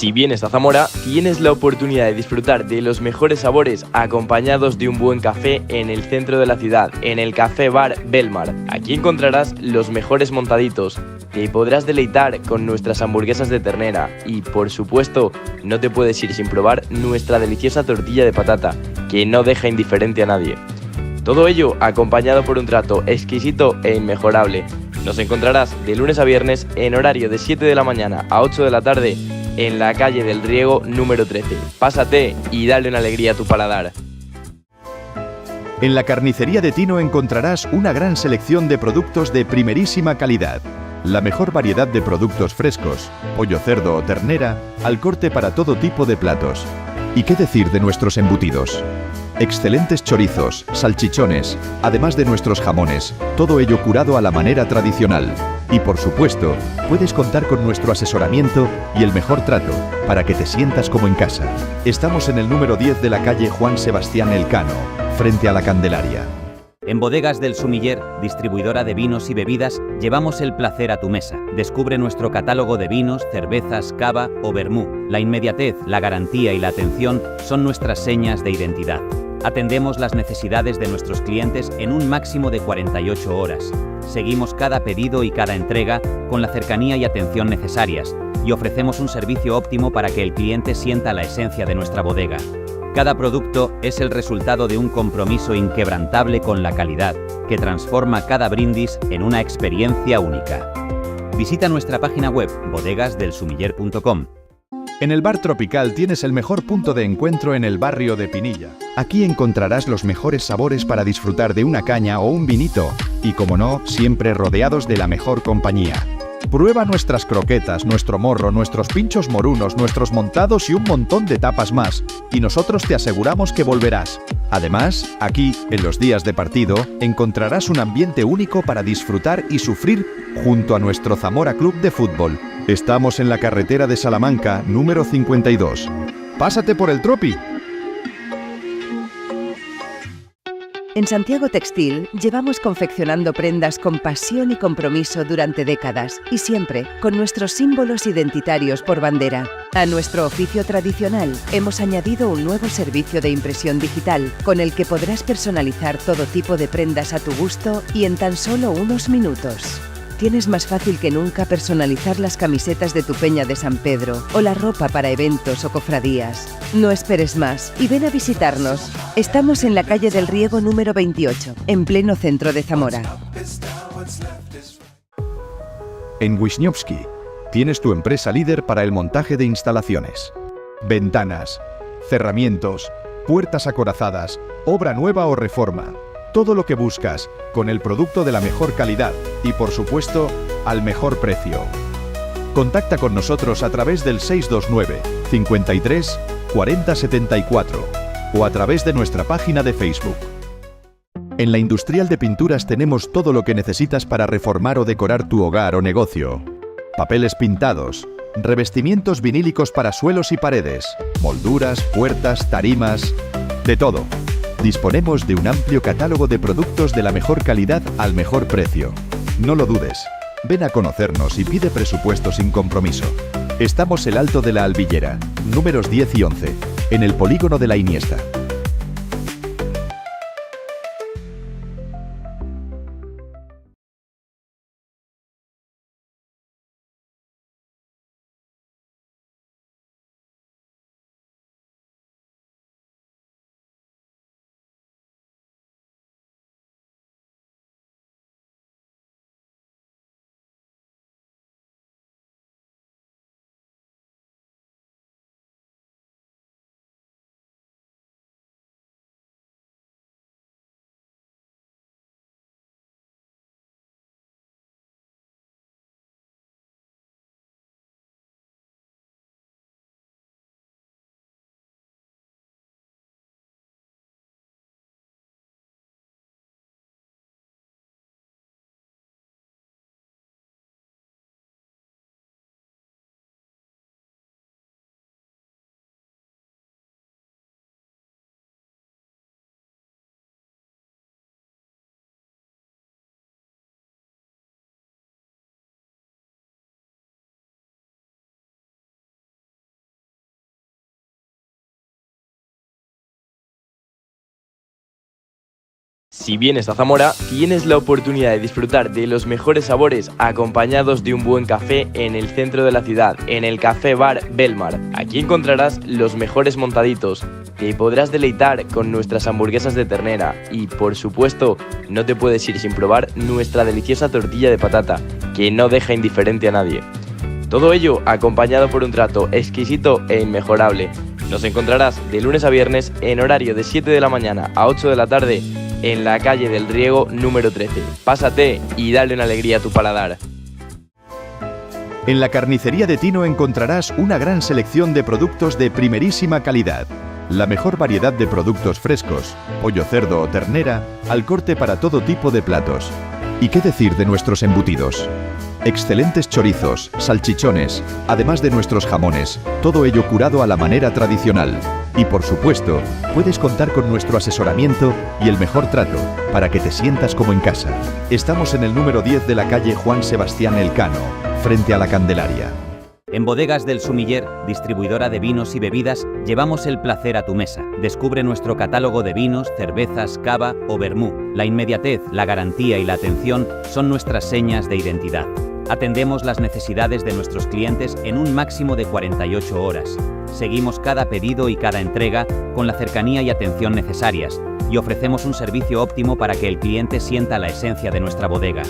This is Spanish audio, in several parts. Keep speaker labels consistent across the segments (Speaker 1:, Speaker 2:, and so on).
Speaker 1: Si vienes a Zamora, tienes la oportunidad de disfrutar de los mejores sabores acompañados de un buen café en el centro de la ciudad, en el Café Bar Belmar. Aquí encontrarás los mejores montaditos, te podrás deleitar con nuestras hamburguesas de ternera y, por supuesto, no te puedes ir sin probar nuestra deliciosa tortilla de patata, que no deja indiferente a nadie. Todo ello acompañado por un trato exquisito e inmejorable. Nos encontrarás de lunes a viernes en horario de 7 de la mañana a 8 de la tarde en la calle del Riego número 13. Pásate y dale una alegría a tu paladar.
Speaker 2: En la carnicería de Tino encontrarás una gran selección de productos de primerísima calidad. La mejor variedad de productos frescos, pollo, cerdo o ternera, al corte para todo tipo de platos. ¿Y qué decir de nuestros embutidos? Excelentes chorizos, salchichones, además de nuestros jamones, todo ello curado a la manera tradicional. Y por supuesto, puedes contar con nuestro asesoramiento y el mejor trato para que te sientas como en casa. Estamos en el número 10 de la calle Juan Sebastián Elcano, frente a la Candelaria.
Speaker 3: En Bodegas del Sumiller, distribuidora de vinos y bebidas, llevamos el placer a tu mesa. Descubre nuestro catálogo de vinos, cervezas, cava o vermú. La inmediatez, la garantía y la atención son nuestras señas de identidad. Atendemos las necesidades de nuestros clientes en un máximo de 48 horas. Seguimos cada pedido y cada entrega con la cercanía y atención necesarias y ofrecemos un servicio óptimo para que el cliente sienta la esencia de nuestra bodega. Cada producto es el resultado de un compromiso inquebrantable con la calidad, que transforma cada brindis en una experiencia única. Visita nuestra página web bodegasdelsumiller.com.
Speaker 2: En el Bar Tropical tienes el mejor punto de encuentro en el barrio de Pinilla. Aquí encontrarás los mejores sabores para disfrutar de una caña o un vinito. Y como no, siempre rodeados de la mejor compañía. Prueba nuestras croquetas, nuestro morro, nuestros pinchos morunos, nuestros montados y un montón de tapas más. Y nosotros te aseguramos que volverás. Además, aquí, en los días de partido, encontrarás un ambiente único para disfrutar y sufrir junto a nuestro Zamora Club de Fútbol. Estamos en la carretera de Salamanca, número 52. ¡Pásate por el Tropi!
Speaker 4: En Santiago Textil llevamos confeccionando prendas con pasión y compromiso durante décadas y siempre con nuestros símbolos identitarios por bandera. A nuestro oficio tradicional hemos añadido un nuevo servicio de impresión digital con el que podrás personalizar todo tipo de prendas a tu gusto y en tan solo unos minutos. Tienes más fácil que nunca personalizar las camisetas de tu peña de San Pedro o la ropa para eventos o cofradías. No esperes más y ven a visitarnos. Estamos en la calle del Riego número 28, en pleno centro de Zamora.
Speaker 2: En Wisniewski tienes tu empresa líder para el montaje de instalaciones. Ventanas, cerramientos, puertas acorazadas, obra nueva o reforma. Todo lo que buscas, con el producto de la mejor calidad y, por supuesto, al mejor precio. Contacta con nosotros a través del 629 53 40 74 o a través de nuestra página de Facebook. En la Industrial de Pinturas tenemos todo lo que necesitas para reformar o decorar tu hogar o negocio. Papeles pintados, revestimientos vinílicos para suelos y paredes, molduras, puertas, tarimas, de todo. Disponemos de un amplio catálogo de productos de la mejor calidad al mejor precio. No lo dudes. Ven a conocernos y pide presupuesto sin compromiso. Estamos en Alto de la Albillera, números 10 y 11, en el polígono de la Iniesta.
Speaker 1: Si vienes a Zamora, tienes la oportunidad de disfrutar de los mejores sabores acompañados de un buen café en el centro de la ciudad, en el Café Bar Belmar. Aquí encontrarás los mejores montaditos, te podrás deleitar con nuestras hamburguesas de ternera y, por supuesto, no te puedes ir sin probar nuestra deliciosa tortilla de patata, que no deja indiferente a nadie. Todo ello acompañado por un trato exquisito e inmejorable. Nos encontrarás de lunes a viernes en horario de 7 de la mañana a 8 de la tarde en la calle del Riego número 13. Pásate y dale una alegría a tu paladar.
Speaker 2: En la carnicería de Tino encontrarás una gran selección de productos de primerísima calidad. La mejor variedad de productos frescos, pollo, cerdo o ternera, al corte para todo tipo de platos. ¿Y qué decir de nuestros embutidos? Excelentes chorizos, salchichones, además de nuestros jamones, todo ello curado a la manera tradicional. Y por supuesto, puedes contar con nuestro asesoramiento y el mejor trato para que te sientas como en casa. Estamos en el número 10 de la calle Juan Sebastián Elcano, frente a la Candelaria.
Speaker 3: En Bodegas del Sumiller, distribuidora de vinos y bebidas, llevamos el placer a tu mesa. Descubre nuestro catálogo de vinos, cervezas, cava o vermú. La inmediatez, la garantía y la atención son nuestras señas de identidad. Atendemos las necesidades de nuestros clientes en un máximo de 48 horas. Seguimos cada pedido y cada entrega con la cercanía y atención necesarias y ofrecemos un servicio óptimo para que el cliente sienta la esencia de nuestra bodega.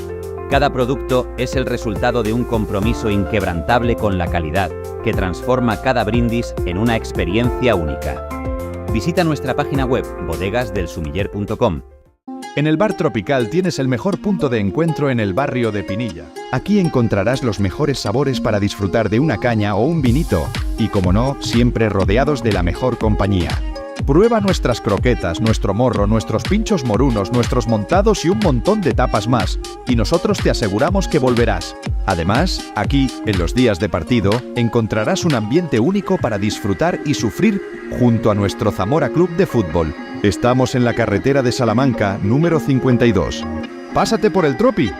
Speaker 3: Cada producto es el resultado de un compromiso inquebrantable con la calidad, que transforma cada brindis en una experiencia única. Visita nuestra página web bodegasdelsumiller.com.
Speaker 2: En el Bar Tropical tienes el mejor punto de encuentro en el barrio de Pinilla. Aquí encontrarás los mejores sabores para disfrutar de una caña o un vinito. Y como no, siempre rodeados de la mejor compañía. Prueba nuestras croquetas, nuestro morro, nuestros pinchos morunos, nuestros montados y un montón de tapas más. Y nosotros te aseguramos que volverás. Además, aquí, en los días de partido, encontrarás un ambiente único para disfrutar y sufrir junto a nuestro Zamora Club de Fútbol. Estamos en la carretera de Salamanca, número 52. ¡Pásate por el Tropi!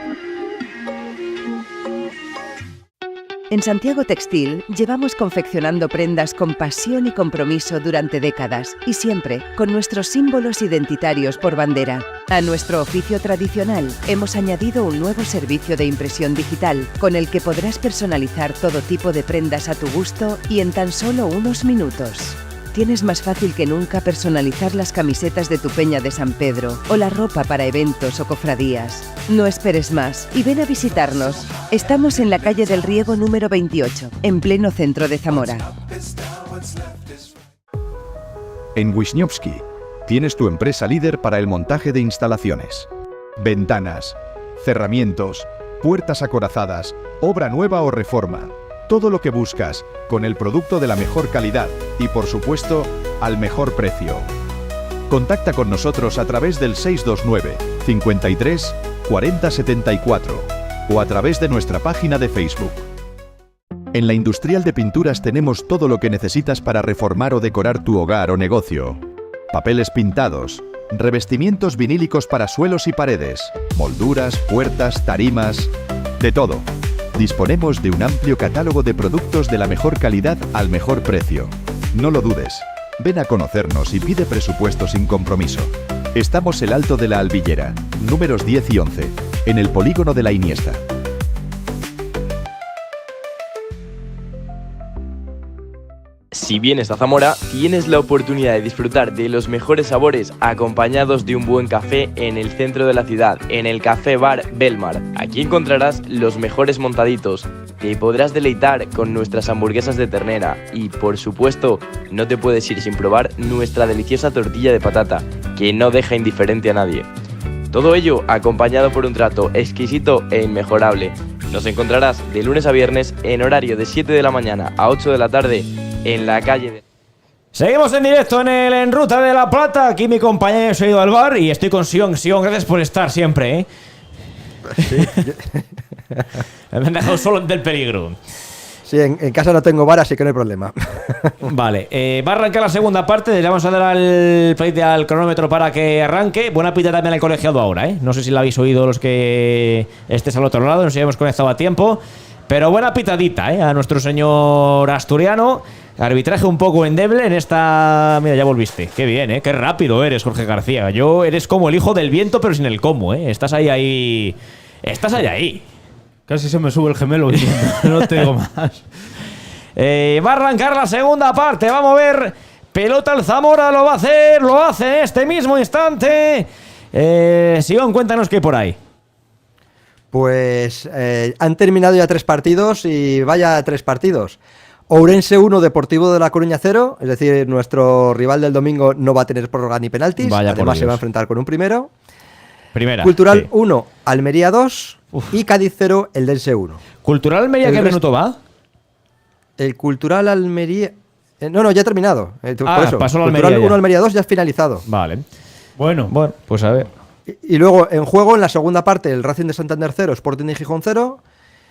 Speaker 4: En Santiago Textil llevamos confeccionando prendas con pasión y compromiso durante décadas y siempre con nuestros símbolos identitarios por bandera. A nuestro oficio tradicional hemos añadido un nuevo servicio de impresión digital con el que podrás personalizar todo tipo de prendas a tu gusto y en tan solo unos minutos. Tienes más fácil que nunca personalizar las camisetas de tu peña de San Pedro o la ropa para eventos o cofradías. No esperes más y ven a visitarnos. Estamos en la calle del Riego número 28, en pleno centro de Zamora.
Speaker 2: En Wisniewski tienes tu empresa líder para el montaje de instalaciones. Ventanas, cerramientos, puertas acorazadas, obra nueva o reforma. Todo lo que buscas, con el producto de la mejor calidad y, por supuesto, al mejor precio. Contacta con nosotros a través del 629 53 40 74 o a través de nuestra página de Facebook. En la Industrial de Pinturas tenemos todo lo que necesitas para reformar o decorar tu hogar o negocio. Papeles pintados, revestimientos vinílicos para suelos y paredes, molduras, puertas, tarimas, de todo. Disponemos de un amplio catálogo de productos de la mejor calidad al mejor precio. No lo dudes. Ven a conocernos y pide presupuesto sin compromiso. Estamos en el Alto de la Albillera, números 10 y 11, en el polígono de la Iniesta.
Speaker 1: Si vienes a Zamora, tienes la oportunidad de disfrutar de los mejores sabores acompañados de un buen café en el centro de la ciudad, en el Café Bar Belmar. Aquí encontrarás los mejores montaditos, te podrás deleitar con nuestras hamburguesas de ternera y, por supuesto, no te puedes ir sin probar nuestra deliciosa tortilla de patata, que no deja indiferente a nadie. Todo ello acompañado por un trato exquisito e inmejorable. Nos encontrarás de lunes a viernes en horario de 7 de la mañana a 8 de la tarde en la calle de...
Speaker 5: Seguimos en directo en Ruta de la Plata. Aquí mi compañero se ha ido al bar y estoy con Sion. Sion, gracias por estar siempre, ¿eh?
Speaker 6: Sí,
Speaker 5: Me han dejado solo del peligro.
Speaker 6: sí, en casa no tengo bar, así que no hay problema.
Speaker 5: Vale, va a arrancar la segunda parte. Le vamos a dar al cronómetro para que arranque. Buena pinta también al colegiado ahora, ¿eh? No sé si la habéis oído los que estés al otro lado. No sé si hemos conectado a tiempo. Pero buena pitadita, a nuestro señor asturiano. Arbitraje un poco endeble en esta... Mira, ya volviste. Qué bien, qué rápido eres, Jorge García. Eres como el hijo del viento, pero sin el cómo, Estás ahí. Estás ahí.
Speaker 7: Casi se me sube el gemelo. No te digo más.
Speaker 5: Va a arrancar la segunda parte. Vamos a ver. Pelota el Zamora, lo va a hacer. Lo hace en este mismo instante. Sion, cuéntanos qué hay por ahí.
Speaker 6: Pues han terminado ya 3 partidos y vaya 3 partidos. Ourense 1, Deportivo de La Coruña 0, es decir, nuestro rival del domingo no va a tener prórroga ni penaltis, además se va a enfrentar con un primero.
Speaker 5: Primera.
Speaker 6: Cultural 1, Almería 2 y Cádiz 0, el Dense 1.
Speaker 5: ¿Cultural Almería qué minuto va?
Speaker 6: El Cultural Almería... No, ya ha terminado. Por eso.
Speaker 5: Pasó la
Speaker 6: Cultural
Speaker 5: Almería
Speaker 6: 1, Almería 2 ya ha finalizado.
Speaker 5: Vale.
Speaker 7: Bueno,
Speaker 5: pues a ver.
Speaker 6: Y luego en juego, en la segunda parte, el Racing de Santander 0, Sporting de Gijón 0.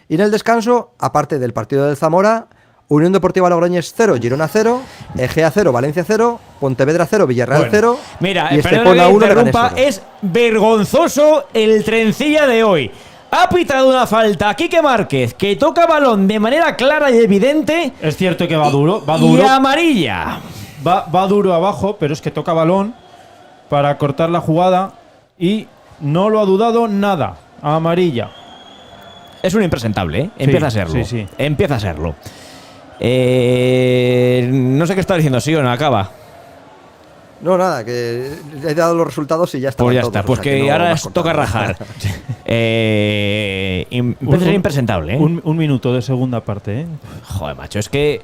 Speaker 6: Y en el descanso, aparte del partido del Zamora, Unión Deportiva Logroñés 0, Girona 0, Egea 0, Valencia 0, Pontevedra 0, Villarreal 0.
Speaker 5: Mira,
Speaker 6: y
Speaker 5: Estepona 1,
Speaker 6: Leganés 0.
Speaker 5: Es vergonzoso el trencilla de hoy. Ha pitado una falta a Quique Márquez, que toca balón de manera clara y evidente.
Speaker 7: es cierto que va duro.
Speaker 5: Y amarilla.
Speaker 7: Va duro abajo, pero es que toca balón para cortar la jugada y no lo ha dudado nada. Amarilla.
Speaker 5: Es un impresentable, Empieza a serlo.
Speaker 7: Sí.
Speaker 5: Empieza a serlo. No sé qué está diciendo Sion, acaba.
Speaker 6: No, nada, que he dado los resultados y ya está.
Speaker 5: Pues ya está, pues o sea, que ahora toca rajar. Empieza a ser impresentable,
Speaker 7: Un minuto de segunda parte,
Speaker 5: Joder, macho, es que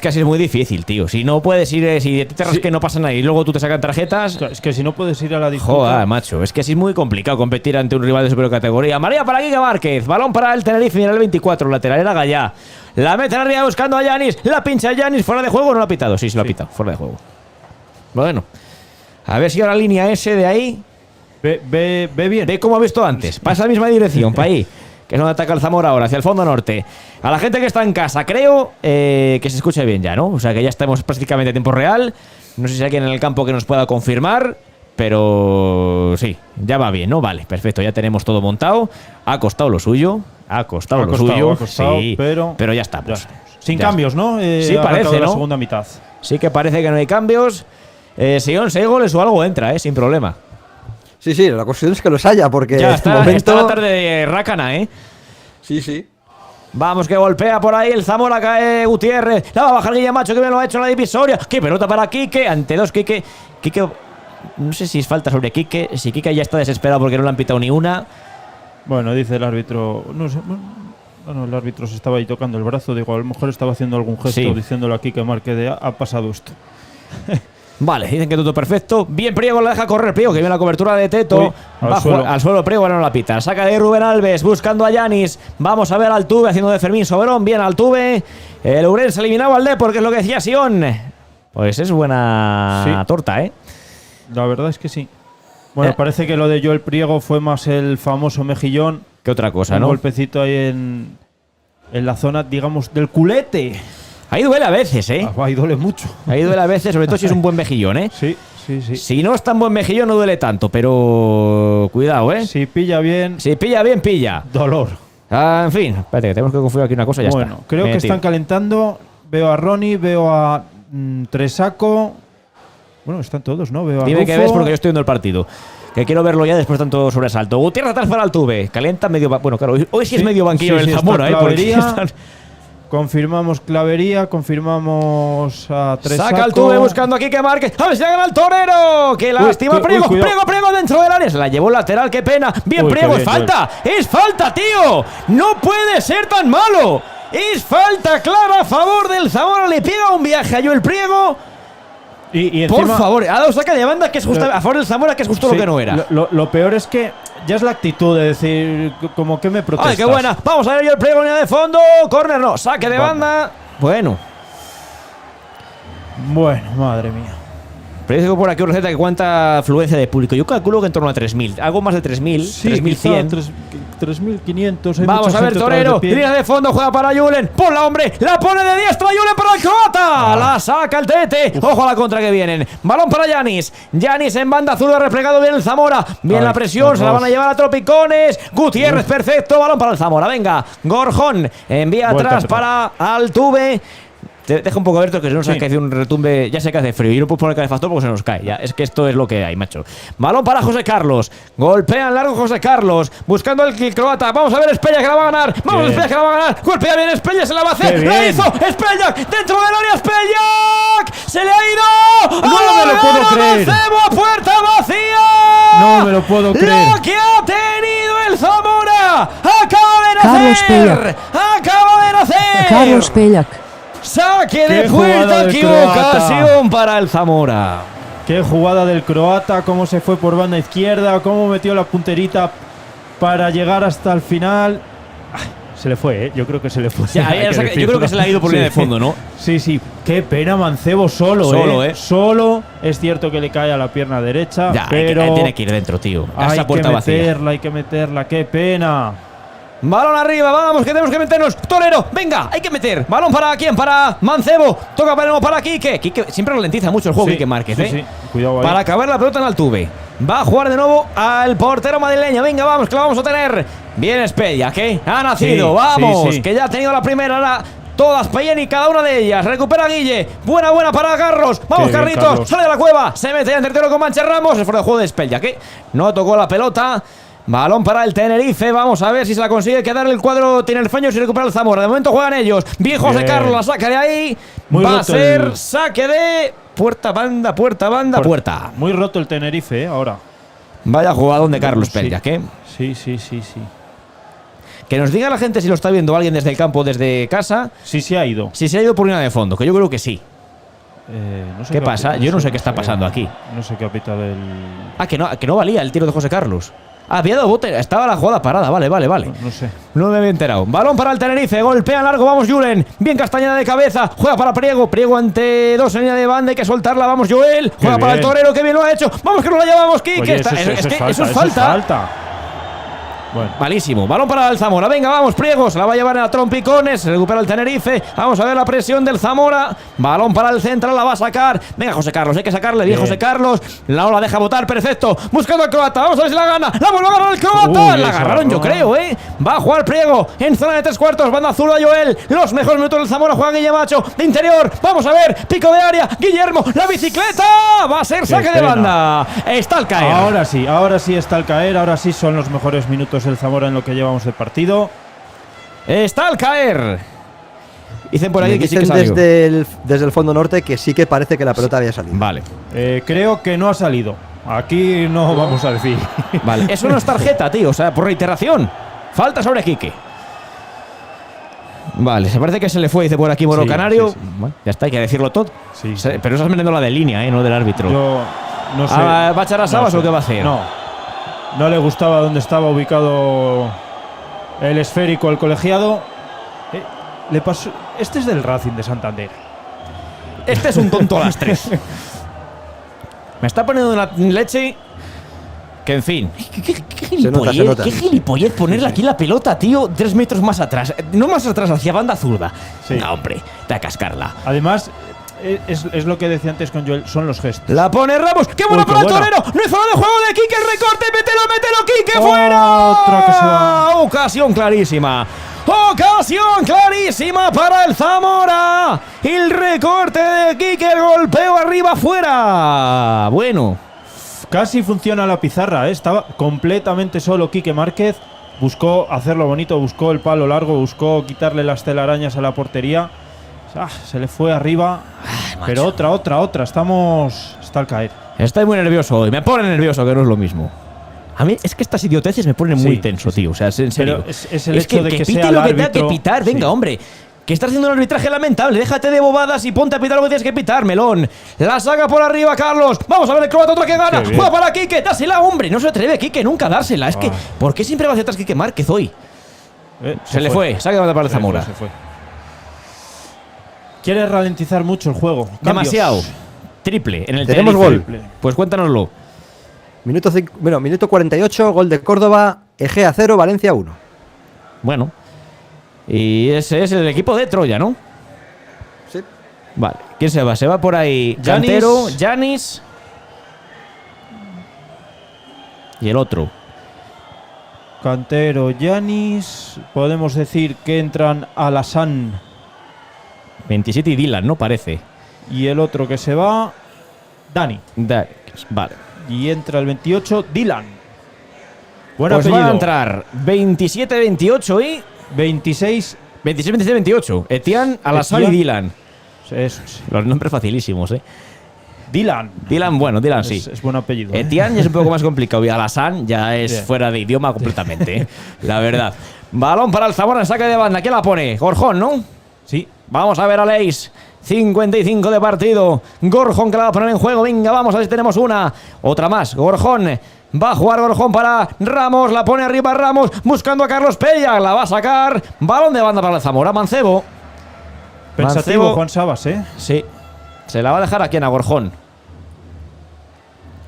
Speaker 5: así es muy difícil, tío. Si no puedes ir, si te rasques que no pasa nada y luego tú te sacan tarjetas.
Speaker 7: Es que si no puedes ir a la disputa.
Speaker 5: Joder, macho, es que así es muy complicado competir ante un rival de superior categoría. María para Quique Márquez, balón para el Tenerife en el 24, lateral era Gallá. La mete en arriba buscando a Yanis, la pincha a Yanis, fuera de juego, no lo ha pitado. Sí, lo ha pitado, fuera de juego. Bueno, a ver si ahora línea S de ahí.
Speaker 7: Ve bien.
Speaker 5: Ve como ha visto antes. Pasa la misma dirección, para ahí. Que es donde ataca el Zamora ahora, hacia el fondo norte. A la gente que está en casa, creo que se escucha bien ya, ¿no? O sea que ya estamos prácticamente a tiempo real. No sé si hay alguien en el campo que nos pueda confirmar. Pero sí, ya va bien, ¿no? Vale, perfecto, ya tenemos todo montado. Ha costado lo suyo. Ha costado, sí, pero ya estamos.
Speaker 7: Sin cambios, ¿no?
Speaker 5: Sí, parece, ¿no?
Speaker 7: La segunda mitad.
Speaker 5: Sí que parece que no hay cambios. Sion, 6 goles o algo entra, sin problema.
Speaker 6: Sí, la cuestión es que los haya, porque
Speaker 5: ya está la tarde de rácana,
Speaker 6: Sí.
Speaker 5: Vamos, que golpea por ahí el Zamora, cae Gutiérrez. La va a bajar Guillamacho, que me lo ha hecho en la divisoria. ¡Qué pelota para Quique! Ante 2, Quique. No sé si es falta sobre Quique. Si Quique ya está desesperado porque no le han pitado ni una.
Speaker 7: Bueno, dice el árbitro. No sé. Bueno, el árbitro se estaba ahí tocando el brazo. Digo, a lo mejor estaba haciendo algún gesto diciéndole a Quique Márquez de ha pasado esto.
Speaker 5: Vale, dicen que todo perfecto. Bien, Priego la deja correr. Priego, que viene la cobertura de Teto. Al suelo Priego, ahora no la pita. Saca de Rubén Alves, buscando a Yanis. Vamos a ver al Tuve haciendo de Fermín Soberón. Bien al Tuve. El Ourense eliminado al Depor, que es lo que decía Sion. Pues es buena torta,
Speaker 7: La verdad es que sí. Bueno, parece que lo de Joel Priego fue más el famoso mejillón.
Speaker 5: Que otra cosa,
Speaker 7: un
Speaker 5: ¿no?
Speaker 7: Un golpecito ahí en la zona, digamos, del culete.
Speaker 5: Ahí duele a veces,
Speaker 7: Ahí duele mucho.
Speaker 5: Ahí duele a veces, sobre todo si es un buen mejillón,
Speaker 7: Sí.
Speaker 5: Si no es tan buen mejillón, no duele tanto, pero cuidado,
Speaker 7: Si pilla bien.
Speaker 5: Si pilla bien, pilla.
Speaker 7: Dolor.
Speaker 5: En fin, espérate, que tenemos que configurar aquí una cosa y ya está.
Speaker 7: Bueno, creo que están calentando. Veo a Ronnie, veo a Tresaco. Bueno, están todos, ¿no? Veo a
Speaker 5: Dime
Speaker 7: Rufo.
Speaker 5: que ves porque yo estoy viendo el partido. Que quiero verlo ya después de tanto sobresalto. Gutiérrez atrás para el Tuve. Calienta medio... Bueno, claro, hoy sí es medio banquillo el Zamora,
Speaker 7: Confirmamos Clavería, confirmamos a Tresaco.
Speaker 5: Saca el Tuve buscando aquí que marque. ¡A ver si gana el Torero! ¡Qué lástima! Priego dentro del área. Se la llevó lateral, qué pena. Bien, Priego, es falta. ¡Es falta, tío! ¡No puede ser tan malo! ¡Es falta clara a favor del Zamora! Le pega un viaje a Joel Priego.
Speaker 7: Y encima,
Speaker 5: por favor, ha dado saca de banda que es justo a favor del Zamora, que es justo lo que no era.
Speaker 7: Lo peor es que ya es la actitud de decir, como que me protestas.
Speaker 5: ¡Ay, qué buena! Vamos a ver yo el Priego, línea de fondo. Córner no, saque de banda. Bueno,
Speaker 7: madre mía.
Speaker 5: Pero por aquí una receta que cuánta afluencia de público. Yo calculo que en torno a 3.000. Algo más de 3.000,
Speaker 7: Sí,
Speaker 5: 3.100.
Speaker 7: 3.500.
Speaker 5: Vamos a ver, Torero. Línea de fondo, juega para Julen. Ponla, hombre. La pone de diestra Julen para el croata. La saca el Tete. Ojo a la contra que vienen. Balón para Yanis. Yanis en banda azul, ha replegado bien el Zamora. Bien la presión, se la van a llevar a Tropicones. Gutiérrez, perfecto. Balón para el Zamora. Venga, Gorjón envía atrás para Altuve. Te deja un poco abierto que se nos ha caído un retumbe. Ya sé que hace frío y no puedo poner calefactor porque se nos cae. Ya, es que esto es lo que hay, macho. Balón para José Carlos. Golpea en largo José Carlos. Buscando el croata. Vamos a ver Espella que la va a ganar. Vamos a ver Espella que la va a ganar. Golpea bien Espella, se la va a hacer. ¡La hizo! ¡Espella! ¡Dentro del área Espella! ¡Se le ha ido!
Speaker 7: ¡No me lo puedo creer!
Speaker 5: ¡Mancebo, puerta vacía!
Speaker 7: No me lo puedo creer.
Speaker 5: ¡Lo que ha tenido el Zamora! ¡Acaba de
Speaker 8: Carlos
Speaker 5: nacer!
Speaker 8: Pellac.
Speaker 5: ¡Acaba de nacer!
Speaker 8: Carlos Pellac.
Speaker 5: Saque de
Speaker 7: Qué
Speaker 5: puerta,
Speaker 7: jugada del
Speaker 5: equivocación para el Zamora.
Speaker 7: Qué jugada del croata, cómo se fue por banda izquierda, cómo metió la punterita para llegar hasta el final. Se le fue, ¿eh? Yo creo que se le fue.
Speaker 5: Ya, yo creo que se le ha ido por línea de fondo, ¿no?
Speaker 7: Sí, sí. Qué pena Mancebo solo, Solo. Es cierto que le cae a la pierna derecha,
Speaker 5: Ya,
Speaker 7: pero
Speaker 5: tiene que ir dentro, tío. A
Speaker 7: hay
Speaker 5: esa puerta vacía.
Speaker 7: hay que meterla. Qué pena.
Speaker 5: Balón arriba, vamos, que tenemos que meternos. Torero, venga, hay que meter. Balón para quién, para Mancebo. Toca para Quique. Quique siempre ralentiza mucho el juego,
Speaker 7: Sí,
Speaker 5: Quique Márquez,
Speaker 7: sí. Cuidado ahí.
Speaker 5: Para acabar la pelota en Altuve. Va a jugar de nuevo al portero madrileño. Venga, vamos, que la vamos a tener. Bien Espella, que ha nacido.
Speaker 7: Sí,
Speaker 5: vamos,
Speaker 7: sí.
Speaker 5: que ya ha tenido la primera. Ahora todas Payén y cada una de ellas. Recupera Guille. Buena para Carlos. Vamos,
Speaker 7: Qué bien,
Speaker 5: Carlitos.
Speaker 7: Carlos.
Speaker 5: Sale de la cueva. Se mete en tercero con Manche Ramos. Es fuera de juego de Espella, que no tocó la pelota. Balón para el Tenerife, vamos a ver si se la consigue quedar el cuadro tinerfeño y recupera el Zamora. De momento juegan ellos. Bien José Carlos, la saca de ahí.
Speaker 7: Muy
Speaker 5: Va a
Speaker 7: roto
Speaker 5: ser saque de puerta, banda.
Speaker 7: Muy roto el Tenerife, ahora.
Speaker 5: Vaya jugadón de Carlos
Speaker 7: Sí.
Speaker 5: Pella, ¿qué?
Speaker 7: Sí.
Speaker 5: Que nos diga la gente si lo está viendo alguien desde el campo, desde casa,
Speaker 7: Sí ha ido.
Speaker 5: si se ha ido por línea de fondo, que yo creo que sí.
Speaker 7: No sé
Speaker 5: ¿Qué pasa? Yo no sé qué está pasando aquí.
Speaker 7: No sé qué ha pitado el…
Speaker 5: Ah, que no valía el tiro de José Carlos. Ah, había dado bote, estaba la jugada parada, vale.
Speaker 7: No sé.
Speaker 5: No me había enterado. Balón para el Tenerife, golpea largo, vamos Julen. Bien Castañeda de cabeza, juega para Priego. Priego ante dos en línea de banda, hay que soltarla, vamos Joel. Juega para el Torero, que bien lo ha hecho. Vamos que nos la llevamos, Quique.
Speaker 7: Oye,
Speaker 5: Eso es falta.
Speaker 7: Bueno.
Speaker 5: Malísimo. Balón para el Zamora. Venga, vamos, Priego. Se la va a llevar a Trompicones. Se recupera el Tenerife. Vamos a ver la presión del Zamora. Balón para el central. La va a sacar. Venga, José Carlos. Hay que sacarle. Bien, José Carlos. La deja botar. Perfecto. Buscando al croata. Vamos a ver si la gana. La vuelve a ganar el croata. La agarraron, yo creo, ¿eh? Va a jugar Priego. En zona de 3/4. Banda azul a Joel. Los mejores minutos del Zamora. Juega Guille Macho. De interior. Vamos a ver. Pico de área. Guillermo. La bicicleta. Va a ser saque de banda. Está al caer.
Speaker 7: Ahora sí está al caer. Ahora sí son los mejores minutos del Zamora en lo que llevamos de partido.
Speaker 5: Está al caer. Dicen por ahí que sí que
Speaker 6: dicen
Speaker 5: salió.
Speaker 6: desde el fondo norte que sí que parece que la pelota había salido.
Speaker 5: Vale.
Speaker 7: Creo que no ha salido. Aquí no vamos a decir.
Speaker 5: Vale. Eso no es tarjeta, tío. O sea, por reiteración. Falta sobre Quique. Vale, se parece que se le fue, dice por aquí Moro
Speaker 7: Sí,
Speaker 5: Canario.
Speaker 7: sí.
Speaker 5: Bueno, ya está, hay que decirlo todo.
Speaker 7: Sí.
Speaker 5: Pero estás metiendo la de línea, no del árbitro.
Speaker 7: Yo no sé.
Speaker 5: ¿Va a echar a Sabas
Speaker 7: sé.
Speaker 5: o qué va a hacer?
Speaker 7: No le gustaba dónde estaba ubicado el esférico, el colegiado. Le pasó. Este es del Racing de Santander.
Speaker 5: Este es un tonto a las 3. Me está poniendo una leche. Que en fin.
Speaker 6: Se nota.
Speaker 5: Qué gilipollez ponerle aquí la pelota, tío, 3 metros más atrás. No más atrás, hacia banda zurda.
Speaker 7: Sí.
Speaker 5: No, hombre, te a cascarla.
Speaker 7: Además, es lo que decía antes con Joel, son los gestos.
Speaker 5: La pone Ramos. ¡Qué bueno para el Torero! ¡No hay zona de juego de Quique! ¡El recorte! ¡Mételo, Quique! ¡Fuera!
Speaker 7: Otra que se va.
Speaker 5: Ocasión clarísima. Ocasión clarísima para el Zamora. El recorte de Quique, el golpeo arriba, fuera. Bueno.
Speaker 7: Casi funciona la pizarra, ¿eh? Estaba completamente solo Quique Márquez. Buscó hacerlo bonito, buscó el palo largo, buscó quitarle las telarañas a la portería. Se le fue arriba. Pero otra. Está al caer.
Speaker 5: Estoy muy nervioso hoy. Me pone nervioso, que no es lo mismo. A mí es que estas idioteces me ponen muy tenso, tío. O sea, en serio.
Speaker 7: Pero es el hecho de que
Speaker 5: pite
Speaker 7: sea
Speaker 5: lo
Speaker 7: el
Speaker 5: que tenga
Speaker 7: árbitro.
Speaker 5: que pitar. Venga,
Speaker 7: Sí.
Speaker 5: hombre. Que estás haciendo un arbitraje lamentable. Déjate de bobadas y ponte a pitar lo que tienes que pitar, melón. La saca por arriba, Carlos. Vamos a ver el croata, otra que gana.
Speaker 7: Qué bien.
Speaker 5: Juega para Quique. Dásela, hombre. No se atreve Quique nunca a dársela. Es que, ¿por qué siempre va hacia atrás Quique Márquez hoy? Se le fue. Saca de banda para el Zamora.
Speaker 7: Se fue. Quiere ralentizar mucho el juego. Cambios.
Speaker 5: Demasiado. triple en el
Speaker 6: Tenemos
Speaker 5: Tenerife.
Speaker 6: gol.
Speaker 5: Pues cuéntanoslo.
Speaker 6: Minuto 48, gol de Córdoba, Egea 0, Valencia 1.
Speaker 5: Bueno. Y ese es el equipo de Troya, ¿no?
Speaker 6: Sí.
Speaker 5: Vale. ¿Quién se va? Se va por ahí
Speaker 7: Yanis.
Speaker 5: Cantero, Yanis. Y el otro.
Speaker 7: Cantero, Yanis. Podemos decir que entran Alassane
Speaker 5: 27 y Dylan, ¿no? Parece.
Speaker 7: y el otro que se va, Dani.
Speaker 5: Vale.
Speaker 7: Y entra el 28, Dylan. Buen
Speaker 5: Pues
Speaker 7: apellido.
Speaker 5: va a entrar 27-28 y
Speaker 7: 26.
Speaker 5: 26-27-28. Etienne, Alassane y
Speaker 7: Etienne.
Speaker 5: Dylan.
Speaker 7: Eso sí.
Speaker 5: Los nombres facilísimos, ¿eh?
Speaker 7: Dylan.
Speaker 5: Dylan, bueno, Dylan sí.
Speaker 7: Es buen apellido.
Speaker 5: Etienne ya es un poco más complicado y Alassane ya es
Speaker 7: Bien.
Speaker 5: fuera de idioma completamente, ¿eh? La verdad. Balón para el Zamora en saque de banda. ¿Quién la pone? Gorjón, ¿no?
Speaker 7: Sí.
Speaker 5: Vamos a ver a Leis. 55 de partido. Gorjón que la va a poner en juego. Venga, vamos a ver si tenemos una. Otra más. Gorjón. Va a jugar Gorjón para Ramos. La pone arriba Ramos. Buscando a Carlos Pella. La va a sacar. Balón de banda para el Zamora. Mancebo.
Speaker 7: Pensativo
Speaker 5: Mancebo.
Speaker 7: Juan Sabas, ¿eh?
Speaker 5: Sí. Se la va a dejar aquí a Gorjón.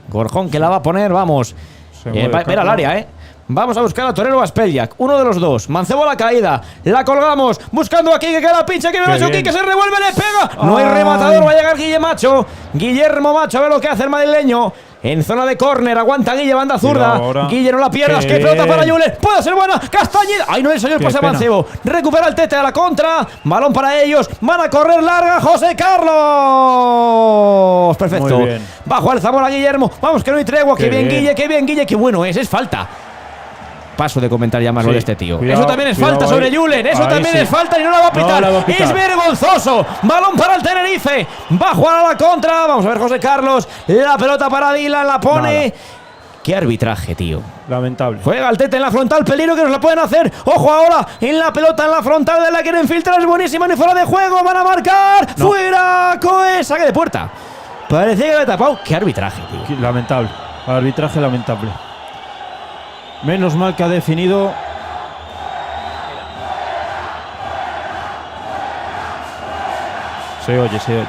Speaker 5: Gorjón que la va a poner. Vamos.
Speaker 7: Se mueve
Speaker 5: Va a ir al
Speaker 7: Carlos.
Speaker 5: área, ¿eh? Vamos a buscar a Torero o a Spelljak. Uno de los dos. Mancebo a la caída. La colgamos. Buscando aquí que la pincha. Que me
Speaker 7: Qué
Speaker 5: aquí
Speaker 7: bien.
Speaker 5: que se revuelve. Le pega. No hay
Speaker 7: Ay.
Speaker 5: rematador. Va a llegar Guille Macho. Guillermo Macho. A ver lo que hace el madrileño. En zona de córner. Aguanta Guille. Banda zurda.
Speaker 7: ahora.
Speaker 5: Guille, no la pierdas.
Speaker 7: Qué
Speaker 5: Que pelota
Speaker 7: bien.
Speaker 5: para Yule. Puede ser buena. Castañeda. Ay, no le salió el
Speaker 7: Qué
Speaker 5: pase a
Speaker 7: pena.
Speaker 5: Mancebo. Recupera el Tete a la contra. Balón para ellos. Van a correr larga. José Carlos. Perfecto.
Speaker 7: Muy bien.
Speaker 5: Va a jugar Zamora Guillermo. Vamos, que no hay tregua. Qué
Speaker 7: Qué
Speaker 5: bien,
Speaker 7: bien.
Speaker 5: Guille. Qué bien, Guille. Qué bueno es. Es falta. Paso de comentar ya más lo
Speaker 7: Sí.
Speaker 5: de este tío.
Speaker 7: Cuidado,
Speaker 5: Eso también es
Speaker 7: cuidado
Speaker 5: falta
Speaker 7: ahí.
Speaker 5: sobre Julen. Eso
Speaker 7: Ahí
Speaker 5: también
Speaker 7: sí.
Speaker 5: es falta y no la va a
Speaker 7: No
Speaker 5: pitar.
Speaker 7: la va a pitar.
Speaker 5: Es vergonzoso. Balón para el Tenerife. Va a jugar a la contra. Vamos a ver José Carlos. La pelota para Dylan. La pone.
Speaker 7: Nada.
Speaker 5: Qué arbitraje, tío.
Speaker 7: Lamentable.
Speaker 5: Juega el Tete en la frontal, peligro que nos la pueden hacer. Ojo ahora, en la pelota en la frontal de la quieren filtrar, es buenísima, ni fuera de juego, van a marcar.
Speaker 7: No.
Speaker 5: Fuera, Coe, saque de puerta. Parecía que le ha tapado. Qué arbitraje, tío.
Speaker 7: Lamentable. Arbitraje lamentable. Menos mal que ha definido. Se oye, se oye.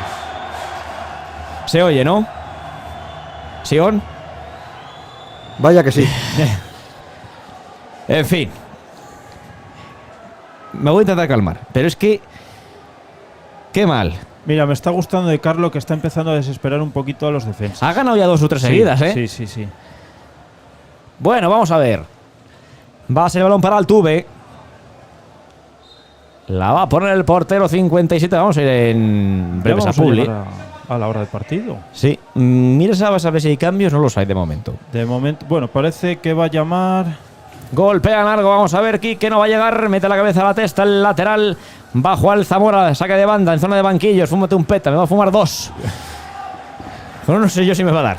Speaker 5: Se oye, ¿no? Sion.
Speaker 6: Vaya que sí.
Speaker 5: En fin. Me voy a intentar calmar, pero es que. Qué mal.
Speaker 7: Mira, me está gustando de Carlos que está empezando a desesperar un poquito a los defensas.
Speaker 5: Ha ganado ya 2 o 3 seguidas, ¿eh?
Speaker 7: Sí, sí, sí.
Speaker 5: Bueno, vamos a ver. Va a ser el balón para Altuve. La va a poner el portero 57. Vamos a ir en
Speaker 7: Ya
Speaker 5: breves a
Speaker 7: vamos a
Speaker 5: Publi.
Speaker 7: llegar a la hora del partido.
Speaker 5: Sí. Mira, sabes a ver si hay cambios. No los hay de momento.
Speaker 7: De momento, bueno, parece que va a llamar.
Speaker 5: Golpea largo. Vamos a ver. Quique no va a llegar. Mete la cabeza a la testa. El lateral. Va a jugar el Zamora. Saque de banda en zona de banquillos. Fúmate un peta. Me va a fumar 2. Pero no sé yo si me va a dar.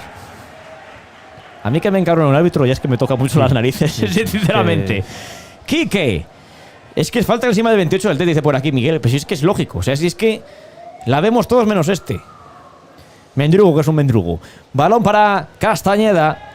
Speaker 5: A mí que me encabrona un árbitro ya es que me toca mucho las narices, sinceramente. Quique. Es que es falta encima del 28 del T, dice por aquí Miguel. Pero si es que es lógico. O sea, si es que la vemos todos menos este. Mendrugo, que es un mendrugo. Balón para Castañeda.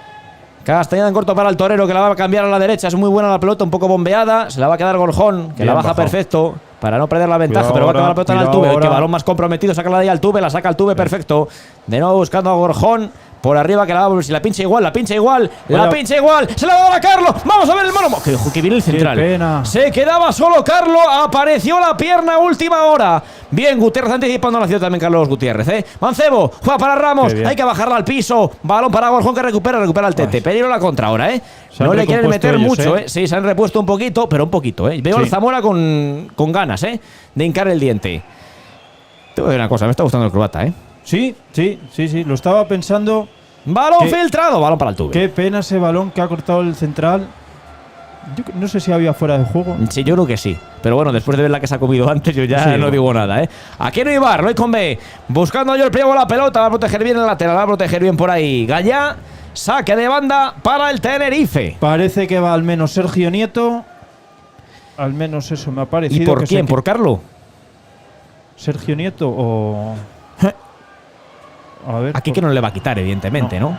Speaker 5: Castañeda en corto para el Torero, que la va a cambiar a la derecha. Es muy buena la pelota, un poco bombeada. Se la va a quedar Gorjón, que
Speaker 7: Bien
Speaker 5: la baja
Speaker 7: bajado.
Speaker 5: perfecto. Para no perder la ventaja,
Speaker 7: Cuidado
Speaker 5: pero va a
Speaker 7: ahora,
Speaker 5: tomar la pelota en
Speaker 7: cuidado
Speaker 5: Altuve.
Speaker 7: ahora.
Speaker 5: Que balón más comprometido, saca la de ahí Altuve, la saca Altuve, perfecto. De nuevo buscando a Gorjón. Por arriba que la va a volver, si la pincha igual, la pincha igual, la
Speaker 7: Vaya.
Speaker 5: pincha igual, se la va a dar a Carlos, vamos a ver el mono, que viene el central.
Speaker 7: pena.
Speaker 5: Se quedaba solo Carlos, apareció la pierna a última hora. Bien, Gutiérrez anticipando la ciudad también Carlos Gutiérrez, Mancebo, juega para Ramos,
Speaker 7: Qué bien.
Speaker 5: hay que bajarla al piso, balón para Gorjón que recupera el Tete, peligro la contra ahora,
Speaker 7: Se han
Speaker 5: No le quieren
Speaker 7: recompuesto
Speaker 5: meter
Speaker 7: ellos,
Speaker 5: mucho, Sí, se han repuesto un poquito, pero un poquito, Veo
Speaker 7: Sí.
Speaker 5: al Zamora con ganas, de hincar el diente. Te voy a decir una cosa, me está gustando el croata,
Speaker 7: Sí, sí, sí, sí. Lo estaba pensando.
Speaker 5: Balón
Speaker 7: ¿Qué?
Speaker 5: filtrado, balón para Altuve.
Speaker 7: Qué pena ese balón que ha cortado el central. Yo no sé si había fuera de juego.
Speaker 5: Sí, yo creo que sí. Pero bueno, después de ver la que se ha comido antes, yo ya
Speaker 7: Sí,
Speaker 5: no
Speaker 7: bueno.
Speaker 5: digo nada, Aquí no Ibar, no hay con B. Buscando yo el pliego la pelota, va a proteger bien el lateral, va a proteger bien por ahí. Gallá, saque de banda para el Tenerife.
Speaker 7: Parece que va al menos Sergio Nieto. Al menos eso me ha parecido.
Speaker 5: ¿Y por
Speaker 7: que
Speaker 5: quién?
Speaker 7: se-
Speaker 5: ¿Por Carlo?
Speaker 7: Sergio Nieto o. A ver.
Speaker 5: Aquí
Speaker 7: por-
Speaker 5: que no le va a quitar, evidentemente, ¿no?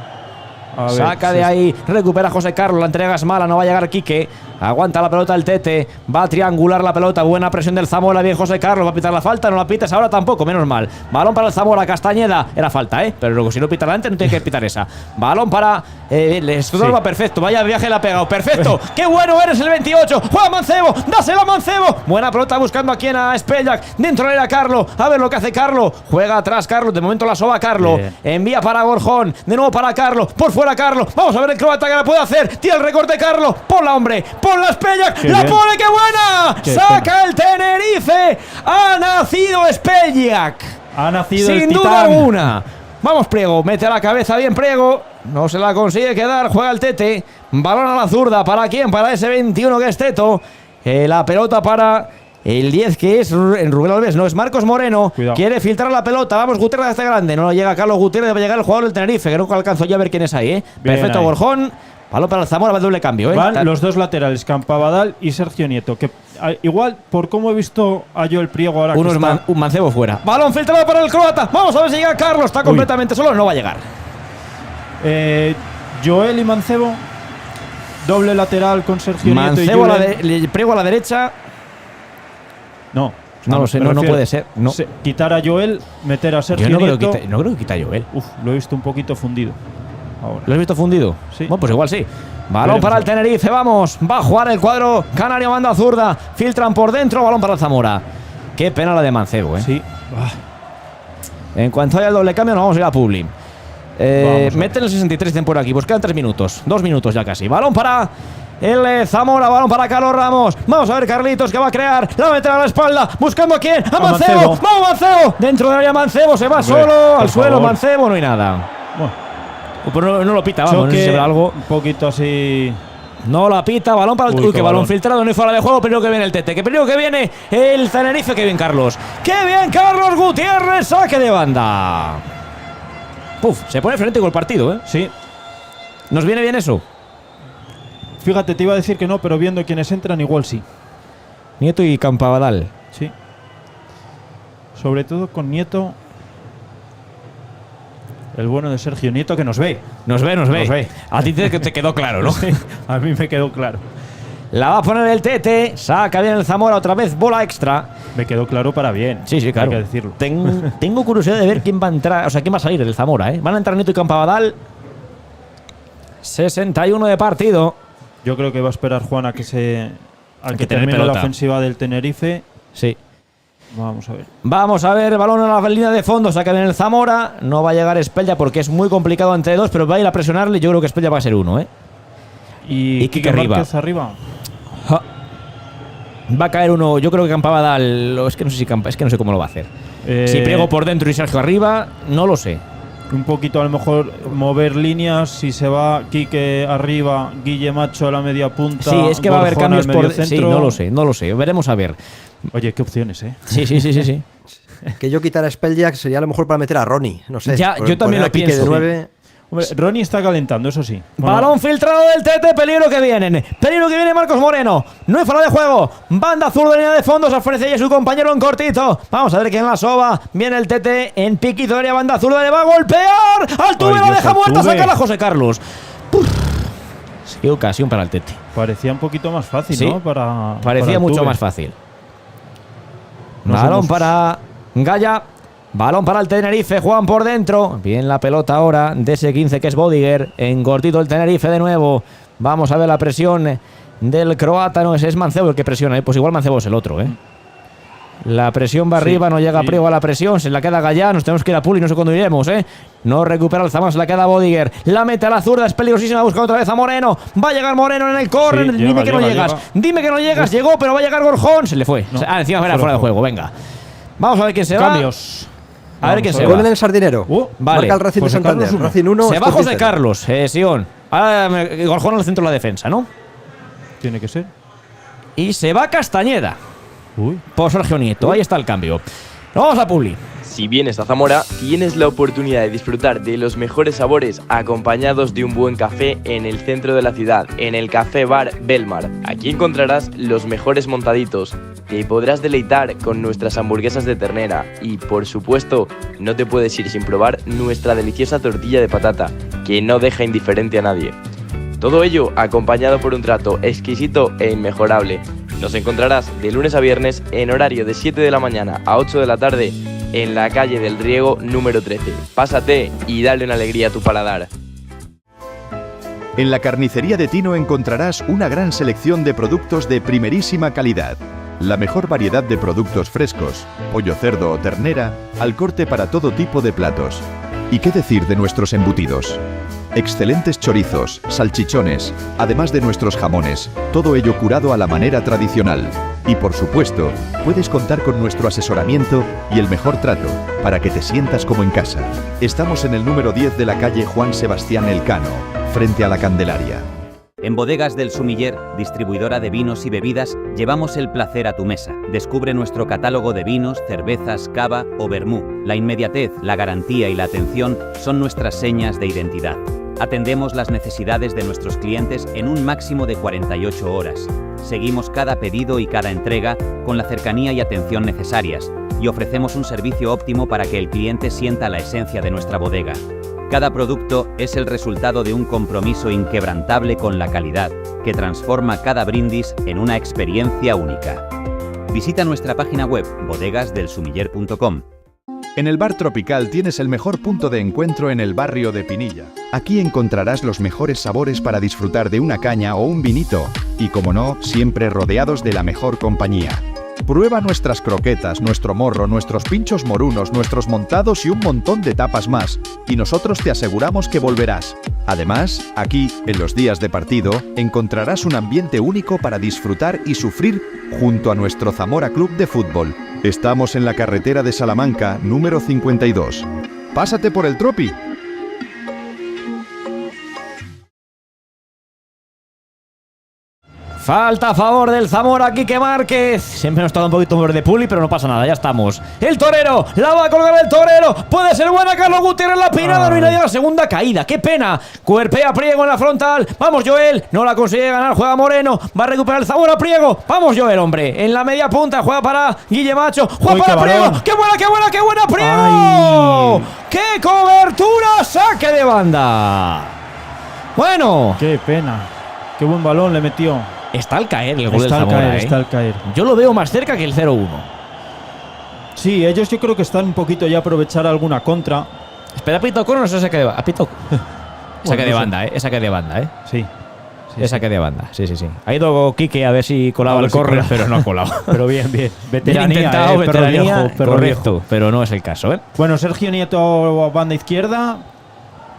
Speaker 7: A ver,
Speaker 5: Saca de ahí, recupera José Carlos, la entrega es mala, no va a llegar Quique. Aguanta la pelota el Tete, va a triangular la pelota, buena presión del Zamora, bien José Carlos, va a pitar la falta, no la pitas ahora tampoco, menos mal. Balón para el Zamora, Castañeda, era falta, pero luego si no pita la antes no tiene que pitar esa. Balón para va perfecto, vaya viaje le ha pegado, perfecto. ¡Qué bueno eres el 28! ¡Juega Mancebo! ¡Dásela a Mancebo! Buena pelota buscando aquí a Speljak, dentro era Carlo, a ver lo que hace Carlo, juega atrás Carlo, de momento la soba Carlo, envía para Gorjón, de nuevo para Carlo, por fuera Carlo, vamos a ver el croata que la puede hacer, tira el recorte Carlo, ponla hombre, ponla Speljak, la pone, ¡qué buena! Saca el Tenerife, ha nacido Speljak,
Speaker 7: ha nacido
Speaker 5: sin
Speaker 7: el
Speaker 5: duda
Speaker 7: titán.
Speaker 5: alguna. Vamos Priego, mete a la cabeza bien Priego, no se la consigue quedar, juega el Tete, balón a la zurda, ¿para quién? Para ese 21 que es Teto, la pelota para el 10 que es Rubén Alves, no es Marcos Moreno.
Speaker 7: Cuidado.
Speaker 5: Quiere filtrar la pelota, vamos Gutiérrez hasta grande, no llega Carlos Gutiérrez, va a llegar el jugador del Tenerife, que nunca alcanzo ya a ver quién es ahí, perfecto
Speaker 7: ahí.
Speaker 5: Borjón, balón para el Zamora, va el doble cambio.
Speaker 7: Van los dos laterales, Campabadal y Sergio Nieto, que igual por cómo he visto a Joel Priego ahora
Speaker 5: Uno
Speaker 7: que
Speaker 5: es
Speaker 7: está,
Speaker 5: un Mancebo fuera, balón filtrado para el croata, vamos a ver si llega Carlos, está completamente solo, no va a llegar.
Speaker 7: Joel y Mancebo, doble lateral con Sergio
Speaker 5: Mancebo
Speaker 7: Nieto y Julen.
Speaker 5: Priego a la derecha.
Speaker 7: No
Speaker 5: No lo sé,
Speaker 7: me
Speaker 5: no
Speaker 7: refiero,
Speaker 5: puede ser. No.
Speaker 7: Quitar a Joel, meter a Sergio
Speaker 5: Yo no creo,
Speaker 7: Nieto.
Speaker 5: no creo que quita Joel.
Speaker 7: Uf, lo he visto un poquito fundido ahora.
Speaker 5: ¿Lo has visto fundido?
Speaker 7: Sí.
Speaker 5: Bueno, pues igual sí. Balón
Speaker 7: Veremos
Speaker 5: para el
Speaker 7: a ver.
Speaker 5: Tenerife, vamos. Va a jugar el cuadro canario, manda zurda. Filtran por dentro, balón para el Zamora. Qué pena la de Mancebo,
Speaker 7: Sí.
Speaker 5: En cuanto haya el doble cambio, nos vamos a ir a Publi.
Speaker 7: Vamos a
Speaker 5: Meten el 63 por aquí, pues quedan 3 minutos. 2 minutos ya casi. Balón para el Zamora, balón para Carlos Ramos. Vamos a ver Carlitos que va a crear. La mete a la espalda, buscando a quién. ¡A Mancebo!
Speaker 7: Mancebo.
Speaker 5: ¡Vamos Mancebo! Dentro del área Mancebo, se va
Speaker 7: Hombre,
Speaker 5: solo
Speaker 7: por
Speaker 5: al suelo.
Speaker 7: favor.
Speaker 5: Mancebo, no hay nada.
Speaker 7: Bueno,
Speaker 5: Pero no lo pita, vamos, no sé
Speaker 7: choque,
Speaker 5: si habrá algo.
Speaker 7: un poquito así.
Speaker 5: No la pita, balón para el
Speaker 7: Uy,
Speaker 5: Uy,
Speaker 7: qué
Speaker 5: que balón
Speaker 7: balón.
Speaker 5: filtrado, no hay fuera de juego, pero que viene el Tete, que peligro que viene el Tenerife, que bien Carlos. ¡Qué bien Carlos Gutiérrez! Saque de banda. Puf, se pone frente con el partido, ¿eh?
Speaker 7: Sí.
Speaker 5: Nos viene bien eso.
Speaker 7: Fíjate, te iba a decir que no, pero viendo quiénes entran, igual sí.
Speaker 5: Nieto y Campabadal.
Speaker 7: Sí. Sobre todo con Nieto. El bueno de Sergio Nieto que nos ve.
Speaker 5: Nos ve.
Speaker 7: Nos ve.
Speaker 5: A ti te quedó claro, ¿no?
Speaker 7: Sí, a mí me quedó claro.
Speaker 5: La va a poner el Tete, saca bien el Zamora, otra vez bola extra.
Speaker 7: Me quedó claro para bien.
Speaker 5: Sí, claro.
Speaker 7: Hay que decirlo.
Speaker 5: Tengo curiosidad de ver quién va a entrar, o sea, quién va a salir del Zamora, ¿eh? Van a entrar Nieto y Campabadal. 61 de partido.
Speaker 7: Yo creo que va a esperar Juan a que
Speaker 5: que tener
Speaker 7: termine la
Speaker 5: pelota.
Speaker 7: ofensiva del Tenerife.
Speaker 5: Sí.
Speaker 7: Vamos a ver.
Speaker 5: Vamos a ver, balón a la línea de fondo, saca bien el Zamora. No va a llegar Speljak porque es muy complicado entre dos, pero va a ir a presionarle. Yo creo que Speljak va a ser uno, ¿eh?
Speaker 7: Y
Speaker 5: Quique arriba.
Speaker 7: Márquez arriba.
Speaker 5: Va a caer uno, yo creo que Campabadal. Es que no sé cómo lo va a hacer. Si Priego por dentro y Sergio arriba, no lo sé.
Speaker 7: Un poquito a lo mejor mover líneas. Si se va Quique arriba, Guille Macho a la media punta.
Speaker 5: Sí, es que va a haber
Speaker 7: Borjón al
Speaker 5: cambios por.
Speaker 7: mediocentro.
Speaker 5: Sí, no lo sé. Veremos a ver.
Speaker 7: Oye, qué opciones, ¿eh?
Speaker 5: Sí.
Speaker 6: Que yo quitara a Speljak sería a lo mejor para meter a Ronnie. No sé.
Speaker 5: Ya, yo también
Speaker 6: poner a
Speaker 5: lo
Speaker 6: Quique
Speaker 5: pienso.
Speaker 6: de 9.
Speaker 7: Hombre, Ronnie está calentando, eso sí. Bueno,
Speaker 5: Balón filtrado del Tete, peligro que vienen. Peligro que viene Marcos Moreno. No hay fuera de juego. Banda azul de línea de fondo. Se ofrece ya su compañero en cortito. Vamos a ver quién la soba. Viene el Tete en piquito de área. Banda azul le va a golpear. Altuve
Speaker 7: Ay,
Speaker 5: la
Speaker 7: Dios,
Speaker 5: deja muerta.
Speaker 7: Altuve.
Speaker 5: Saca a José Carlos. Qué ocasión para el Tete.
Speaker 7: parecía un poquito más fácil,
Speaker 5: Sí,
Speaker 7: ¿no?
Speaker 5: parecía
Speaker 7: para
Speaker 5: mucho
Speaker 7: Altuve.
Speaker 5: más fácil.
Speaker 7: No
Speaker 5: Balón
Speaker 7: somos-
Speaker 5: para Gaya. Balón para el Tenerife, juegan por dentro. Bien la pelota ahora de ese 15 que es Bodiger. En cortito el Tenerife de nuevo. Vamos a ver la presión del croata. No, ese es Mancebo el que presiona. Pues igual Mancebo es el otro, ¿eh? La presión va
Speaker 7: Sí,
Speaker 5: arriba, no llega
Speaker 7: sí.
Speaker 5: Priego a la presión. Se la queda Gaya, nos tenemos que ir a Puli, no sé cuándo iremos, ¿eh? No recupera el Zamora, se la queda Bodiger. La mete a la zurda, es peligrosísima. Busca otra vez a Moreno. Va a llegar Moreno en el córner.
Speaker 7: Sí,
Speaker 5: Dime
Speaker 7: llega,
Speaker 5: que no
Speaker 7: llega,
Speaker 5: llegas.
Speaker 7: llega.
Speaker 5: Dime que no llegas. Llegó, pero va a llegar Gorjón. Se le fue.
Speaker 7: No,
Speaker 5: Encima era
Speaker 7: fuera
Speaker 5: fuera de
Speaker 7: de
Speaker 5: juego. Venga. Vamos a ver quién se va.
Speaker 7: Cambios.
Speaker 5: A ver quién se
Speaker 6: Gol
Speaker 5: va.
Speaker 6: en el Sardinero.
Speaker 5: Vale.
Speaker 6: Marca el Racing de
Speaker 7: José
Speaker 6: Santander.
Speaker 7: Carlos uno.
Speaker 6: Racing 1.
Speaker 5: Se va José Carlos, Sion. Ahora Gorjón al centro de la defensa, ¿no?
Speaker 7: Tiene que ser.
Speaker 5: Y se va Castañeda
Speaker 7: Uy.
Speaker 5: por Sergio Nieto. Ahí está el cambio. Vamos a Publi.
Speaker 1: Si vienes a Zamora, tienes la oportunidad de disfrutar de los mejores sabores acompañados de un buen café en el centro de la ciudad, en el Café Bar Belmar. Aquí encontrarás los mejores montaditos, te podrás deleitar con nuestras hamburguesas de ternera y, por supuesto, no te puedes ir sin probar nuestra deliciosa tortilla de patata, que no deja indiferente a nadie. Todo ello acompañado por un trato exquisito e inmejorable. Nos encontrarás de lunes a viernes en horario de 7 de la mañana a 8 de la tarde en la calle del Riego número 13. Pásate y dale una alegría a tu paladar.
Speaker 2: En la carnicería de Tino encontrarás una gran selección de productos de primerísima calidad. La mejor variedad de productos frescos, pollo, cerdo o ternera, al corte para todo tipo de platos. ¿Y qué decir de nuestros embutidos? Excelentes chorizos, salchichones, además de nuestros jamones, todo ello curado a la manera tradicional. Y por supuesto, puedes contar con nuestro asesoramiento y el mejor trato para que te sientas como en casa. Estamos en el número 10 de la calle Juan Sebastián Elcano, frente a la Candelaria.
Speaker 3: En Bodegas del Sumiller, distribuidora de vinos y bebidas, llevamos el placer a tu mesa. Descubre nuestro catálogo de vinos, cervezas, cava o vermú. La inmediatez, la garantía y la atención son nuestras señas de identidad. Atendemos las necesidades de nuestros clientes en un máximo de 48 horas. Seguimos cada pedido y cada entrega con la cercanía y atención necesarias y ofrecemos un servicio óptimo para que el cliente sienta la esencia de nuestra bodega. Cada producto es el resultado de un compromiso inquebrantable con la calidad, que transforma cada brindis en una experiencia única. Visita nuestra página web bodegasdelsumiller.com.
Speaker 2: En el Bar Tropical tienes el mejor punto de encuentro en el barrio de Pinilla. Aquí encontrarás los mejores sabores para disfrutar de una caña o un vinito y, como no, siempre rodeados de la mejor compañía. Prueba nuestras croquetas, nuestro morro, nuestros pinchos morunos, nuestros montados y un montón de tapas más, y nosotros te aseguramos que volverás. Además, aquí, en los días de partido, encontrarás un ambiente único para disfrutar y sufrir junto a nuestro Zamora Club de Fútbol. Estamos en la carretera de Salamanca, número 52. ¡Pásate por el Tropi!
Speaker 5: Falta a favor del Zamora, Quique Márquez. Siempre nos toca un poquito de puli, pero no pasa nada, ya estamos. El torero, la va a colgar el torero. Puede ser buena, Carlos Gutiérrez, la pinada. No hay nadie a la segunda caída, qué pena. Cuerpea Priego en la frontal. Vamos, Joel, no la consigue ganar, juega Moreno. Va a recuperar el Zamora, Priego. Vamos, Joel, hombre. En la media punta, juega para Guille Macho. Juega para Priego.
Speaker 7: Balón.
Speaker 5: ¡Qué buena, qué buena, qué buena, Priego!
Speaker 7: Ay.
Speaker 5: ¡Qué cobertura! Saque de banda. Bueno.
Speaker 7: Qué pena. Qué buen balón le metió.
Speaker 5: Está al caer el gol del
Speaker 7: Está al
Speaker 5: Zamora,
Speaker 7: caer, está al caer.
Speaker 5: Yo lo veo más cerca que el 0-1.
Speaker 7: Sí, ellos yo creo que están un poquito ya a aprovechar alguna contra.
Speaker 5: Espera, Pito Corno, no se saque de banda. Pito. Saque de
Speaker 7: no sé.
Speaker 5: banda, ¿eh? Es saque de banda, ¿eh?
Speaker 7: Sí.
Speaker 5: Es saque de banda, sí. Ha ido Quique a ver si colaba
Speaker 7: A ver
Speaker 5: el
Speaker 7: si
Speaker 5: córner,
Speaker 7: colaba.
Speaker 5: pero no ha colado.
Speaker 7: Pero bien.
Speaker 5: Bien
Speaker 7: Veteranía,
Speaker 5: intentado,
Speaker 7: perro
Speaker 5: veteranía,
Speaker 7: viejo, perro
Speaker 5: correcto,
Speaker 7: viejo.
Speaker 5: pero no es el caso, ¿eh?
Speaker 7: Bueno, Sergio Nieto, banda izquierda.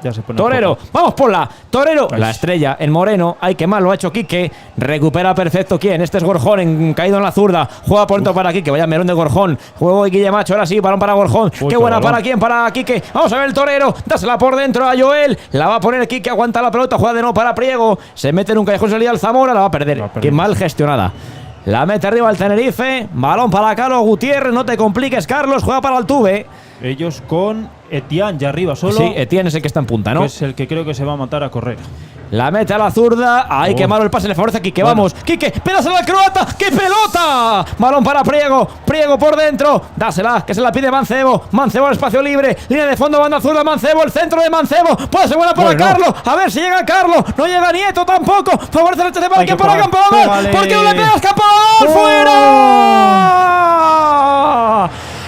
Speaker 7: Ya se pone
Speaker 5: Torero,
Speaker 7: un poco.
Speaker 5: vamos por la Torero,
Speaker 7: Ay.
Speaker 5: la estrella, el Moreno, hay que mal, lo ha hecho Quique, recupera perfecto, ¿quién? Este es Gorjón, caído en la zurda, juega pronto para Quique, vaya melón de Gorjón, juego de Guille Macho, ahora sí, balón para Gorjón, qué buena
Speaker 7: balón.
Speaker 5: para quién, para Quique, vamos a ver el Torero, dásela por dentro a Joel, la va a poner Quique, aguanta la pelota, juega de nuevo para Priego, se mete en un callejón salida al Zamora, la va a perder, qué mal gestionada. La mete arriba el Tenerife, balón para Carlos Gutiérrez, no te compliques Carlos, juega para Altuve.
Speaker 7: Ellos con Etienne ya arriba solo.
Speaker 5: Sí, Etienne es el que está en punta, ¿no?
Speaker 7: Que es el que creo que se va a matar a correr.
Speaker 5: La mete a la zurda. ¡Ay, qué malo el pase! Le favorece a Quique.
Speaker 7: Bueno.
Speaker 5: Vamos. Quique, pedásela al croata. ¡Qué pelota! Balón para Priego. Priego por dentro. Dásela, que se la pide Mancebo. Mancebo al espacio libre. Línea de fondo, banda zurda. Mancebo, el centro de Mancebo. Puede ser buena para
Speaker 7: Bueno.
Speaker 5: Carlos. A ver si llega Carlos. No llega Nieto tampoco. Favorece el para
Speaker 7: Hay
Speaker 5: que
Speaker 7: que
Speaker 5: para
Speaker 7: pegar.
Speaker 5: Campoamor.
Speaker 7: Pégale.
Speaker 5: ¿Por qué no le pegas Campoamor?
Speaker 7: ¡Oh!
Speaker 5: ¡Fuera!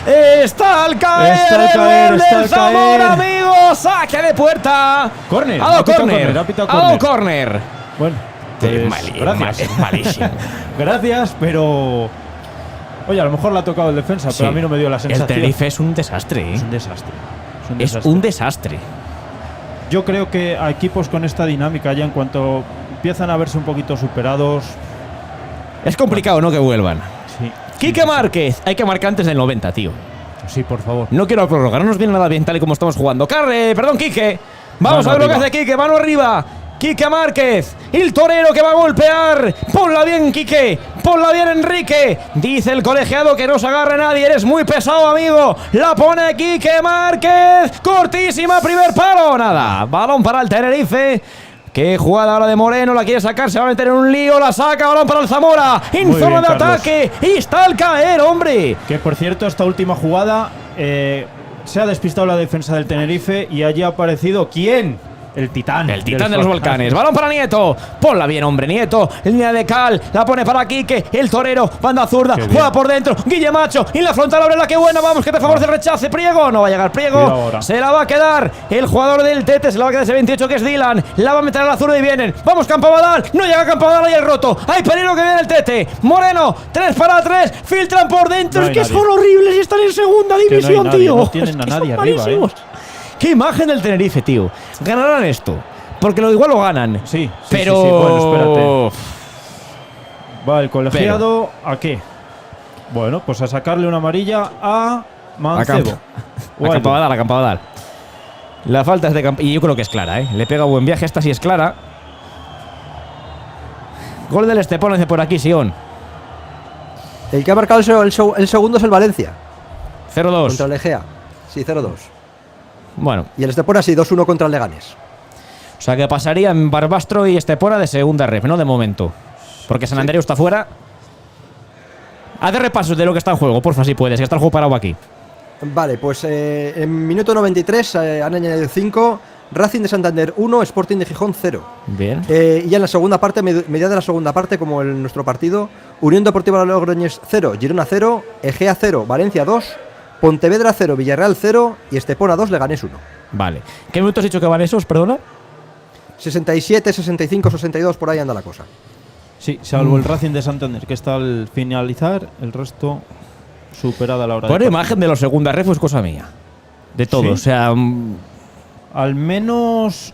Speaker 5: Está al caer,
Speaker 7: Está al
Speaker 5: el
Speaker 7: caer,
Speaker 5: gol
Speaker 7: está
Speaker 5: del
Speaker 7: al
Speaker 5: Zamora,
Speaker 7: caer.
Speaker 5: amigos. Saque de puerta.
Speaker 7: Córner.
Speaker 5: Ha dado
Speaker 7: Ha pitado
Speaker 5: córner.
Speaker 7: córner, ha pitado
Speaker 5: Ha dado
Speaker 7: córner.
Speaker 5: córner.
Speaker 7: Bueno, gracias.
Speaker 5: Es malísimo.
Speaker 7: Gracias, pero. Oye, a lo mejor le ha tocado el defensa,
Speaker 5: Sí.
Speaker 7: pero a mí no me dio la
Speaker 5: El
Speaker 7: sensación.
Speaker 5: Tenerife es un desastre, ¿eh?
Speaker 7: Es un desastre.
Speaker 5: Es un desastre.
Speaker 7: Yo creo que a equipos con esta dinámica, ya en cuanto empiezan a verse un poquito superados.
Speaker 5: Es complicado, ¿no? Que vuelvan.
Speaker 7: Sí.
Speaker 5: Quique Márquez. Hay que marcar antes del 90, tío.
Speaker 7: Sí, por favor.
Speaker 5: No quiero prórroga. No nos viene nada bien tal y como estamos jugando. Perdón, Quique. Vamos
Speaker 7: Mano
Speaker 5: a ver lo que
Speaker 7: arriba.
Speaker 5: hace Quique. Mano arriba. Quique Márquez. El torero que va a golpear. Ponla bien, Quique. Ponla bien, Enrique. Dice el colegiado que no se agarre nadie. Eres muy pesado, amigo. La pone Quique Márquez. Cortísima, primer palo. Nada. Balón para el Tenerife. Qué jugada ahora de Moreno, la quiere sacar, se va a meter en un lío, la saca, balón para el Zamora, en
Speaker 7: Muy
Speaker 5: zona
Speaker 7: bien,
Speaker 5: de
Speaker 7: Carlos.
Speaker 5: ataque, y está al caer, hombre.
Speaker 7: Que por cierto, esta última jugada se ha despistado la defensa del Tenerife y allí ha aparecido ¿quién? El titán.
Speaker 5: El titán de los volcanes. Balón para Nieto. Ponla bien, hombre, Nieto. Línea de cal. La pone para Quique. El torero. Banda zurda. Juega por dentro. Guille Macho. Y la frontal abre la que buena. Vamos, que te favorece el rechace. Priego. No va a llegar Priego. Se la va a quedar el jugador del Tete. Se la va a quedar ese 28 que es Dylan. La va a meter a la zurda y vienen. Vamos, Campabadal. No llega Campabadal. Ahí el roto. Hay peligro que viene el Tete. Moreno. 3 para 3. Filtran por dentro.
Speaker 7: No
Speaker 5: es que
Speaker 7: nadie.
Speaker 5: son horribles y están en segunda división,
Speaker 7: nadie,
Speaker 5: tío.
Speaker 7: no tienen a
Speaker 5: Es que
Speaker 7: nadie
Speaker 5: son
Speaker 7: arriba,
Speaker 5: malísimos. Qué imagen del Tenerife, tío. Ganarán esto. Porque lo igual lo ganan.
Speaker 7: Sí,
Speaker 5: pero.
Speaker 7: sí. Bueno, espérate. Va el colegiado. ¿A qué? Bueno, pues a sacarle una amarilla a Mancebo.
Speaker 5: A Campabadal. La falta es de Campabadal. Y yo creo que es clara, ¿eh? Le pega buen viaje. Esta sí es clara. Gol del Estepona por aquí, Sion.
Speaker 6: El que ha marcado el segundo es el Valencia.
Speaker 5: 0-2.
Speaker 6: Contra el Egea. Sí, 0-2.
Speaker 5: Bueno,
Speaker 6: Y el Estepona sí, 2-1 contra el Leganés.
Speaker 5: o sea que pasarían Barbastro y Estepona de segunda ref, ¿no? De momento. Porque San Andreu está fuera. Haz de repasos de lo que está en juego, porfa, si puedes, que está el juego parado aquí.
Speaker 6: Vale, pues en minuto 93 han añadido 5. Racing de Santander 1, Sporting de Gijón 0.
Speaker 5: Bien.
Speaker 6: Y ya en la segunda parte, media de la segunda parte, como en nuestro partido, Unión Deportiva Logroñés 0, Girona 0, Egea 0, Valencia 2, Pontevedra 0, Villarreal 0 y Estepona 2, Leganés 1.
Speaker 5: Vale. ¿Qué minutos has dicho que van esos, perdona?
Speaker 6: 67, 65, 62, por ahí anda la cosa.
Speaker 7: Sí, salvo el Racing de Santander, que está al finalizar, el resto superada a la hora
Speaker 5: Por
Speaker 7: de
Speaker 5: imagen de los segundas ref es cosa mía. De todo,
Speaker 7: Sí.
Speaker 5: o sea.
Speaker 7: al menos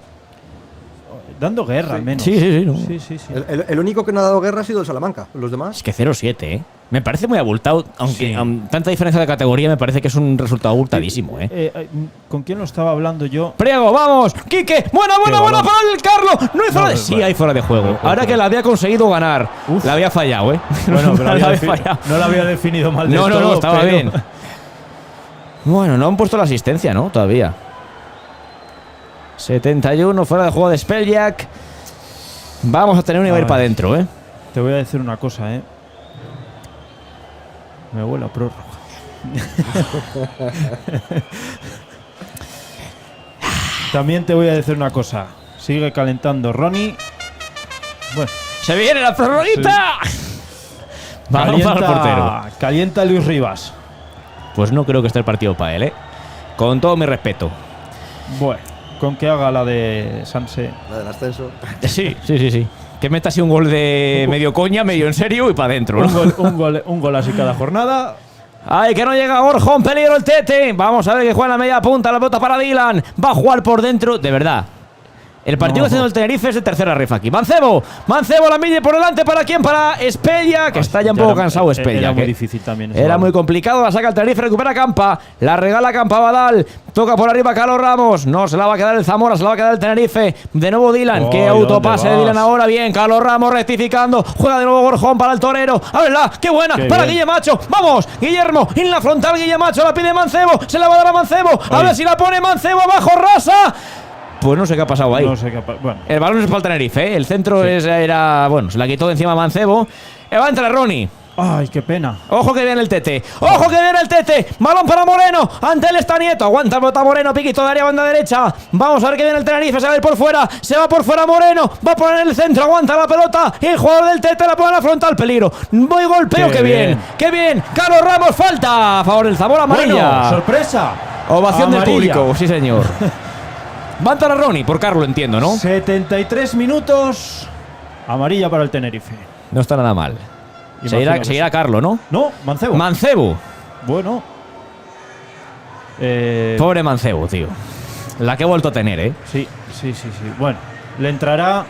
Speaker 7: dando guerra, al menos.
Speaker 5: Sí. No.
Speaker 7: Sí.
Speaker 6: El único que no ha dado guerra ha sido el Salamanca. Los demás.
Speaker 5: Es que 0-7, ¿eh? Me parece muy abultado, aunque
Speaker 7: Sí.
Speaker 5: tanta diferencia de categoría me parece que es un resultado abultadísimo, ¿eh?
Speaker 7: ¿Con quién lo estaba hablando yo?
Speaker 5: Priego, vamos, Quique, buena
Speaker 7: balón.
Speaker 5: para el Carlos. No hay fuera de.
Speaker 7: No,
Speaker 5: Sí,
Speaker 7: bueno.
Speaker 5: hay fuera de juego.
Speaker 7: Bueno,
Speaker 5: Ahora que la había conseguido ganar,
Speaker 7: Uf.
Speaker 5: la había fallado, ¿eh?
Speaker 7: Bueno, pero
Speaker 5: la había
Speaker 7: no la había definido mal del
Speaker 5: No,
Speaker 7: todo,
Speaker 5: estaba
Speaker 7: pero-
Speaker 5: bien. Bueno, no han puesto la asistencia, ¿no? Todavía. 71, fuera de juego de Speljak. Vamos a tener un nivel
Speaker 7: Ay.
Speaker 5: para adentro, ¿eh?
Speaker 7: Te voy a decir una cosa, ¿eh? Me huele a prórroga. También te voy a decir una cosa. Sigue calentando Ronnie. Bueno,
Speaker 5: ¡Se viene la prórroguita! Vamos para el portero.
Speaker 7: Calienta Luis Rivas.
Speaker 5: Pues no creo que esté el partido para él, ¿eh? Con todo mi respeto.
Speaker 7: Bueno, con que haga la de Sanse.
Speaker 6: La del ascenso.
Speaker 5: Sí. Que meta así un gol de medio coña, medio en serio y para adentro, ¿no?
Speaker 7: Un gol así cada jornada.
Speaker 5: ¡Ay, que no llega Orjón! ¡Peligro el Tete! Vamos a ver que juega en la media punta. La pelota para Dylan. Va a jugar por dentro. De verdad. El partido haciendo el Tenerife es de tercera ref aquí. Mancebo la mide por delante. ¿Para quién? Para Espella, que está ya un poco cansado Espella.
Speaker 7: Era muy
Speaker 5: que
Speaker 7: difícil también. ese
Speaker 5: Era
Speaker 7: balón.
Speaker 5: muy complicado. La saca el Tenerife, recupera Campa. La regala Campabadal. Toca por arriba Carlos Ramos. No, se la va a quedar el Zamora, se la va a quedar el Tenerife. De nuevo Dylan.
Speaker 7: Oh,
Speaker 5: Qué
Speaker 7: ¿y
Speaker 5: autopase de
Speaker 7: dónde
Speaker 5: Dylan
Speaker 7: vas?
Speaker 5: ahora. Bien, Carlos Ramos rectificando. Juega de nuevo Gorjón para el torero. ¡Ábrela! ¡Qué buena!
Speaker 7: Qué
Speaker 5: Para
Speaker 7: bien.
Speaker 5: Guille Macho. ¡Vamos! Guillermo. En la frontal, Guille Macho. La pide Mancebo. Se la va a dar a Mancebo. A
Speaker 7: Ay.
Speaker 5: ver si la pone Mancebo abajo. Rasa. Pues no sé qué ha pasado ahí.
Speaker 7: No sé qué. Bueno,
Speaker 5: El balón es para el Tenerife, ¿eh? El centro era. Bueno, se la quitó de encima Mancebo. Va a entrar Ronnie.
Speaker 7: ay, qué pena.
Speaker 5: Ojo que viene el Tete. Ojo que viene el Tete. Balón para Moreno. Ante él está Nieto. Aguanta el bota Moreno. Piquito de área, banda derecha. Vamos a ver que viene el Tenerife. Se va a ir por fuera. Se va por fuera Moreno. Va a poner en el centro. Aguanta la pelota. Y el jugador del Tete la pone a la frontal. Peligro. Voy golpeo. Qué bien. Qué bien. Carlos Ramos. Falta. A favor del Zamora. Amarilla.
Speaker 7: Bueno, sorpresa.
Speaker 5: Ovación del
Speaker 7: Amarilla.
Speaker 5: público. Sí, señor. Va a entrar a Ronnie. Por Carlos, entiendo, ¿no?
Speaker 7: 73 minutos. Amarilla para el Tenerife.
Speaker 5: No está nada mal.
Speaker 7: Imagino que
Speaker 5: Seguirá
Speaker 7: sí.
Speaker 5: Carlos, ¿no?
Speaker 7: No, Mancebo.
Speaker 5: Mancebo.
Speaker 7: Bueno.
Speaker 5: Pobre Mancebo, tío. La que he vuelto a tener, ¿eh?
Speaker 7: Sí. Bueno, le entrará.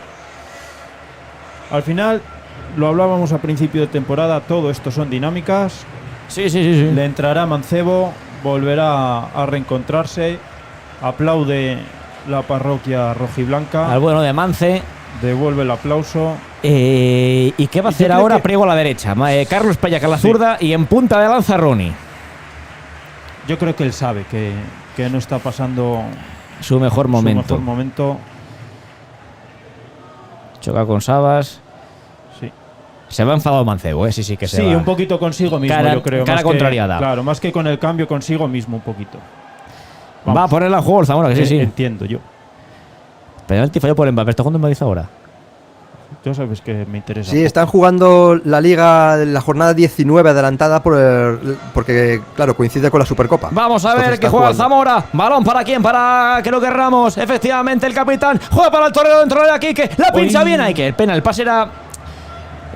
Speaker 7: Al final, lo hablábamos a principio de temporada, todo esto son dinámicas.
Speaker 5: Sí.
Speaker 7: Le entrará Mancebo, volverá a reencontrarse. Aplaude la parroquia rojiblanca.
Speaker 5: Al bueno de Mance.
Speaker 7: Devuelve el aplauso.
Speaker 5: ¿Y qué va a
Speaker 7: Yo
Speaker 5: hacer
Speaker 7: creo
Speaker 5: ahora?
Speaker 7: que-
Speaker 5: Priego a la derecha. Carlos Payac a la
Speaker 7: Sí.
Speaker 5: zurda y en punta de lanza Ronnie.
Speaker 7: Yo creo que él sabe que no está pasando
Speaker 5: Su mejor momento.
Speaker 7: su mejor momento.
Speaker 5: Choca con Sabas.
Speaker 7: Sí.
Speaker 5: Se va enfadado Mancebo, ¿eh? Sí que se
Speaker 7: Sí,
Speaker 5: va.
Speaker 7: un poquito consigo mismo,
Speaker 5: Cara-
Speaker 7: yo creo.
Speaker 5: cara
Speaker 7: más
Speaker 5: contrariada.
Speaker 7: Claro, más que con el cambio consigo mismo un poquito.
Speaker 5: Va a ponerla a juego el Zamora, que sí.
Speaker 7: Entiendo yo.
Speaker 5: Penalti falló por Mbappé. ¿Está jugando en Madrid ahora?
Speaker 7: Ya sabes que me interesa.
Speaker 6: Sí, están jugando la Liga de la jornada 19 adelantada porque, claro, coincide con la Supercopa.
Speaker 5: Vamos a ver
Speaker 6: Entonces
Speaker 5: que
Speaker 6: están
Speaker 5: juega el
Speaker 6: jugando.
Speaker 5: Zamora. Balón para quién, para creo que Ramos. Efectivamente, el capitán juega para el Torero dentro de aquí. Que la pincha bien. Hay que pena. El pase era.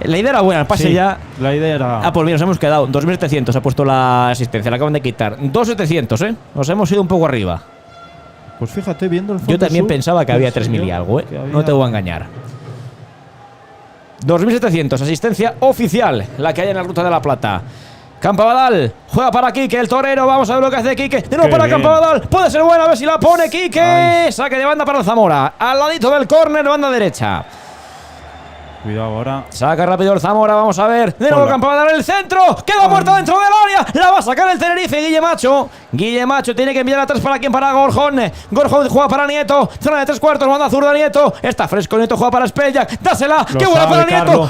Speaker 5: La idea era buena. El pase
Speaker 7: Sí,
Speaker 5: ya.
Speaker 7: La idea era.
Speaker 5: Ah, pues bien, nos hemos quedado. 2.700 ha puesto la asistencia. La acaban de quitar. 2.700, ¿eh? Nos hemos ido un poco arriba.
Speaker 7: Pues fíjate, viendo el fondo
Speaker 5: Yo también
Speaker 7: sur,
Speaker 5: pensaba que había
Speaker 7: pensé
Speaker 5: 3.000 y
Speaker 7: yo
Speaker 5: algo, ¿eh?
Speaker 7: que había-
Speaker 5: No te voy a engañar. 2.700, asistencia oficial, la que hay en la Ruta de la Plata. Campabadal, juega para Quique, el torero, vamos a ver lo que hace Quique. De nuevo
Speaker 7: Qué
Speaker 5: para
Speaker 7: bien.
Speaker 5: Campabadal, puede ser buena, a ver si la pone Quique.
Speaker 7: Ay.
Speaker 5: Saque de banda para el Zamora, al ladito del córner, banda derecha.
Speaker 7: Cuidado ahora.
Speaker 5: Saca rápido el Zamora, vamos a ver. De nuevo
Speaker 7: Hola.
Speaker 5: Campabadal en el centro. Queda muerta dentro del área. La va a sacar el Tenerife, Guille Macho. Guille Macho tiene que enviar atrás para quien, para Gorjón. Gorjón juega para Nieto. Zona de 3/4, banda zurda Nieto. Está fresco Nieto, juega para Spellak. Dásela.
Speaker 7: Lo
Speaker 5: Qué buena
Speaker 7: sabe,
Speaker 5: para Nieto.
Speaker 7: Carlo.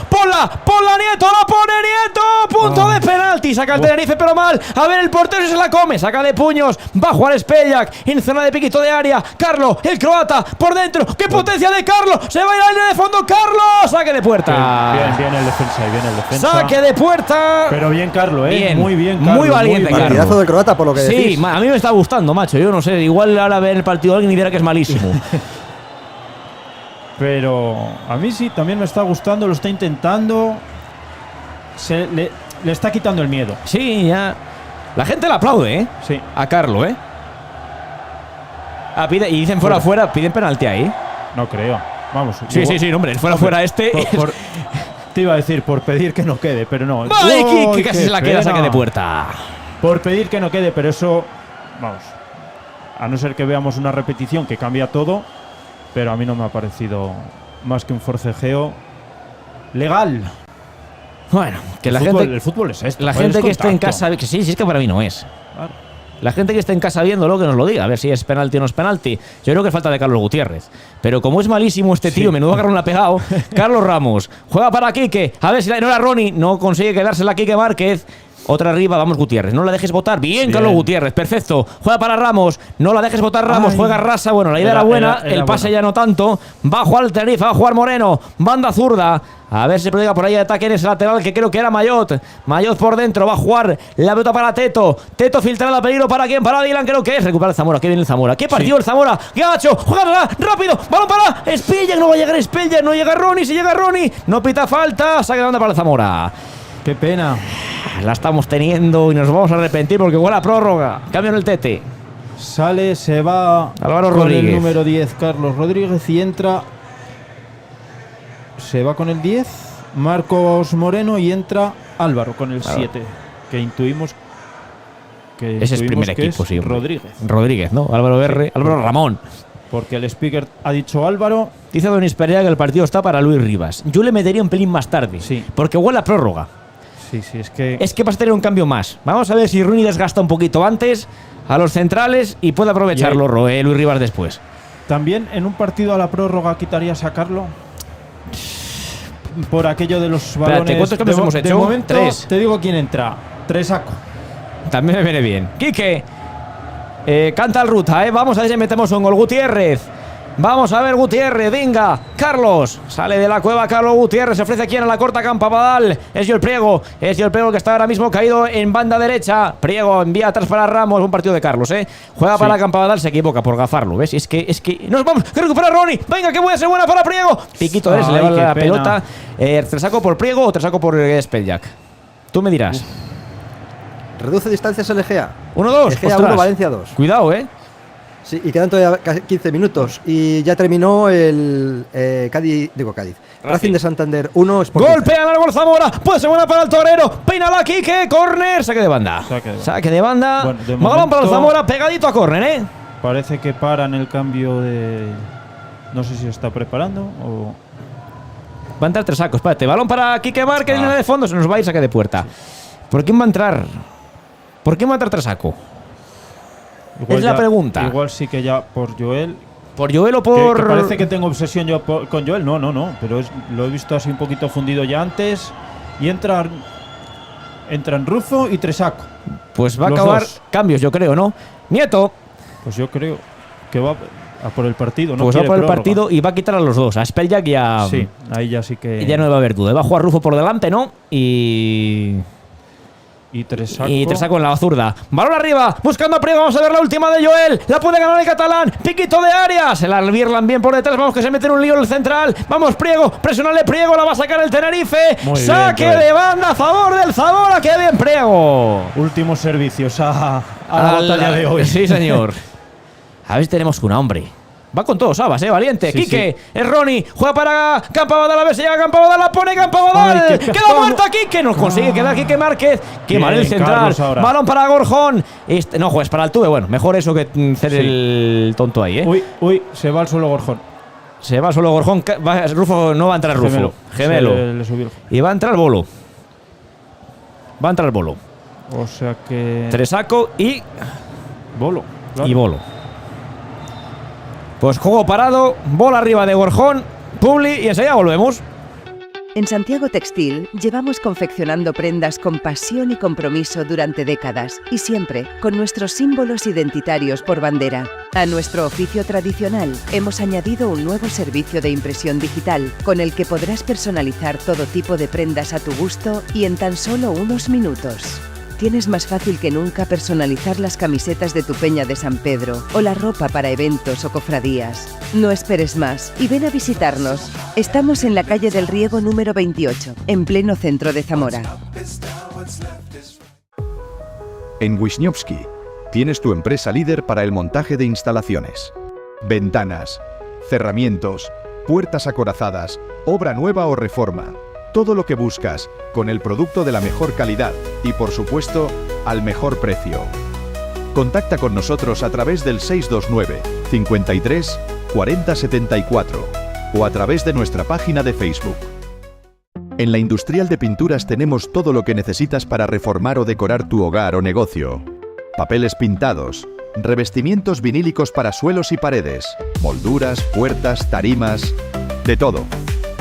Speaker 5: Ponla Nieto. La pone Nieto. Punto de penalti. Saca el Tenerife, pero mal. A ver, el portero se la come. Saca de puños. Va a jugar Spellak. En zona de piquito de área. Carlo, el croata, por dentro. ¡Qué potencia de Carlo! Se va a ir al área de fondo. Carlo. Saque de puerta.
Speaker 7: Bien el defensa, bien el defensa.
Speaker 5: Saque de puerta.
Speaker 7: Pero bien, Carlos,
Speaker 5: Bien,
Speaker 7: muy bien, Carlos.
Speaker 5: muy valiente,
Speaker 7: bien.
Speaker 5: Carlos.
Speaker 6: Partidazo del croata, por lo que
Speaker 5: Sí,
Speaker 6: decís.
Speaker 5: a mí me está gustando, macho. Yo no sé, igual ahora ver el partido alguien y dirá que es malísimo.
Speaker 7: Pero a mí sí, también me está gustando, lo está intentando. Le está quitando el miedo.
Speaker 5: Sí, ya. La gente le aplaude, ¿eh?
Speaker 7: Sí.
Speaker 5: A Carlo, ¿eh? Y dicen fuera, piden penalti ahí.
Speaker 7: No creo. Vamos.
Speaker 5: Sí,
Speaker 7: igual-
Speaker 5: sí, hombre, fuera este.
Speaker 7: Te iba a decir por pedir que no quede, pero no.
Speaker 5: Vale,
Speaker 7: ¡Uy,
Speaker 5: que casi
Speaker 7: qué
Speaker 5: se la queda,
Speaker 7: pena!
Speaker 5: saque de puerta.
Speaker 7: Por pedir que no quede, pero eso, vamos, a no ser que veamos una repetición que cambia todo, pero a mí no me ha parecido más que un forcejeo legal.
Speaker 5: Bueno, que la
Speaker 7: fútbol,
Speaker 5: gente.
Speaker 7: el fútbol es esto.
Speaker 5: La
Speaker 7: joder,
Speaker 5: gente
Speaker 7: es
Speaker 5: que esté en
Speaker 7: contacto.
Speaker 5: casa. Que sí, es que para mí no es.
Speaker 7: Claro.
Speaker 5: La gente que esté en casa viéndolo, que nos lo diga, a ver si es penalti o no es penalti. Yo creo que es falta de Carlos Gutiérrez. Pero como es malísimo este tío, menudo agarrón le ha pegado. Carlos Ramos juega para Quique. A ver si no era Ronnie, no consigue quedársela Quique Márquez. Otra arriba, vamos Gutiérrez. No la dejes votar. Bien, Carlos Gutiérrez, perfecto. Juega para Ramos. No la dejes votar Ramos.
Speaker 7: Ay.
Speaker 5: Juega Rasa. Bueno, la idea era buena.
Speaker 7: era
Speaker 5: el pase
Speaker 7: buena.
Speaker 5: ya no tanto. Va a jugar el Tenerife, va a jugar Moreno. Banda zurda. A ver si se prodiga por ahí de ataque en ese lateral que creo que era Mayot. Mayot por dentro. Va a jugar la pelota para Teto. Teto filtrada, peligro para quién. Para Dylan, creo que es. Recupera el Zamora. Qué bien el Zamora. Qué partido el Zamora. Gacho. Juega rápido. Balón para Spellak. No va a llegar Spellak. No llega Ronnie. Si llega Ronnie, no pita falta. Saque de banda para el Zamora.
Speaker 7: Qué pena.
Speaker 5: La estamos teniendo y nos vamos a arrepentir porque huele a prórroga. Cambio en el Tete.
Speaker 7: Sale, se va
Speaker 5: Álvaro
Speaker 7: con
Speaker 5: Rodríguez.
Speaker 7: el número 10, Carlos Rodríguez, y entra. Se va con el 10, Marcos Moreno, y entra Álvaro con el
Speaker 5: Claro.
Speaker 7: 7, que intuimos que
Speaker 5: Ese es primer
Speaker 7: que
Speaker 5: equipo,
Speaker 7: es
Speaker 5: sí. hombre.
Speaker 7: Rodríguez.
Speaker 5: Rodríguez, ¿no? Álvaro R. Álvaro Ramón.
Speaker 7: Porque el speaker ha dicho Álvaro.
Speaker 5: Dice Don Isperia que el partido está para Luis Rivas. Yo le metería un pelín más tarde.
Speaker 7: Sí.
Speaker 5: Porque huele a prórroga.
Speaker 7: Sí, es que.
Speaker 5: Es que vas a tener un cambio más. Vamos a ver si Rooney desgasta un poquito antes a los centrales y puede aprovecharlo Luis Rivas después.
Speaker 7: También en un partido a la prórroga quitaría sacarlo. Por aquello de los
Speaker 5: Espérate,
Speaker 7: balones.
Speaker 5: ¿cuántos cambios hemos
Speaker 7: de
Speaker 5: hecho?
Speaker 7: momento,
Speaker 5: 3.
Speaker 7: Te digo quién entra. 3 saco.
Speaker 5: También me viene bien. Quique. Canta el ruta, ¿eh? Vamos a ver si metemos un gol. Gutiérrez. Vamos a ver Gutiérrez, venga, Carlos, sale de la cueva Carlos Gutiérrez, se ofrece aquí en la corta Campabadal, es Joel Priego que está ahora mismo caído en banda derecha, Priego envía atrás para Ramos, un partido de Carlos, juega para Campabadal, se equivoca por gafarlo, ¿ves? Es que nos vamos, que recupera Ronnie, venga, que puede ser buena para Priego, piquito de él, se le va
Speaker 7: Ay,
Speaker 5: la
Speaker 7: qué pena.
Speaker 5: pelota, ¿te saco por Priego o te saco por Spellak? Tú me dirás.
Speaker 6: Reduce distancias el Egea.
Speaker 5: 1-2,
Speaker 6: Egea
Speaker 5: ostras.
Speaker 6: 1, Valencia 2.
Speaker 5: Cuidado,
Speaker 6: Sí, y quedan todavía casi 15 minutos. Y ya terminó el Cádiz. Racing de Santander 1, Sporting.
Speaker 5: Golpea al Zamora, puede ser buena para el torero. Peinala aquí, que córner, saque de banda. Saque de banda.
Speaker 7: Bueno, de
Speaker 5: Balón para el
Speaker 7: momento-
Speaker 5: Zamora, pegadito a córner,
Speaker 7: Parece que paran el cambio de. No sé si está preparando o.
Speaker 5: Va a entrar tres sacos, espérate. Balón para Quique Márquez, línea de fondo, se nos va a ir saque de puerta. ¿Por quién va a entrar? ¿Por quién va a entrar Tresaco?
Speaker 7: Igual
Speaker 5: Es la pregunta.
Speaker 7: Igual sí que ya por Joel.
Speaker 5: ¿Por Joel o
Speaker 7: Que
Speaker 5: por...?
Speaker 7: parece que tengo obsesión yo con Joel. No. Pero lo he visto así un poquito fundido ya antes. Y entran Rufo y Tresaco.
Speaker 5: Pues va a
Speaker 7: Los
Speaker 5: acabar
Speaker 7: dos.
Speaker 5: cambios, yo creo, ¿no? Nieto.
Speaker 7: Pues yo creo que va. A por el partido, ¿no?
Speaker 5: Pues va
Speaker 7: quiere
Speaker 5: por el
Speaker 7: prórroga.
Speaker 5: partido y va a quitar a los dos. A Spelljak y a...
Speaker 7: Sí, ahí ya sí que...
Speaker 5: Ya no va a haber duda. Va a jugar Rufo por delante, ¿no? Y Tresaco en la zurda. Balón arriba, buscando a Priego. Vamos a ver la última de Joel. La puede ganar el catalán. Piquito de área. Se la albirlan bien por detrás. Vamos que se mete en un lío el central. Vamos, Priego. Presionale Priego. La va a sacar el Tenerife.
Speaker 7: Muy
Speaker 5: Saque
Speaker 7: bien,
Speaker 5: de banda a favor del Zamora. ¡Qué bien, Priego!
Speaker 7: Últimos servicios a la batalla de hoy.
Speaker 5: Sí, señor. A ver si tenemos una, hombre. Va con todo, Sabas, valiente.
Speaker 7: Sí,
Speaker 5: Quique, es Ronnie. Juega para Campabadal. A ver si llega Campabadal. La pone Campabadal.
Speaker 7: Ay, qué
Speaker 5: Queda
Speaker 7: pezón.
Speaker 5: muerto Quique. Nos consigue quedar Quique Márquez. Qué
Speaker 7: Bien,
Speaker 5: mal el central.
Speaker 7: Carlos ahora.
Speaker 5: Balón para Gorjón. No juegues para Altuve. Bueno, mejor eso que hacer
Speaker 7: Sí.
Speaker 5: el tonto ahí, ¿eh?
Speaker 7: Uy, se va al suelo Gorjón.
Speaker 5: Se va solo Gorjón. Rufo no va a entrar Rufo. Gemelo.
Speaker 7: Le subió el gemelo.
Speaker 5: Y va a entrar Bolo.
Speaker 7: O sea que...
Speaker 5: Tresaco y
Speaker 7: Bolo. claro.
Speaker 5: y Bolo. Pues juego parado, bola arriba de Gorjón, Publi y enseguida volvemos.
Speaker 4: En Santiago Textil llevamos confeccionando prendas con pasión y compromiso durante décadas y siempre con nuestros símbolos identitarios por bandera. A nuestro oficio tradicional hemos añadido un nuevo servicio de impresión digital con el que podrás personalizar todo tipo de prendas a tu gusto y en tan solo unos minutos. Tienes más fácil que nunca personalizar las camisetas de tu peña de San Pedro o la ropa para eventos o cofradías. No esperes más y ven a visitarnos. Estamos en la calle del Riego número 28, en pleno centro de Zamora.
Speaker 2: En Wisniewski tienes tu empresa líder para el montaje de instalaciones. Ventanas, cerramientos, puertas acorazadas, obra nueva o reforma. Todo lo que buscas, con el producto de la mejor calidad y, por supuesto, al mejor precio. Contacta con nosotros a través del 629 53 40 74 o a través de nuestra página de Facebook. En la Industrial de Pinturas tenemos todo lo que necesitas para reformar o decorar tu hogar o negocio. Papeles pintados, revestimientos vinílicos para suelos y paredes, molduras, puertas, tarimas, de todo.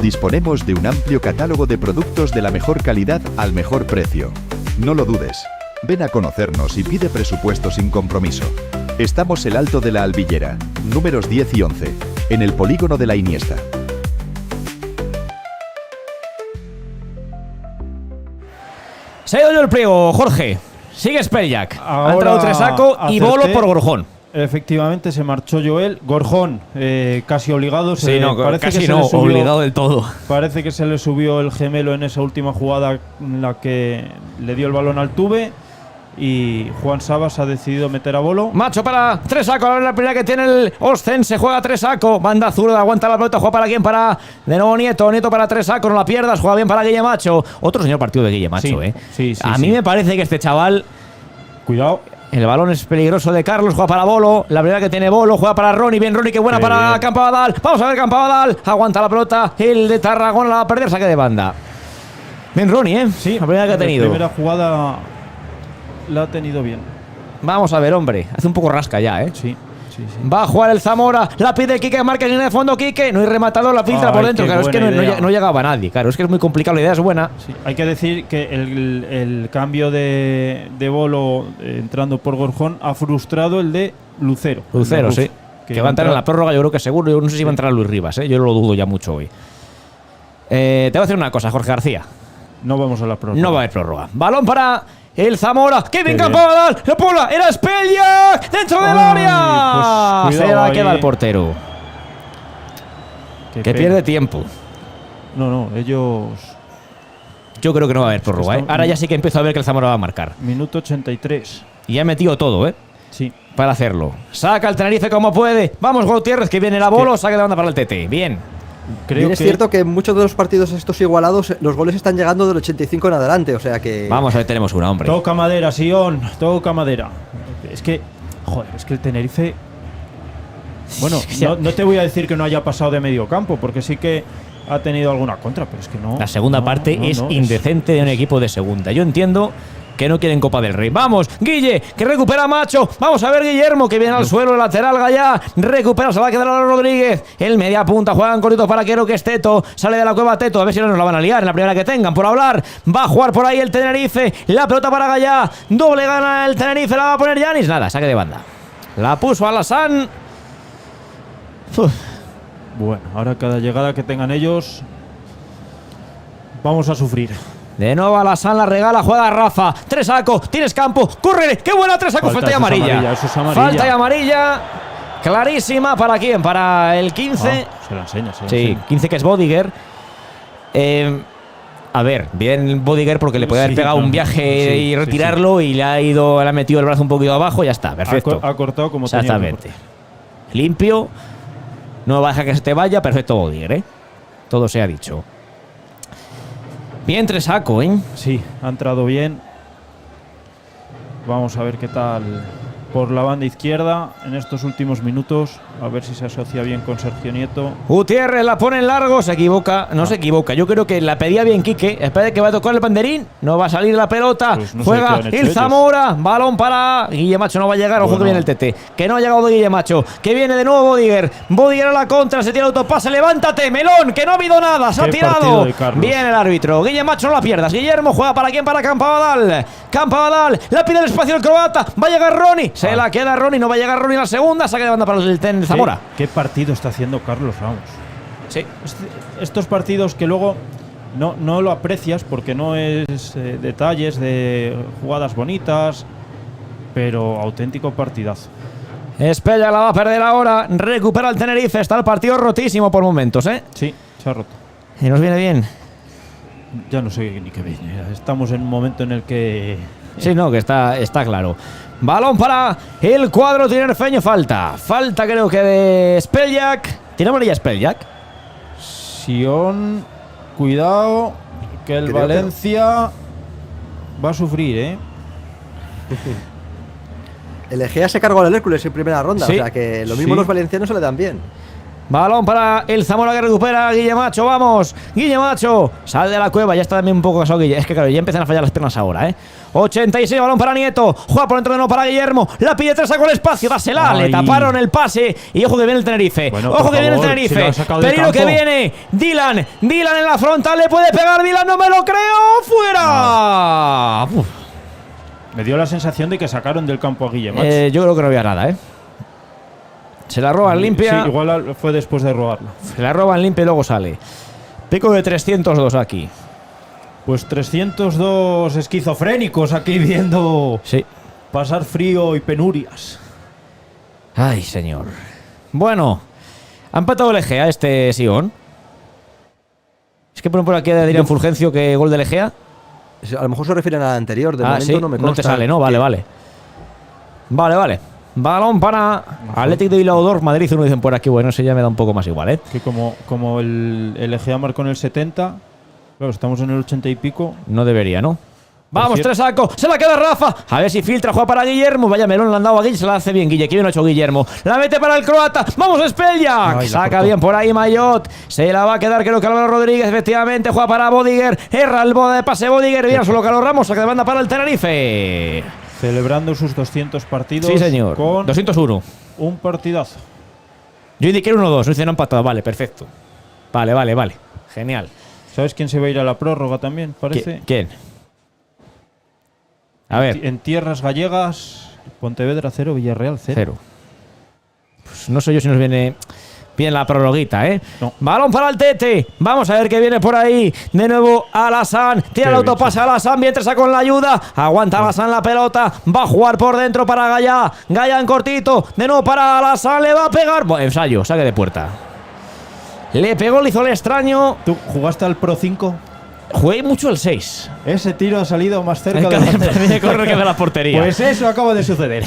Speaker 2: Disponemos de un amplio catálogo de productos de la mejor calidad al mejor precio. No lo dudes. Ven a conocernos y pide presupuesto sin compromiso. Estamos en Alto de la Albillera, números 10 y 11, en el polígono de la Iniesta.
Speaker 5: Se ha ido yo el pliego, Jorge. Sigue Spelljak. Ha
Speaker 7: Ahora
Speaker 5: entrado Tresaco y
Speaker 7: acerté.
Speaker 5: Bolo por Gorjón.
Speaker 7: Efectivamente, se marchó Joel. Gorjón, casi obligado.
Speaker 5: Obligado del todo.
Speaker 7: Parece que se le subió el gemelo en esa última jugada en la que le dio el balón al Tuve. Y Juan Sabas ha decidido meter a Bolo.
Speaker 5: Macho para Tresaco, ahora la primera que tiene el Ostense, juega Tresaco, banda zurda, aguanta la pelota, juega para quién, para de nuevo Nieto para Tresaco, no la pierdas, juega bien para Guille Macho. Otro señor partido de Guille Macho,
Speaker 7: Sí,
Speaker 5: a mí me parece que este chaval,
Speaker 7: cuidado.
Speaker 5: el balón es peligroso de Carlos, juega para Bolo, la primera que tiene Bolo, juega para Ronnie, bien Ronnie, qué buena
Speaker 7: Qué
Speaker 5: para
Speaker 7: bien.
Speaker 5: Campabadal, vamos a ver Campabadal, aguanta la pelota, el de Tarragona la va a perder, saque de banda. Bien Ronnie,
Speaker 7: Sí,
Speaker 5: la primera que ha tenido.
Speaker 7: La primera jugada la ha tenido bien.
Speaker 5: Vamos a ver, hombre, hace un poco rasca ya,
Speaker 7: Sí.
Speaker 5: Va a jugar el Zamora, la pide Quique Márquez en el fondo, Quique, no hay rematador, la filtra
Speaker 7: Ay,
Speaker 5: por dentro,
Speaker 7: qué
Speaker 5: claro, es que
Speaker 7: buena idea.
Speaker 5: no llegaba nadie, claro, es que es muy complicado, la idea es buena.
Speaker 7: Sí, hay que decir que el cambio de Bolo entrando por Gorjón ha frustrado el de Lucero.
Speaker 5: Lucero,
Speaker 7: El de
Speaker 5: sí,
Speaker 7: Ruf,
Speaker 5: que va a entrar en la prórroga, yo creo que seguro, yo no sé si va a entrar Luis Rivas, yo lo dudo ya mucho hoy. Te voy a decir una cosa, Jorge García,
Speaker 7: No vamos a la prórroga.
Speaker 5: no va a haber prórroga. Balón para el Zamora, ¡qué bien
Speaker 7: Qué bien.
Speaker 5: Campabadal! ¡La pola! ¡Era Spelljak! ¡Dentro del
Speaker 7: Ay,
Speaker 5: área!
Speaker 7: pues,
Speaker 5: Se
Speaker 7: cuidado
Speaker 5: la
Speaker 7: ahí.
Speaker 5: queda el portero,
Speaker 7: Qué
Speaker 5: que
Speaker 7: pena.
Speaker 5: pierde tiempo.
Speaker 7: No, ellos.
Speaker 5: Yo creo que no va a haber prórroga,
Speaker 7: está-
Speaker 5: Ahora ya sí que empiezo a ver que el Zamora va a marcar.
Speaker 7: Minuto 83.
Speaker 5: Y ha metido todo,
Speaker 7: Sí.
Speaker 5: para hacerlo. Saca el Tenerife como puede. Vamos, Gutiérrez, que viene la Bolo, saque de banda para el Tete. Bien.
Speaker 7: Creo
Speaker 6: Bien,
Speaker 7: que
Speaker 6: es cierto que en muchos de los partidos estos igualados los goles están llegando del 85 en adelante, o sea que...
Speaker 5: Vamos a ver, tenemos una, hombre.
Speaker 7: toca madera, Sion. Toca madera. Es que. Joder, es que el Tenerife. Bueno, no te voy a decir que no haya pasado de medio campo, porque sí que ha tenido alguna contra, pero es que no.
Speaker 5: La segunda
Speaker 7: no,
Speaker 5: parte
Speaker 7: no,
Speaker 5: es
Speaker 7: no,
Speaker 5: indecente de un equipo de segunda. Yo entiendo que no quieren Copa del Rey. Vamos, Guille, que recupera Macho. Vamos a ver Guillermo, que viene al suelo, el lateral Gallá. Recupera, se va a quedar a Rodríguez. El media punta, juegan cortito para Quiero, que es Teto. Sale de la cueva Teto, a ver si no nos la van a liar en la primera que tengan. Por hablar, va a jugar por ahí el Tenerife. La pelota para Gallá. Doble gana el Tenerife, la va a poner Yanis. Nada, saque de banda. La puso Alassane.
Speaker 7: Bueno, ahora cada llegada que tengan ellos, vamos a sufrir.
Speaker 5: De nuevo Alassane la regala, juega Rafa. Tresaco, tienes campo, corre. ¡Qué buena Tresaco! Falta y amarilla.
Speaker 7: Eso es amarilla.
Speaker 5: Falta y amarilla. Clarísima. ¿Para quién? Para el 15.
Speaker 7: Se la enseña, se la
Speaker 5: Sí,
Speaker 7: enseña.
Speaker 5: 15 que es Bodiger. A ver, bien Bodiger porque le podía haber pegado un viaje y retirarlo y le ha metido el brazo un poquito abajo y ya está, perfecto.
Speaker 7: Ha cortado como tenía que
Speaker 5: Exactamente. Limpio. No va a dejar que se te vaya, perfecto Bodiger, ¿eh? Todo se ha dicho. Bien Tresaco, ¿eh?
Speaker 7: Sí, ha entrado bien. Vamos a ver qué tal por la banda izquierda en estos últimos minutos. A ver si se asocia bien con Sergio Nieto.
Speaker 5: Gutiérrez la pone en largo, se equivoca, no se equivoca. Yo creo que la pedía bien Quique. Espera que va a tocar el banderín, no va a salir la pelota.
Speaker 7: Pues no sé
Speaker 5: juega
Speaker 7: qué han hecho
Speaker 5: el
Speaker 7: ellos.
Speaker 5: Zamora, balón para Guillemacho, no va a llegar. Ojo
Speaker 7: Bueno.
Speaker 5: que viene el Tete, que no ha llegado Guillemacho, que viene de nuevo Bodiger. Bodiger a la contra, se tira el autopase, levántate, Melón, que no ha habido nada, se ha
Speaker 7: Qué
Speaker 5: tirado.
Speaker 7: partido de Carlos.
Speaker 5: Bien el árbitro, Guillemacho, no la pierdas. Guillermo juega para quién, para Campabadal. Campabadal, la pide el espacio el croata, va a llegar Ronnie, se la queda Ronnie, no va a llegar Ronnie la segunda, saque de banda para el Zamora.
Speaker 7: ¿Qué partido está haciendo Carlos Ramos?
Speaker 5: Sí.
Speaker 7: Estos partidos que luego no lo aprecias porque no es detalles de jugadas bonitas, pero auténtico partidazo.
Speaker 5: Espella la va a perder ahora, recupera el Tenerife, está el partido rotísimo por momentos, ¿eh?
Speaker 7: Sí, se ha roto.
Speaker 5: Y nos viene bien.
Speaker 7: Ya no sé ni qué viene. Estamos en un momento en el que
Speaker 5: Sí, no, que está claro. Balón para el cuadro tinerfeño, falta creo que de Speljak. ¿Tiene amarilla Speljak?
Speaker 7: Sion, cuidado, que el
Speaker 6: Creo que
Speaker 7: Valencia va a sufrir, ¿eh?
Speaker 6: El Egea se cargó al Hércules en primera ronda,
Speaker 5: Sí.
Speaker 6: o sea que lo mismo
Speaker 7: Sí.
Speaker 6: los valencianos se le dan bien.
Speaker 5: Balón para el Zamora que recupera Guillemacho, vamos, Guillemacho, sal de la cueva, ya está también un poco casado Guille, es que claro, ya empiezan a fallar las piernas ahora, 86, balón para Nieto, juega por dentro de nuevo para Guillermo, la pide Tresaco con el espacio, dásela,
Speaker 7: Ay.
Speaker 5: le taparon el pase y ojo que viene el Tenerife,
Speaker 7: Bueno,
Speaker 5: ojo
Speaker 7: por
Speaker 5: que viene el
Speaker 7: favor, si lo
Speaker 5: Tenerife,
Speaker 7: han sacado del
Speaker 5: peligro que
Speaker 7: campo.
Speaker 5: viene, Dylan en la frontal, le puede pegar Dylan, no me lo creo, fuera. Uf.
Speaker 7: Me dio la sensación de que sacaron del campo a Guillemach.
Speaker 5: Yo creo que no había nada, Se la roban limpia.
Speaker 7: Sí, igual fue después de robarla.
Speaker 5: Se la roban limpia y luego sale. Pico de 302 aquí.
Speaker 7: Pues 302 esquizofrénicos aquí viendo
Speaker 5: Sí.
Speaker 7: pasar frío y penurias.
Speaker 5: Ay, señor. Bueno, ha empatado el Egea este Sion. Es que ponen por aquí a Adrián Fulgencio que gol del Egea.
Speaker 6: A lo mejor se refieren al anterior, de momento
Speaker 5: sí,
Speaker 6: no me
Speaker 5: no te
Speaker 6: consta.
Speaker 5: sale, ¿no? Vale, vale. Vale. Balón para Athletic de Bilbao 2, Madrid 1, dicen por aquí. Bueno, ese ya me da un poco más igual,
Speaker 7: Que como el Egea marcó en el 70, claro, estamos en el 80 y pico.
Speaker 5: No debería, ¿no? Vamos,
Speaker 7: cierto-
Speaker 5: Tresaco, se la queda Rafa. A ver si filtra, juega para Guillermo. Vaya melón, le han dado a Guille, se la hace bien Guille. Que bien lo ha hecho Guillermo. La mete para el croata. Vamos, Speljak.
Speaker 7: Ay, la
Speaker 5: Saca
Speaker 7: cortó.
Speaker 5: bien por ahí Mayotte. Se la va a quedar, creo que Álvaro Rodríguez, efectivamente. Juega para Bodiger. Erra el boda de pase Bodiger. Bien, solo Carlos Ramos. Saca de banda para el Tenerife.
Speaker 7: Celebrando sus 200 partidos.
Speaker 5: Sí, señor.
Speaker 7: Con
Speaker 5: 201.
Speaker 7: un partidazo.
Speaker 5: Yo indiqué 1-2. No hice no empatado. Vale, perfecto. Vale. Genial.
Speaker 7: ¿Sabes quién se va a ir a la prórroga también? Parece.
Speaker 5: ¿Quién? A ver.
Speaker 7: En tierras gallegas, Pontevedra 0, Villarreal 0.
Speaker 5: 0. Pues no sé yo si nos viene bien la prologuita,
Speaker 7: No.
Speaker 5: Balón para el Tete. Vamos a ver qué viene por ahí. De nuevo Alassane. Tira el autopase a Alassane. Bien Tresaco con la ayuda. Aguanta Alassane la pelota. Va a jugar por dentro para Gaya. Gaya en cortito. De nuevo para Alassane. Le va a pegar. Ensayo. Saque de puerta. Le pegó, le hizo el extraño.
Speaker 7: ¿Tú jugaste al Pro 5?
Speaker 5: Jugué mucho el 6.
Speaker 7: Ese tiro ha salido más cerca
Speaker 5: De correr que de la portería.
Speaker 7: Pues eso acaba de suceder.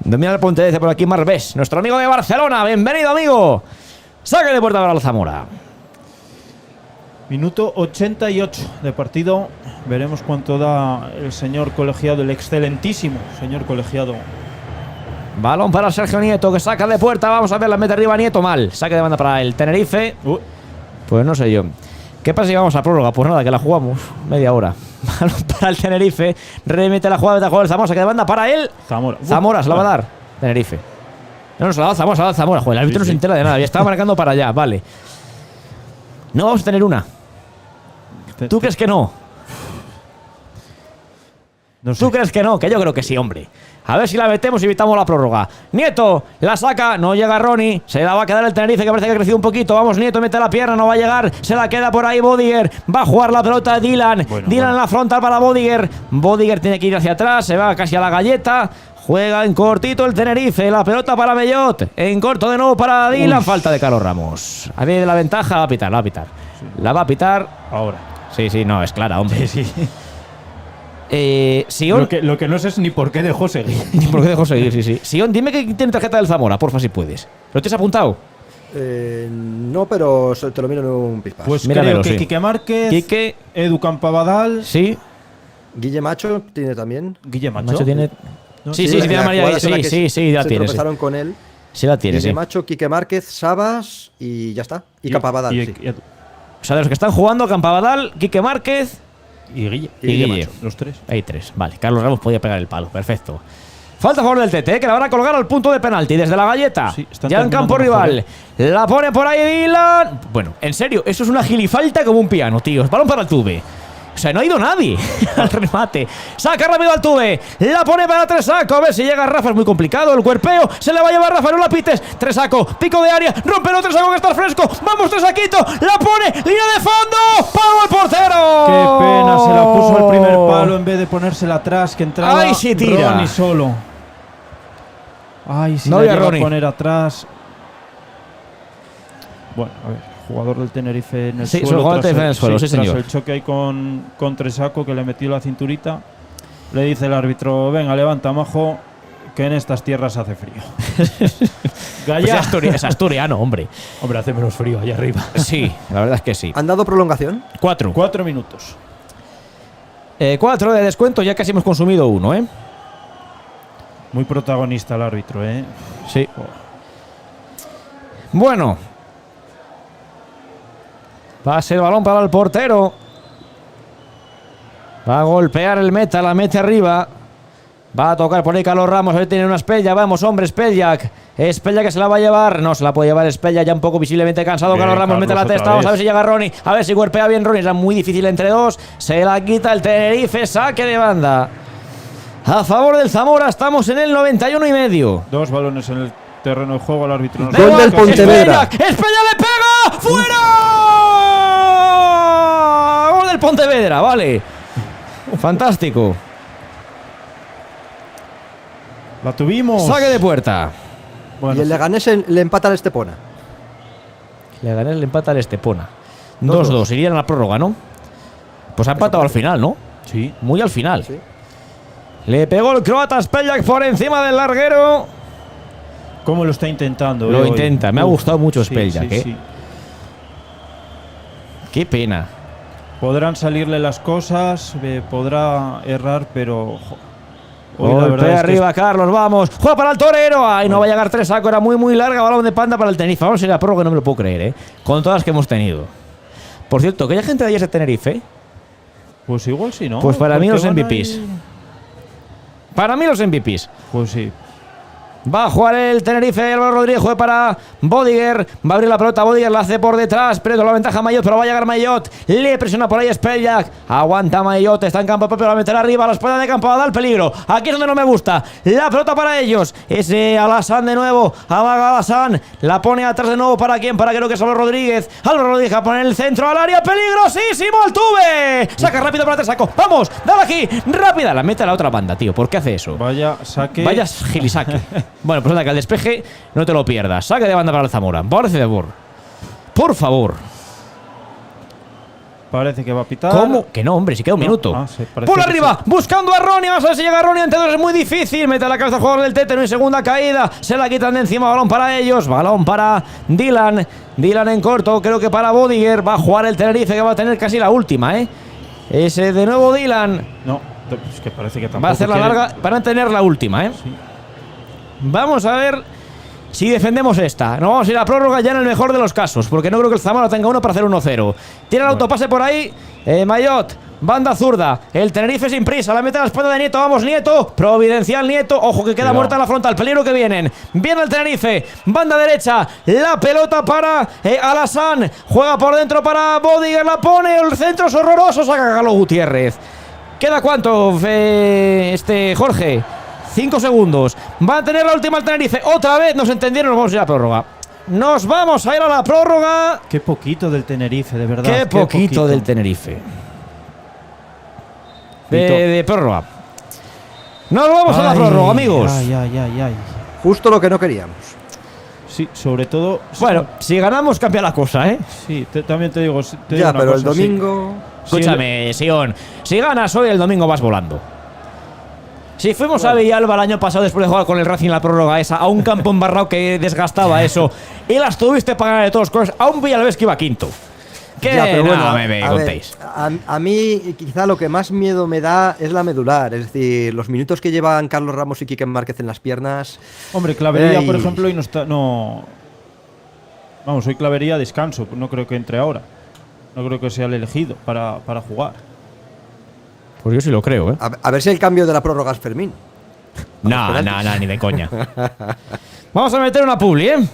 Speaker 5: Domina el Pontevedra por aquí Marbés, nuestro amigo de Barcelona. Bienvenido, amigo. Saque de puerta para el Zamora.
Speaker 7: Minuto 88 de partido. Veremos cuánto da el señor colegiado, el excelentísimo señor colegiado.
Speaker 5: Balón para Sergio Nieto que saca de puerta. Vamos a ver, la mete arriba Nieto mal. Saque de banda para el Tenerife. Pues no sé yo. ¿Qué pasa si vamos a prórroga? Pues nada, que la jugamos media hora. Balón para el Tenerife. Remete la jugada de jugador Zamora. Saque de banda para él. Zamora se la va a dar. Tenerife. No, se la da Zamora. Joder, el árbitro no se entera de nada. Ya estaba marcando para allá. Vale. No vamos a tener una. ¿Tú crees que no?
Speaker 7: No sé.
Speaker 5: ¿Tú crees que no? Que yo creo que sí, hombre. A ver si la metemos y evitamos la prórroga. Nieto, la saca, no llega Ronnie. Se la va a quedar el Tenerife, que parece que ha crecido un poquito. Vamos, Nieto, mete la pierna, no va a llegar. Se la queda por ahí Bodiger. Va a jugar la pelota Dylan. Dylan en la frontal para Bodiger. Bodiger tiene que ir hacia atrás, se va casi a la galleta. Juega en cortito el Tenerife. La pelota para Bellot. En corto de nuevo para Dylan. Falta de Carlos Ramos. A ver, la ventaja, la va a pitar, la va a pitar. La va a pitar.
Speaker 7: Ahora.
Speaker 5: Sí, no, es clara, hombre.
Speaker 7: Sí.
Speaker 5: Sion,
Speaker 7: Lo que no sé es ni por qué dejó seguir.
Speaker 5: Ni por qué dejó seguir, sí. Sion, dime que tiene tarjeta del Zamora, porfa, si puedes. ¿Lo tienes apuntado?
Speaker 6: No, pero te lo miro en un pispas.
Speaker 7: Pues
Speaker 5: Míramelo,
Speaker 7: creo que
Speaker 5: sí.
Speaker 7: Quique Márquez,
Speaker 5: Quique,
Speaker 7: Edu Campabadal,
Speaker 5: sí.
Speaker 6: Guille Macho tiene también.
Speaker 7: Guille Macho.
Speaker 5: Macho tiene.
Speaker 7: ¿No?
Speaker 5: Sí,
Speaker 6: la
Speaker 5: tiene María.
Speaker 6: jugada en la que
Speaker 5: Sí, ya
Speaker 6: se
Speaker 5: tiene. Sí.
Speaker 6: tropezaron con él.
Speaker 5: Sí, la tiene,
Speaker 6: Guille
Speaker 5: sí.
Speaker 6: Macho, Quique Márquez, Sabas y ya está. Y Campabadal, sí.
Speaker 5: O sea, de los que están jugando, Campabadal, Quique Márquez
Speaker 7: Y Guille.
Speaker 5: y Guille.
Speaker 7: Los tres.
Speaker 5: Hay tres. Vale, Carlos Ramos podía pegar el palo. Perfecto. Falta a favor del TT, que la van a colgar al punto de penalti desde la galleta.
Speaker 7: Sí, están
Speaker 5: ya en campo
Speaker 7: terminando
Speaker 5: rival. La pone por ahí Dylan. Bueno, en serio, eso es una gilifalta como un piano, tío. Balón para el Tube. O sea, no ha ido nadie al remate. Saca rápido al Tube. La pone para Tresaco. A ver si llega Rafa. Es muy complicado el cuerpeo. Se le va a llevar Rafa. No la pites. Tresaco. Pico de área. Rompelo Tresaco que está fresco. Vamos Tresaquito. La pone. Línea de fondo. ¡Palo al portero!
Speaker 7: Qué pena. Se la puso al primer palo en vez de ponérsela atrás. Que entraba
Speaker 5: Ay, sí tira.
Speaker 7: Ronnie solo. Ay, si
Speaker 5: No
Speaker 7: la
Speaker 5: había
Speaker 7: llega a
Speaker 5: Ronnie.
Speaker 7: poner atrás. Bueno, a ver. Jugador del Tenerife en el
Speaker 5: Sí,
Speaker 7: suelo.
Speaker 5: jugador del Tenerife en el suelo, sí,
Speaker 7: tras
Speaker 5: señor.
Speaker 7: el choque ahí con Tresaco, que le metió la cinturita. Le dice el árbitro: venga, levanta, majo, que en estas tierras hace frío. Gaya.
Speaker 5: Pues es asturiano, hombre.
Speaker 7: Hombre, hace menos frío allá arriba.
Speaker 5: Sí, la verdad es que sí.
Speaker 6: ¿Han dado prolongación?
Speaker 5: 4.
Speaker 7: 4 minutos.
Speaker 5: 4 de descuento, ya casi hemos consumido uno, ¿eh?
Speaker 7: Muy protagonista el árbitro, ¿eh?
Speaker 5: Sí. Bueno. Va a ser balón para el portero. Va a golpear el meta, la mete arriba. Va a tocar por ahí Carlos Ramos. Ahí tiene una Espella. Vamos, hombre, Speljak. Espella que se la va a llevar. No se la puede llevar Espella, ya un poco visiblemente cansado.
Speaker 7: Bien,
Speaker 5: Carlos Ramos mete la
Speaker 7: Carlos,
Speaker 5: testa.
Speaker 7: otra
Speaker 5: Vamos a ver
Speaker 7: vez.
Speaker 5: si llega Ronnie. A ver si golpea bien Ronnie. Era muy difícil entre dos. Se la quita el Tenerife. Saque de banda. A favor del Zamora. Estamos en el 91 y medio.
Speaker 7: 2 balones en el terreno de juego. El árbitro no
Speaker 6: Gol
Speaker 7: marca.
Speaker 6: del Pontevedra.
Speaker 5: Espella le pega. ¡Fuera! Gol del Pontevedra, vale. Fantástico.
Speaker 7: La tuvimos.
Speaker 5: Saque de puerta.
Speaker 7: Bueno,
Speaker 6: Y el Leganés le empata al Estepona.
Speaker 5: Le gané el empate al Estepona. 2-2. Irían a la prórroga, ¿no? Pues ha empatado al final, ¿no?
Speaker 7: sí.
Speaker 5: Muy al final.
Speaker 6: Sí.
Speaker 5: Le pegó el croata Speljak por encima del larguero.
Speaker 7: ¿Cómo lo está intentando?
Speaker 5: Lo
Speaker 7: hoy?
Speaker 5: intenta. Me ha gustado mucho
Speaker 7: sí,
Speaker 5: Speljak,
Speaker 7: sí,
Speaker 5: ¿eh?
Speaker 7: sí.
Speaker 5: Qué pena.
Speaker 7: Podrán salirle las cosas, podrá errar, pero hoy la verdad
Speaker 5: Golpea
Speaker 7: es que
Speaker 5: arriba, Carlos, vamos. Juega para el torero. Ay, no va a llegar Tresaco. Era muy larga. Balón de panda para el Tenerife. Vamos a ir a la prórroga, no me lo puedo creer, ¿eh? Con todas las que hemos tenido. Por cierto, ¿que haya gente de ayer de Tenerife?
Speaker 7: pues igual sí, ¿no?
Speaker 5: Pues para mí
Speaker 7: Porque
Speaker 5: los
Speaker 7: van
Speaker 5: MVPs.
Speaker 7: ahí-
Speaker 5: Para mí los MVPs.
Speaker 7: Pues sí.
Speaker 5: Va a jugar el Tenerife. Álvaro Rodríguez juega para Bodiger. Va a abrir la pelota. Bodiger la hace por detrás. Pero la ventaja Maillot. Pero va a llegar Maillot. Le presiona por ahí Speljak. Aguanta Maillot. Está en campo propio. La meterá arriba. A la espalda de campo. Va a dar peligro. Aquí es donde no me gusta. La pelota para ellos. Ese Alassane de nuevo. Amaga Alassane. La pone atrás de nuevo. ¿Para quién? Para creo que es Álvaro Rodríguez. Álvaro Rodríguez a poner el centro al área. ¡Peligrosísimo! ¡Al Tube! Saca rápido para Tresaco. ¡Vamos! ¡Dale aquí! ¡Rápida! La mete a la otra banda, tío. ¿Por qué hace eso?
Speaker 7: Vaya saque.
Speaker 5: Vaya gilisaque. Bueno, pues anda, que al despeje no te lo pierdas. Saque de banda para el Zamora. Parece de favor. Por favor.
Speaker 7: Parece que va a pitar.
Speaker 5: ¿Cómo? Que no, hombre, si queda un
Speaker 7: No.
Speaker 5: minuto.
Speaker 7: Ah, sí, parece
Speaker 5: Por
Speaker 7: que
Speaker 5: arriba, buscando a Ronnie. Vamos a ver si llega Ronnie. Entre dos es muy difícil. Mete la cabeza al jugador del Tete. No hay segunda caída. Se la quitan de encima. Balón para ellos. Balón para Dylan. Dylan en corto. Creo que para Bodiger. Va a jugar el Tenerife, que va a tener casi la última, ¿eh? Ese de nuevo Dylan.
Speaker 7: No, es que parece que tampoco
Speaker 5: Va a hacer la
Speaker 7: quiere-
Speaker 5: larga para tener la última, ¿eh?
Speaker 7: Sí.
Speaker 5: Vamos a ver si defendemos esta. No vamos a ir a prórroga ya en el mejor de los casos, porque no creo que el Zamora tenga uno para hacer 1-0. Tiene el autopase por ahí. Maillot, banda zurda. El Tenerife sin prisa. La mete a la espalda de Nieto. Vamos, Nieto. Providencial Nieto. Ojo que queda
Speaker 7: Cuidado.
Speaker 5: muerta en la frontal. Peligro que vienen. Viene el Tenerife. Banda derecha. La pelota para Alassane. Juega por dentro para Bodiger. La pone. El centro es horroroso. Saca Galo Gutiérrez. ¿Queda cuánto, Jorge? 5 segundos. Va a tener la última el Tenerife. Otra vez nos entendieron, nos vamos a ir a la prórroga. Nos vamos a ir a la prórroga.
Speaker 7: Qué poquito del Tenerife, de verdad.
Speaker 5: Qué poquito del Tenerife. De prórroga. Nos vamos a la prórroga, amigos.
Speaker 7: Ay.
Speaker 6: Justo lo que no queríamos.
Speaker 7: Sí, sobre todo.
Speaker 5: Bueno, si ganamos cambia la cosa, ¿eh?
Speaker 7: Sí, también te digo.
Speaker 6: Ya, pero el domingo.
Speaker 5: Escúchame, Sion. Si ganas hoy, el domingo vas volando. Si fuimos a Villalba el año pasado después de jugar con el Racing en la prórroga esa, a un campo embarrado que desgastaba eso, y las tuviste para ganar de todos los colores, a un Villalbés que iba quinto. ¿Qué?
Speaker 6: Ya, pero bueno,
Speaker 5: me contéis.
Speaker 6: A mí quizá lo que más miedo me da es la medular, es decir, los minutos que llevan Carlos Ramos y Quique Márquez en las piernas.
Speaker 7: Hombre, Clavería, por ejemplo, hoy no está. No. Vamos, hoy Clavería descanso, no creo que entre ahora. No creo que sea el elegido para jugar.
Speaker 5: Pues yo sí lo creo, ¿eh?
Speaker 6: A ver si el cambio de la prórroga es Fermín.
Speaker 5: No, ni de coña. Vamos a meter una publi, ¿eh?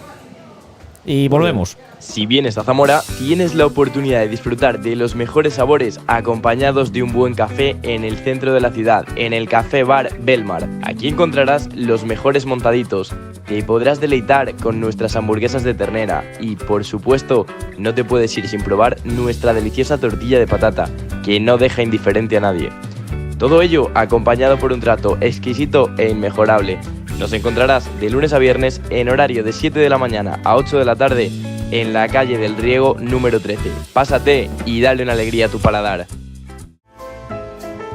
Speaker 5: Y volvemos.
Speaker 1: Si vienes a Zamora, tienes la oportunidad de disfrutar de los mejores sabores acompañados de un buen café en el centro de la ciudad, en el Café Bar Belmar. Aquí encontrarás los mejores montaditos, te podrás deleitar con nuestras hamburguesas de ternera y, por supuesto, no te puedes ir sin probar nuestra deliciosa tortilla de patata, que no deja indiferente a nadie. Todo ello acompañado por un trato exquisito e inmejorable. Nos encontrarás de lunes a viernes en horario de 7 de la mañana a 8 de la tarde en la calle del Riego número 13. Pásate y dale una alegría a tu paladar.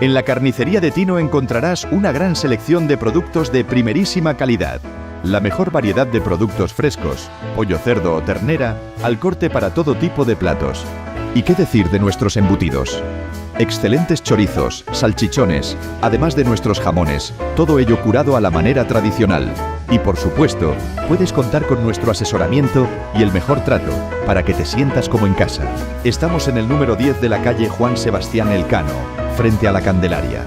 Speaker 2: En la carnicería de Tino encontrarás una gran selección de productos de primerísima calidad. La mejor variedad de productos frescos, pollo, cerdo o ternera, al corte para todo tipo de platos. ¿Y qué decir de nuestros embutidos? Excelentes chorizos, salchichones, además de nuestros jamones, todo ello curado a la manera tradicional. Y por supuesto, puedes contar con nuestro asesoramiento y el mejor trato para que te sientas como en casa. Estamos en el número 10 de la calle Juan Sebastián Elcano, frente a la Candelaria.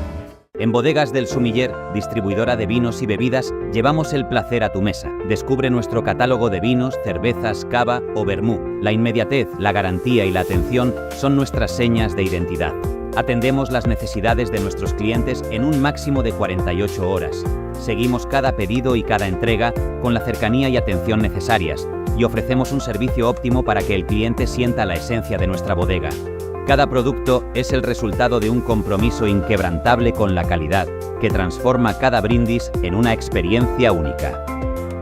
Speaker 3: En Bodegas del Sumiller, distribuidora de vinos y bebidas, llevamos el placer a tu mesa. Descubre nuestro catálogo de vinos, cervezas, cava o vermú. La inmediatez, la garantía y la atención son nuestras señas de identidad. Atendemos las necesidades de nuestros clientes en un máximo de 48 horas. Seguimos cada pedido y cada entrega con la cercanía y atención necesarias y ofrecemos un servicio óptimo para que el cliente sienta la esencia de nuestra bodega. Cada producto es el resultado de un compromiso inquebrantable con la calidad, que transforma cada brindis en una experiencia única.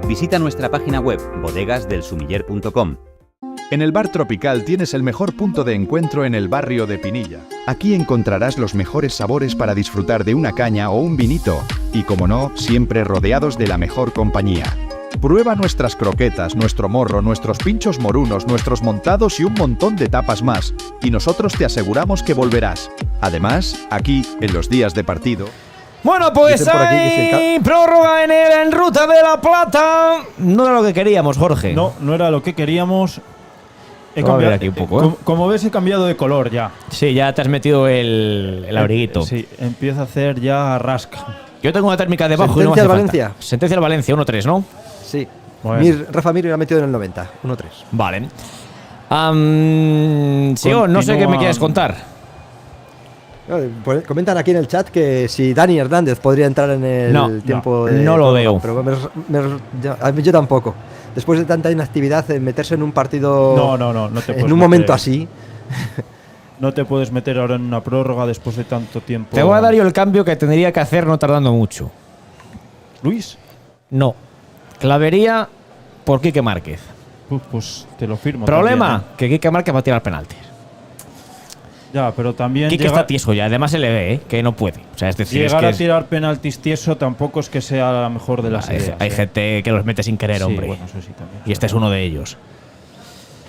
Speaker 3: Visita nuestra página web bodegasdelsumiller.com.
Speaker 2: En el Bar Tropical tienes el mejor punto de encuentro en el barrio de Pinilla. Aquí encontrarás los mejores sabores para disfrutar de una caña o un vinito. Y como no, siempre rodeados de la mejor compañía. Prueba nuestras croquetas, nuestro morro, nuestros pinchos morunos, nuestros montados y un montón de tapas más. Y nosotros te aseguramos que volverás. Además, aquí, en los días de partido...
Speaker 5: Bueno, pues hay prórroga en Ruta de la Plata. No era lo que queríamos, Jorge.
Speaker 7: No era lo que queríamos.
Speaker 5: Vamos a ver aquí un poco, ¿eh?
Speaker 7: Como ves, he cambiado de color ya.
Speaker 5: Sí, ya te has metido el abriguito.
Speaker 7: Sí, empieza a hacer ya rasca.
Speaker 5: Yo tengo una térmica debajo y no me hace Valencia. Sentencia al Valencia, 1-3, ¿no?
Speaker 6: Sí.
Speaker 7: Bueno.
Speaker 6: Rafa Mir lo ha metido en el 90, 1-3.
Speaker 5: Vale. Sion, no sé qué me quieres contar.
Speaker 6: Comentan aquí en el chat que si Dani Hernández podría entrar en el tiempo de...
Speaker 5: No lo veo.
Speaker 6: Pero yo tampoco. Después de tanta inactividad, meterse en un partido...
Speaker 7: No te puedes
Speaker 6: en un momento así...
Speaker 7: No te puedes meter ahora en una prórroga después de tanto tiempo.
Speaker 5: Te voy a dar yo el cambio que tendría que hacer no tardando mucho.
Speaker 7: ¿Luis?
Speaker 5: No. Clavería por Quique Márquez.
Speaker 7: Pues te lo firmo.
Speaker 5: Problema,
Speaker 7: también,
Speaker 5: que Quique Márquez va a tirar penaltis.
Speaker 7: Ya, pero también...
Speaker 5: Quique está tieso ya, además se le ve, que no puede. O sea, es decir,
Speaker 7: llegar a tirar penaltis tieso tampoco es que sea la mejor de las ideas.
Speaker 5: Hay gente que los mete sin querer, hombre.
Speaker 7: Bueno, eso sí también.
Speaker 5: Y este es uno de ellos.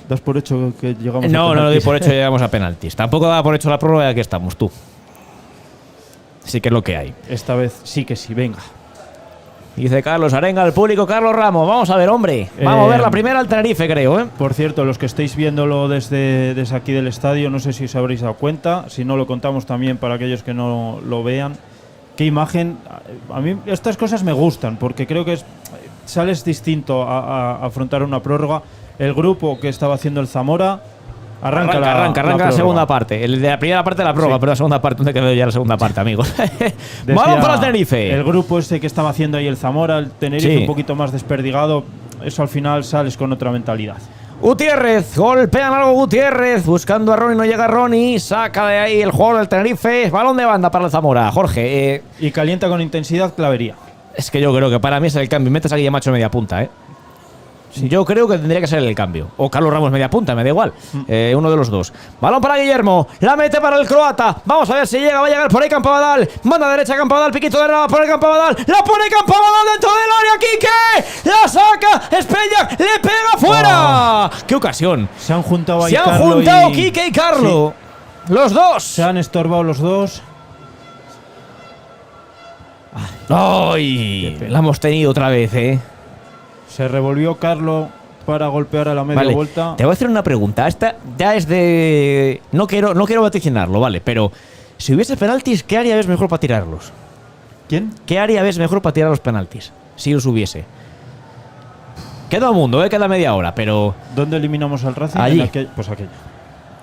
Speaker 7: ¿Das por hecho que llegamos a penaltis?
Speaker 5: No lo doy por hecho que llegamos a penaltis. Tampoco daba por hecho la prórroga y aquí estamos, tú. Sí que es lo que hay.
Speaker 7: Esta vez sí que sí, venga.
Speaker 5: Dice Carlos Arenga, al público Carlos Ramos. Vamos a ver, hombre. Vamos a ver la primera al Tenerife, creo, ¿eh?
Speaker 7: Por cierto, los que estáis viéndolo desde aquí del estadio, no sé si os habréis dado cuenta. Si no, lo contamos también para aquellos que no lo vean. Qué imagen. A mí estas cosas me gustan porque creo que sales distinto a afrontar una prórroga. El grupo que estaba haciendo el Zamora, Arranca
Speaker 5: la
Speaker 7: prórroga.
Speaker 5: segunda parte. El de la primera parte de la prórroga, pero la segunda parte, ¿dónde quedó ya la segunda parte, amigos?
Speaker 7: Decía
Speaker 5: Balón para el Tenerife.
Speaker 7: El grupo ese que estaba haciendo ahí el Zamora, el Tenerife
Speaker 5: Sí.
Speaker 7: un poquito más desperdigado, eso al final sales con otra mentalidad.
Speaker 5: Gutiérrez, golpean algo Gutiérrez, buscando a Ronnie, no llega Ronnie, saca de ahí el jugador del Tenerife, balón de banda para el Zamora. Jorge,
Speaker 7: Y calienta con intensidad Clavería.
Speaker 5: es que yo creo que para mí es el cambio. Metes a Guillemacho media punta, ¿eh? Yo creo que tendría que ser el cambio. O Carlos Ramos media punta, me da igual. Uno de los dos. Balón para Guillermo. La mete para el croata. Vamos a ver si llega. Va a llegar por ahí Campabadal. Manda derecha Campabadal. Piquito de nada. Pone Campabadal. La pone Campabadal dentro del área. ¡Quique! La saca. Espella. Le pega fuera. ¡Qué ocasión!
Speaker 7: Se han juntado ahí
Speaker 5: Se han
Speaker 7: Carlo
Speaker 5: juntado
Speaker 7: y-
Speaker 5: Quique y Carlo. Los dos.
Speaker 7: Se han estorbado los dos.
Speaker 5: ¡Ay! La hemos tenido otra vez, ¿eh?
Speaker 7: Se revolvió Carlo para golpear a la media
Speaker 5: Vale,
Speaker 7: vuelta.
Speaker 5: te voy a hacer una pregunta. Esta ya es de... No quiero vaticinarlo, vale, pero si hubiese penaltis, ¿qué área ves mejor para tirarlos?
Speaker 7: ¿Quién?
Speaker 5: ¿Qué área ves mejor para tirar los penaltis? Si los hubiese. Queda un mundo, queda media hora, pero...
Speaker 7: ¿Dónde eliminamos al Racing?
Speaker 5: Allí.
Speaker 7: Pues aquello.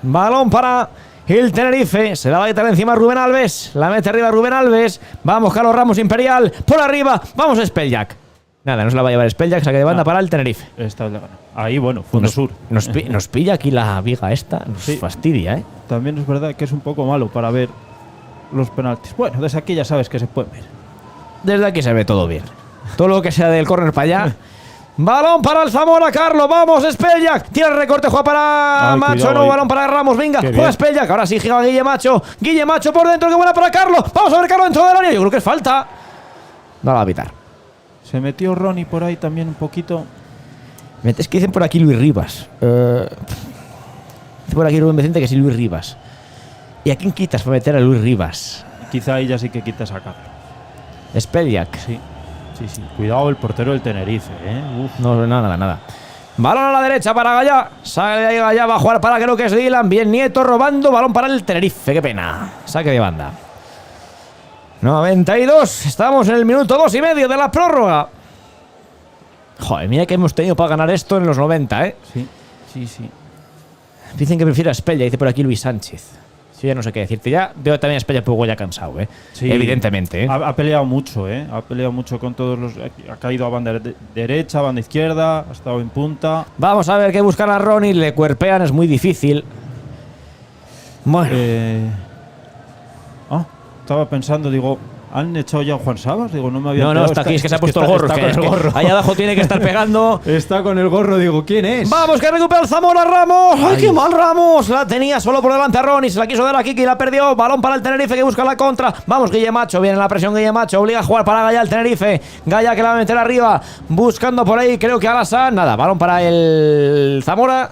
Speaker 5: Balón para el Tenerife. Se la va a quitar encima Rubén Alves. La mete arriba Rubén Alves. Vamos, Carlos Ramos Imperial. Por arriba. Vamos, Spelljak. Nada, no se la va a llevar Spelljak. Saque de banda para el Tenerife.
Speaker 7: Esta es la gana. Ahí, bueno, Fondo Sur.
Speaker 5: Nos pilla aquí la viga esta. Nos
Speaker 7: Sí.
Speaker 5: fastidia, ¿eh?
Speaker 7: También es verdad que es un poco malo para ver los penaltis. Bueno, desde aquí ya sabes que se pueden ver.
Speaker 5: Desde aquí se ve todo bien. Todo lo que sea del córner para allá. Balón para el Zamora, Carlos. Vamos, Spelljak. Tira el recorte, juega para
Speaker 7: Ay,
Speaker 5: Macho.
Speaker 7: cuidado
Speaker 5: No,
Speaker 7: ahí.
Speaker 5: balón para Ramos. Venga,
Speaker 7: Qué
Speaker 5: juega
Speaker 7: bien.
Speaker 5: Spelljak. Ahora sí, gira Guille Macho. Guille Macho por dentro. Qué buena para Carlos. Vamos a ver Carlos dentro del área. Yo creo que es falta. No la va a pitar.
Speaker 7: Se metió Ronnie por ahí también un poquito.
Speaker 5: Es que dicen por aquí Luis Rivas. Dice por aquí Rubén Vicente que sí, Luis Rivas. ¿Y a quién quitas para meter a Luis Rivas?
Speaker 7: Quizá ahí ya sí que quita sacarlo.
Speaker 5: Spelljak.
Speaker 7: Sí. Cuidado el portero del Tenerife, Uf.
Speaker 5: No, nada. Balón a la derecha para Gallá. Sale de ahí Gallá, va a jugar para creo que es Dylan. Bien, Nieto robando. Balón para el Tenerife. Qué pena. Saque de banda. 92. Estamos en el minuto 2,5 de la prórroga. Joder, mira que hemos tenido para ganar esto en los 90, ¿eh?
Speaker 7: Sí.
Speaker 5: Dicen que prefiere a Spella, dice por aquí Luis Sánchez. Yo ya no sé qué decirte. Ya veo también a Spella un poco ya cansado, ¿eh?
Speaker 7: Sí.
Speaker 5: Evidentemente, ¿eh?
Speaker 7: Ha peleado mucho, Ha peleado mucho con todos los. Ha caído a banda derecha, banda izquierda, ha estado en punta.
Speaker 5: Vamos a ver qué buscan a Ronnie. Le cuerpean, es muy difícil. Bueno.
Speaker 7: Estaba pensando, digo, ¿han echado ya a Juan Sabas? Digo, no me había
Speaker 5: No,
Speaker 7: enterado.
Speaker 5: está aquí, es que se ha puesto el gorro.
Speaker 7: Está con
Speaker 5: es
Speaker 7: el
Speaker 5: que
Speaker 7: gorro.
Speaker 5: ahí abajo tiene que estar pegando.
Speaker 7: Está con el gorro, digo, ¿quién es?
Speaker 5: Vamos, que recupera el Zamora Ramos. ¡Ay, qué mal Ramos! La tenía solo por delante a Ronnie. Se la quiso dar a Kiki y la perdió. Balón para el Tenerife que busca la contra. Vamos, Guille Macho. Viene la presión Guille Macho. Obliga a jugar para Gaya el Tenerife. Gaya que la va a meter arriba. Buscando por ahí, creo que Alassane. Nada, balón para el Zamora.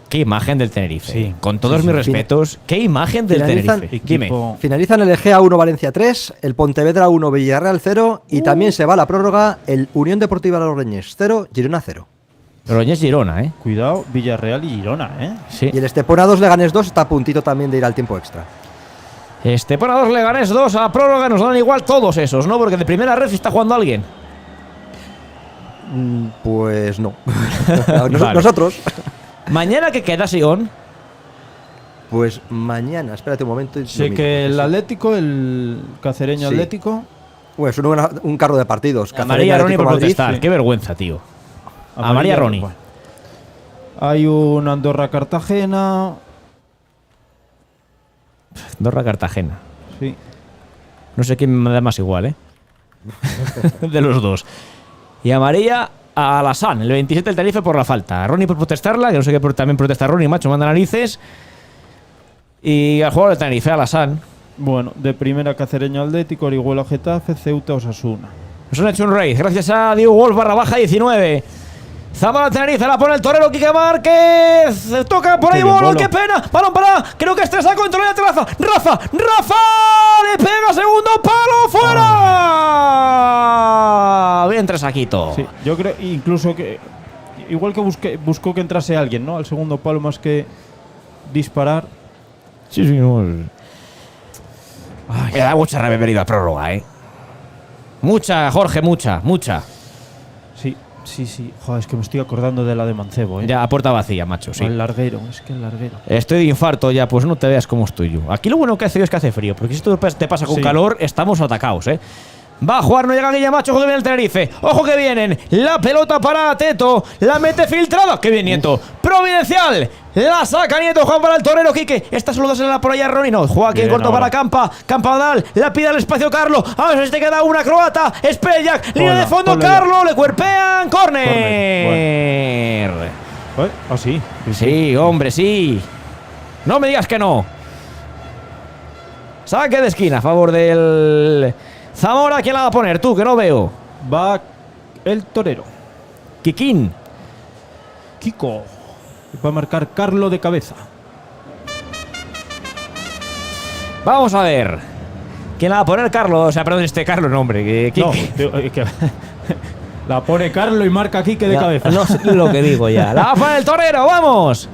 Speaker 5: Qué imagen del Tenerife.
Speaker 7: Sí.
Speaker 5: Con todos
Speaker 6: Sí,
Speaker 5: mis
Speaker 6: sí.
Speaker 5: respetos. Qué imagen del
Speaker 6: Finalizan-
Speaker 5: Tenerife. Dime.
Speaker 7: Equipo-
Speaker 6: Finalizan el Egea 1 Valencia 3, el Pontevedra 1 Villarreal 0 y también se va a la prórroga el Unión Deportiva Logroñés 0, Girona 0.
Speaker 5: Logroñés Girona, ¿eh?
Speaker 7: Cuidado, Villarreal y Girona,
Speaker 5: Sí.
Speaker 6: Y el Estepona 2 Leganés 2 está a puntito también de ir al tiempo extra.
Speaker 5: Estepona 2, Leganés 2 a la prórroga. Nos dan igual todos esos, ¿no? Porque de primera red está jugando alguien.
Speaker 6: Pues no.
Speaker 5: Vale.
Speaker 6: Nosotros.
Speaker 5: Mañana que queda, Sion.
Speaker 6: Pues mañana, espérate un momento. y
Speaker 7: Sé
Speaker 6: lo mismo.
Speaker 7: que el Atlético, el cacereño
Speaker 6: Sí.
Speaker 7: Atlético.
Speaker 6: Pues un carro de partidos.
Speaker 5: A
Speaker 6: Cacereño,
Speaker 5: María Ronnie
Speaker 6: Atlético
Speaker 5: por
Speaker 6: Madrid.
Speaker 5: protestar.
Speaker 7: sí.
Speaker 5: Qué vergüenza, tío. A María Ronnie.
Speaker 7: Bueno. Hay un Andorra-Cartagena.
Speaker 5: Andorra Cartagena.
Speaker 7: Sí.
Speaker 5: No sé quién me da más igual, ¿eh? De los dos. Y a María a Alassane, el 27 del Tenerife por la falta. A Ronnie por protestarla, que no sé qué también protesta Ronnie, macho, manda narices. Y al jugador del Tenerife, Alassane.
Speaker 7: Bueno, de primera Cacereño Atlético, Orihuela Getafe, Ceuta Osasuna.
Speaker 5: Nos han hecho un raid, gracias a Diego Wolf ¡baja 19. Zamora Tenerife, la pone el torero Quique Márquez. Toca por ahí
Speaker 7: Qué bien,
Speaker 5: Bolo,
Speaker 7: Bolo.
Speaker 5: qué pena. Balón para, creo que este saco contra la Rafa. Rafa le pega segundo palo fuera. Bien, tres saquito.
Speaker 7: Sí, yo creo incluso que. Igual que buscó que entrase alguien, ¿no? Al segundo palo más que disparar.
Speaker 5: Sí, no. Me da mucha rabia haber ido a prórroga, ¿eh? Mucha, Jorge, mucha.
Speaker 7: Sí. Sí, sí. Joder, es que me estoy acordando de la de Mancebo, ¿eh?
Speaker 5: Ya a puerta vacía, macho, sí.
Speaker 7: El larguero, es que el larguero.
Speaker 5: Estoy de infarto ya, pues no te veas cómo estoy yo. Aquí lo bueno que hace es que hace frío, porque si esto te pasa con
Speaker 7: Sí.
Speaker 5: calor, estamos atacados, ¿eh? Va a jugar, no llega Guilla Macho, ojo que viene el Tenerife. Ojo que vienen. La pelota para Teto. La mete filtrada. ¡Qué bien, Nieto! Providencial. La saca Nieto, Juan para el torero Quique. Esta solo dásela por allá a Ronnie. No, juega aquí en
Speaker 7: Bien,
Speaker 5: corto
Speaker 7: ahora.
Speaker 5: para Campa. Campadal. La pide al espacio Carlo. A ver si te queda una croata. Speljak. Línea de fondo.
Speaker 7: ponle ya.
Speaker 5: Carlo. Le cuerpean. Corner.
Speaker 7: Ah, sí.
Speaker 5: Sí, hombre, sí. No me digas que no. Saque de esquina a favor del Zamora. ¿Quién la va a poner? Tú, que no veo.
Speaker 7: Va el torero.
Speaker 5: Kikín.
Speaker 7: Kiko. Va a marcar Carlo de cabeza.
Speaker 5: Vamos a ver. ¿Quién la va a poner? Carlos. O sea, perdón, Carlos, no, hombre.
Speaker 7: No, que la pone Carlo y marca Quique de cabeza.
Speaker 5: No sé lo que digo ya. La va a poner el torero, vamos.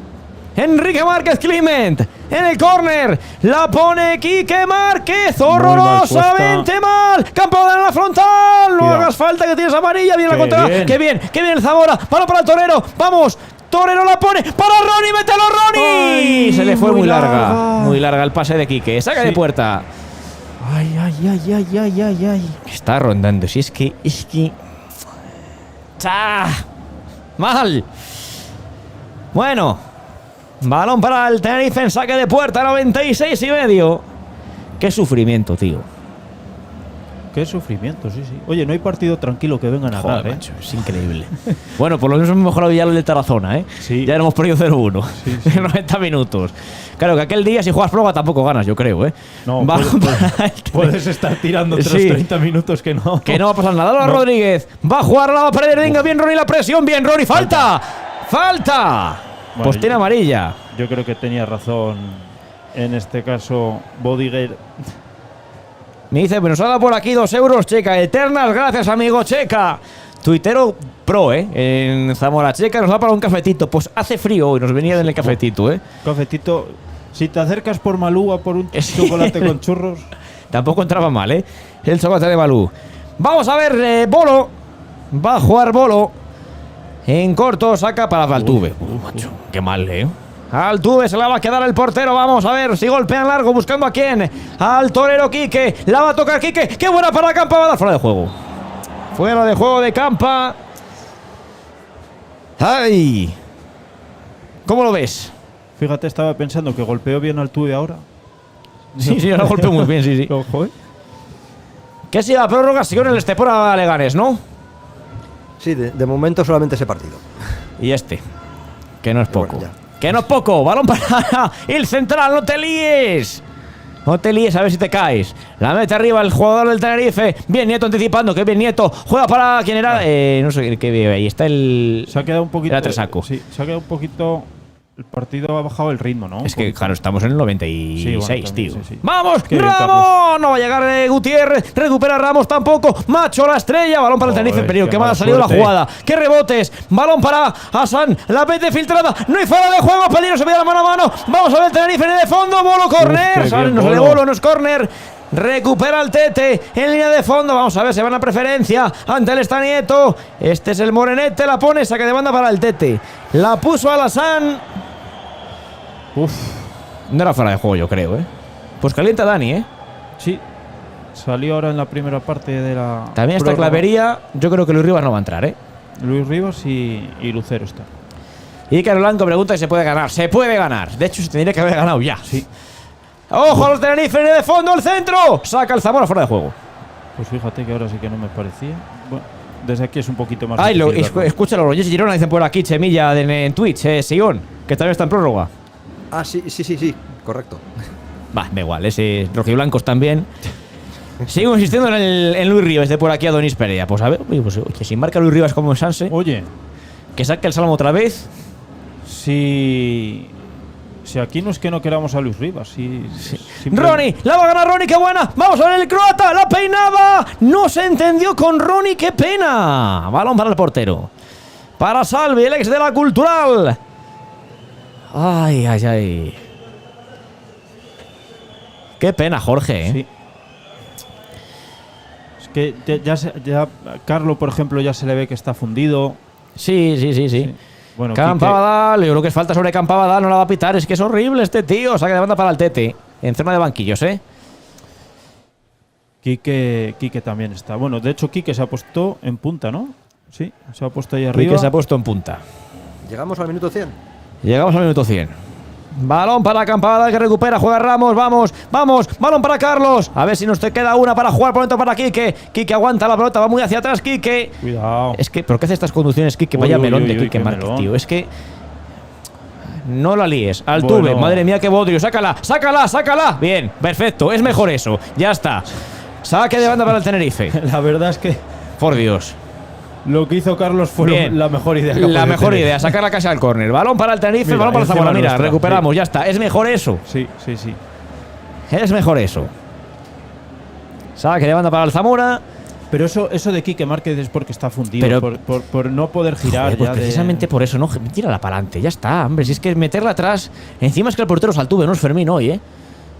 Speaker 5: Enrique Márquez Climent. En el córner. La pone Quique Márquez. Horrorosamente mal. Campo de la frontal. No
Speaker 7: Cuidado.
Speaker 5: hagas falta que tienes amarilla. Viene la
Speaker 7: Qué
Speaker 5: contra.
Speaker 7: bien.
Speaker 5: Qué bien. Qué bien el Zamora. Balón para el torero. Vamos. Torero la pone para Ronnie. ¡Mételo, Ronnie!
Speaker 7: Ay,
Speaker 5: Se le fue muy
Speaker 7: muy
Speaker 5: larga.
Speaker 7: larga.
Speaker 5: Muy larga el pase de Quique. Saca de
Speaker 7: Sí.
Speaker 5: puerta.
Speaker 7: Ay, ay, ay, ay, ay, ay, ay.
Speaker 5: Está rondando. Si es que. ¡Cha! ¡Mal! Bueno. Balón para el Tenerife en saque de puerta. 96 y medio. Qué sufrimiento, tío.
Speaker 7: Qué sufrimiento, sí, sí. Oye, no hay partido tranquilo que venga a narrar,
Speaker 5: Joder,
Speaker 7: ¿eh?
Speaker 5: macho, es increíble. Bueno, por lo menos hemos mejorado ya lo de Tarazona, ¿eh?
Speaker 7: Sí.
Speaker 5: Ya hemos perdido 0-1.
Speaker 7: Sí, sí.
Speaker 5: En 90 minutos. Claro que aquel día, si juegas prórroga, tampoco ganas, yo creo, ¿eh?
Speaker 7: No,
Speaker 5: Balón
Speaker 7: puedes,
Speaker 5: para el
Speaker 7: puedes estar tirando otros
Speaker 5: Sí.
Speaker 7: 30 minutos que no.
Speaker 5: Que no va a pasar nada. Ahora
Speaker 7: No.
Speaker 5: Rodríguez va a jugar, la va a perder. Venga, bien Ronnie, la presión. Bien Ronnie, falta. ¡Falta!
Speaker 7: Bueno,
Speaker 5: Pues tiene amarilla.
Speaker 7: Yo creo que tenía razón en este caso Bodiger.
Speaker 5: Me dice, pues nos ha dado por aquí 2 euros, Checa. Eternas, gracias, amigo Checa. Tuitero pro, en Zamora. Checa nos da para un cafetito. Pues hace frío hoy, nos venía en el cafetito,
Speaker 7: Cafetito, si te acercas por Malú a por un
Speaker 5: Sí.
Speaker 7: chocolate con churros.
Speaker 5: Tampoco entraba mal, el chocolate de Balú. Vamos a ver, Bolo. Va a jugar Bolo. En corto, saca para Altuve. Macho, qué mal, Altuve se la va a quedar el portero. Vamos a ver si golpean largo. Buscando a quién. Al torero Quique. La va a tocar Quique. Qué buena para Campa. Va a dar fuera de juego. Fuera de juego de Campa. ¡Ay! ¿Cómo lo ves?
Speaker 7: Fíjate, estaba pensando que golpeó bien al Tuve ahora.
Speaker 5: Sí, sí, ahora golpeó muy bien, sí, sí.
Speaker 7: Ojo, ¿eh?
Speaker 5: Que si la prórroga siguió en el Estepona Leganés, ¿no?
Speaker 6: Sí, de momento solamente ese partido.
Speaker 5: Y este. Que no es poco.
Speaker 6: Bueno,
Speaker 5: que no es poco. Balón para el central. No te líes. No te líes, a ver si te caes. La mete arriba el jugador del Tenerife. Bien Nieto anticipando. Que bien Nieto. Juega para quien era. No sé qué veo ahí. Está el.
Speaker 7: Se ha quedado un poquito.
Speaker 5: Era Tresaco.
Speaker 7: Sí, se ha quedado un poquito. El partido ha bajado el ritmo, ¿no?
Speaker 5: Es que, claro, estamos en el 96,
Speaker 7: Sí, bueno, también,
Speaker 5: tío.
Speaker 7: sí, sí.
Speaker 5: ¡Vamos!
Speaker 7: Qué bien,
Speaker 5: ¡Ramos!
Speaker 7: Carlos.
Speaker 5: No va a llegar Gutiérrez. Recupera Ramos tampoco. Macho la estrella. Balón para el
Speaker 7: Joder,
Speaker 5: Tenerife. Pero
Speaker 7: qué
Speaker 5: que mal
Speaker 7: mala
Speaker 5: ha salido la
Speaker 7: suerte.
Speaker 5: jugada. ¡Qué rebotes! Balón para Hassan. La mete filtrada. No hay fuera de juego. Peligro. Se pide mano a mano. Vamos a ver el Tenerife en el de fondo. Bolo, corner.
Speaker 7: qué
Speaker 5: Sale,
Speaker 7: bien,
Speaker 5: no sale
Speaker 7: Bolo.
Speaker 5: Bolo, no es corner. Recupera el Tete en línea de fondo. Vamos a ver, se van a preferencia. Ante él está Nieto. Este es el Morenete. La pone, saque de banda para el Tete. La puso a Hassan.
Speaker 7: Uf,
Speaker 5: No era fuera de juego, yo creo, Pues calienta Dani,
Speaker 7: sí. Salió ahora en la primera parte de la.
Speaker 5: También esta
Speaker 7: prórroga.
Speaker 5: clavería, yo creo que Luis Rivas no va a entrar,
Speaker 7: Luis Rivas y Lucero está.
Speaker 5: Y Caro Blanco pregunta si se puede ganar. Se puede ganar. De hecho, se tendría que haber ganado ya.
Speaker 7: Sí.
Speaker 5: ¡Ojo a los Tenerife! De fondo, el centro. Saca el Zamora fuera de juego.
Speaker 7: Pues fíjate que ahora sí que no me parecía. Bueno, desde aquí es un poquito más.
Speaker 5: Ay,
Speaker 7: difícil verlo.
Speaker 5: escúchalo, los Jets Girona dicen por aquí, Chemilla en Twitch, Sion, que también está en prórroga.
Speaker 6: Ah, sí, correcto.
Speaker 5: Va, da igual, ese rojiblancos también. Sigo insistiendo en Luis Rivas, de por aquí a Donis Perea. Pues a ver, oye, pues, que si marca Luis Rivas como en Sanse,
Speaker 7: Oye,
Speaker 5: que saque el Salmo otra vez.
Speaker 7: si aquí no es que no queramos a Luis Rivas,
Speaker 5: Ronnie, la va a ganar Ronnie, qué buena. Vamos a ver el croata, la peinaba. No se entendió con Ronnie, qué pena. Balón para el portero. Para Salvi, el ex de la Cultural. Ay, ay, ay. Qué pena, Jorge.
Speaker 7: Sí. Es que ya Carlos, por ejemplo, ya se le ve que está fundido.
Speaker 5: Sí.
Speaker 7: Bueno,
Speaker 5: Campabadal, yo creo que es falta sobre Campabadal, no la va a pitar. Es que es horrible este tío. Saque de banda para el Tete. En zona de banquillos,
Speaker 7: Quique también está. Bueno, de hecho, Quique se ha puesto en punta, ¿no? Sí, se ha puesto ahí arriba.
Speaker 5: Quique se ha puesto en punta.
Speaker 6: Llegamos al minuto 100.
Speaker 5: Llegamos al minuto 100. Balón para Campabadal que recupera, juega Ramos, vamos, balón para Carlos. A ver si nos te queda una para jugar por dentro para Quique. Quique aguanta la pelota, va muy hacia atrás Quique.
Speaker 7: Cuidado.
Speaker 5: Es que, ¿por qué hace estas conducciones Quique? Vaya melón de Quique Márquez, tío. Es que no la líes. Altuve, madre mía, qué bodrio. Sácala. Bien, perfecto, es mejor eso. Ya está. Saque de banda para el Tenerife.
Speaker 7: La verdad es que
Speaker 5: por Dios.
Speaker 7: lo que hizo Carlos fue la mejor idea.
Speaker 5: La mejor idea, sacar la casa al córner. Balón para el Tenerife, balón para el Zamora. Mira, recuperamos, ya está. Es mejor eso.
Speaker 7: Sí.
Speaker 5: Es mejor eso. Saque de banda para el Zamora.
Speaker 7: Pero eso de Quique Márquez es porque está fundido, por no poder girar.
Speaker 5: Joder, pues precisamente por eso, no, tírala para adelante, ya está, hombre. Si es que meterla atrás, encima es que el portero es Altuve, no es Fermín hoy,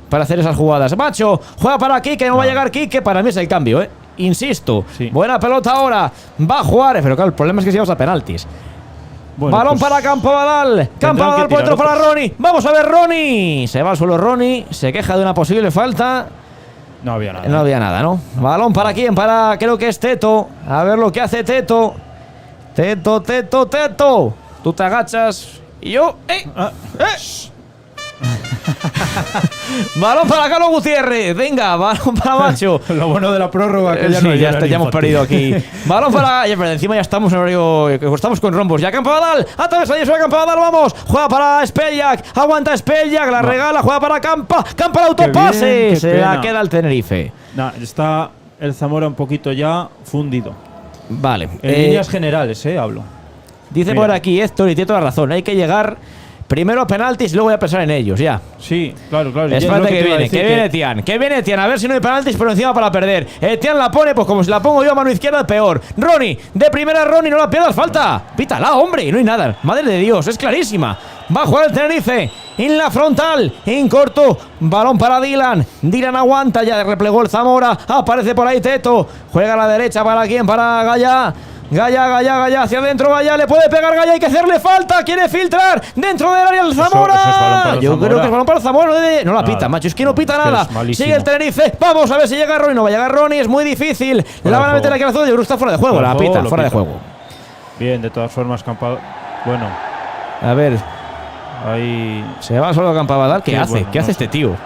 Speaker 5: para hacer esas jugadas. Macho, juega para Quique, no va a llegar Quique. Para mí es el cambio, Insisto.
Speaker 7: Sí.
Speaker 5: Buena pelota ahora. Va a jugar, pero claro, el problema es que si vamos a penaltis. Bueno, balón para Campabadal. Campabadal por dentro para Ronnie. Vamos a ver Ronnie. Se va al suelo Ronnie. Se queja de una posible falta.
Speaker 7: No había nada.
Speaker 5: No había nada, ¿no? Balón para quién, creo que es Teto. A ver lo que hace Teto. Teto. Tú te agachas y yo. Balón para Carlos Gutiérrez. Venga, balón para Macho.
Speaker 7: Lo bueno de la prórroga que
Speaker 5: ya hemos perdido aquí. Balón para. Pero encima ya estamos en horario. Estamos con rombos. Ya Campabadal. Atraviesa y suena Campabadal. Vamos. Juega para Speljak. Aguanta Speljak. La regala. Juega para Campa el autopase.
Speaker 7: Bien,
Speaker 5: se la queda el Tenerife.
Speaker 7: Está el Zamora un poquito ya fundido.
Speaker 5: Vale.
Speaker 7: En líneas generales, hablo.
Speaker 5: Dice por aquí Héctor y tiene toda la razón. Hay que llegar primero a penaltis y luego voy a pensar en ellos, ya.
Speaker 7: Sí, claro.
Speaker 5: Espérate que viene Tian. A ver si no hay penaltis, pero encima para perder. Tian la pone, pues como si la pongo yo a mano izquierda, peor. Ronnie, de primera Ronnie, no la pierdas, falta. Pítala, hombre, no hay nada. Madre de Dios, es clarísima. Va a jugar el Tenerife en la frontal, en corto. Balón para Dylan. Dylan aguanta, ya replegó el Zamora. Aparece por ahí Teto. Juega a la derecha, ¿para quién? Para Gaya. Gaya, hacia adentro, Gaya, le puede pegar Gaya, hay que hacerle falta, quiere filtrar dentro del área el Zamora.
Speaker 7: Eso es balón para el
Speaker 5: Yo
Speaker 7: Zamora.
Speaker 5: creo que es balón para el Zamora, no la pita, macho, es que no pita nada. Sigue el Tenerife, vamos a ver si llega Ronnie, no va a llegar Ronnie, es muy difícil. La van a meter aquí a la zona, yo creo que está fuera de juego, la pita, fuera de juego.
Speaker 7: Bien, de todas formas, Bueno,
Speaker 5: a ver,
Speaker 7: ahí
Speaker 5: se va solo Campabadal, ¿qué hace? ¿Qué hace este tío?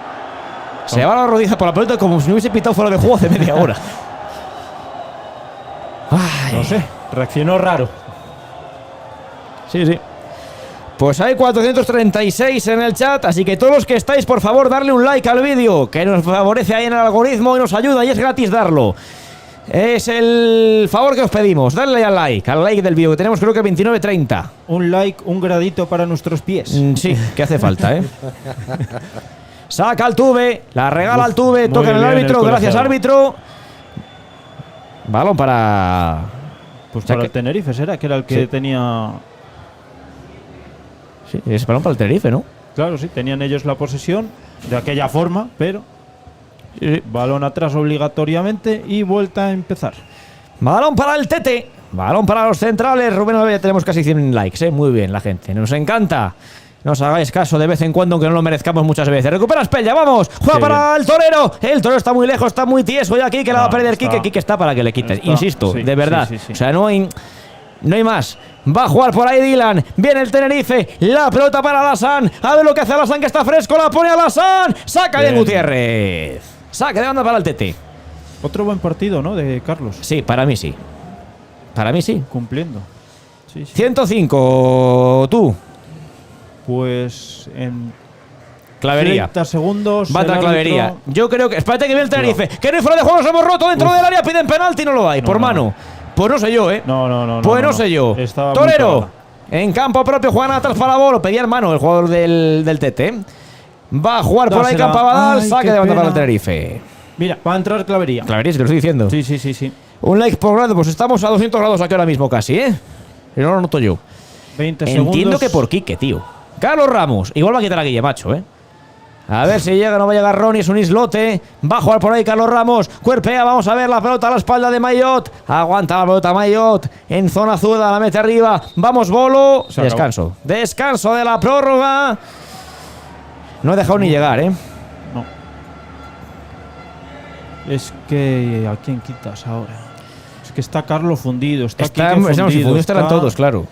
Speaker 5: Se va la rodilla por la pelota como si no hubiese pitado fuera de juego hace media hora.
Speaker 7: No sé, reaccionó raro.
Speaker 5: Sí. Pues hay 436 en el chat, así que todos los que estáis, por favor, darle un like al vídeo, que nos favorece ahí en el algoritmo y nos ayuda y es gratis darlo. Es el favor que os pedimos, darle al like del vídeo, que tenemos creo que 29-30.
Speaker 7: Un like, un gradito para nuestros pies.
Speaker 5: Sí, que hace falta, Saca Altuve, la regala Altuve, toca en el árbitro, gracias árbitro. Balón para...
Speaker 7: Pues para el Tenerife, ¿será? Que era el que tenía...
Speaker 5: Sí, es balón para el Tenerife, ¿no?
Speaker 7: Claro, sí, tenían ellos la posesión de aquella forma, pero...
Speaker 5: Sí.
Speaker 7: Balón atrás obligatoriamente y vuelta a empezar.
Speaker 5: Balón para el Tete. Balón para los centrales. Rubén Alves, ya tenemos casi 100 likes, muy bien la gente. Nos encanta. Nos hagáis caso de vez en cuando, aunque no lo merezcamos muchas veces. Recupera Espella, vamos. Juega para el Torero. El Torero está muy lejos, está muy tieso. Y aquí que la va a perder Quique. Quique está para que le quites. Insisto, de verdad.
Speaker 7: Sí.
Speaker 5: O sea, no hay más. Va a jugar por ahí Dylan. Viene el Tenerife. La pelota para Alassane. A ver lo que hace Alassane, que está fresco. La pone Alassane. Saca bien Gutiérrez. Saca de banda para el Tete.
Speaker 7: Otro buen partido, ¿no? De Carlos.
Speaker 5: Sí, para mí sí. Para mí sí.
Speaker 7: Cumpliendo. Sí.
Speaker 5: 105. Tú.
Speaker 7: Pues en
Speaker 5: Clavería.
Speaker 7: 30 segundos.
Speaker 5: Bata Clavería. Yo creo que. Espérate que viene el Tenerife. Que no hay fuera de juego, nos hemos roto dentro del área. Piden penalti y no lo hay. Por mano. Pues no sé yo,
Speaker 7: No.
Speaker 5: Pues no sé yo. Torero. En campo propio, Juan atrás para la bola. Pedía en mano el jugador del Tete. Va a jugar por ahí Campabadal. Saque de banda para el Tenerife.
Speaker 7: Mira, va a entrar Clavería.
Speaker 5: Clavería, si te lo estoy diciendo.
Speaker 7: Sí.
Speaker 5: Un like por grado. Pues estamos a 200 grados aquí ahora mismo casi, Y no lo noto yo.
Speaker 7: 20 segundos.
Speaker 5: Entiendo que por Quique, tío. Carlos Ramos. Igual va a quitar a Guille, macho, A ver si llega, no va a llegar Ronnie, es un islote. Va a jugar por ahí Carlos Ramos. Cuerpea, vamos a ver la pelota a la espalda de Maillot. Aguanta la pelota Maillot. En zona azul, la mete arriba. Vamos, Bolo. Descanso. Descanso de la prórroga. No he dejado ni llegar, ¿eh?
Speaker 7: No. Es que ¿a quién quitas ahora? Es que está Carlos fundido, está Quique fundido.
Speaker 5: Estarán todos, claro.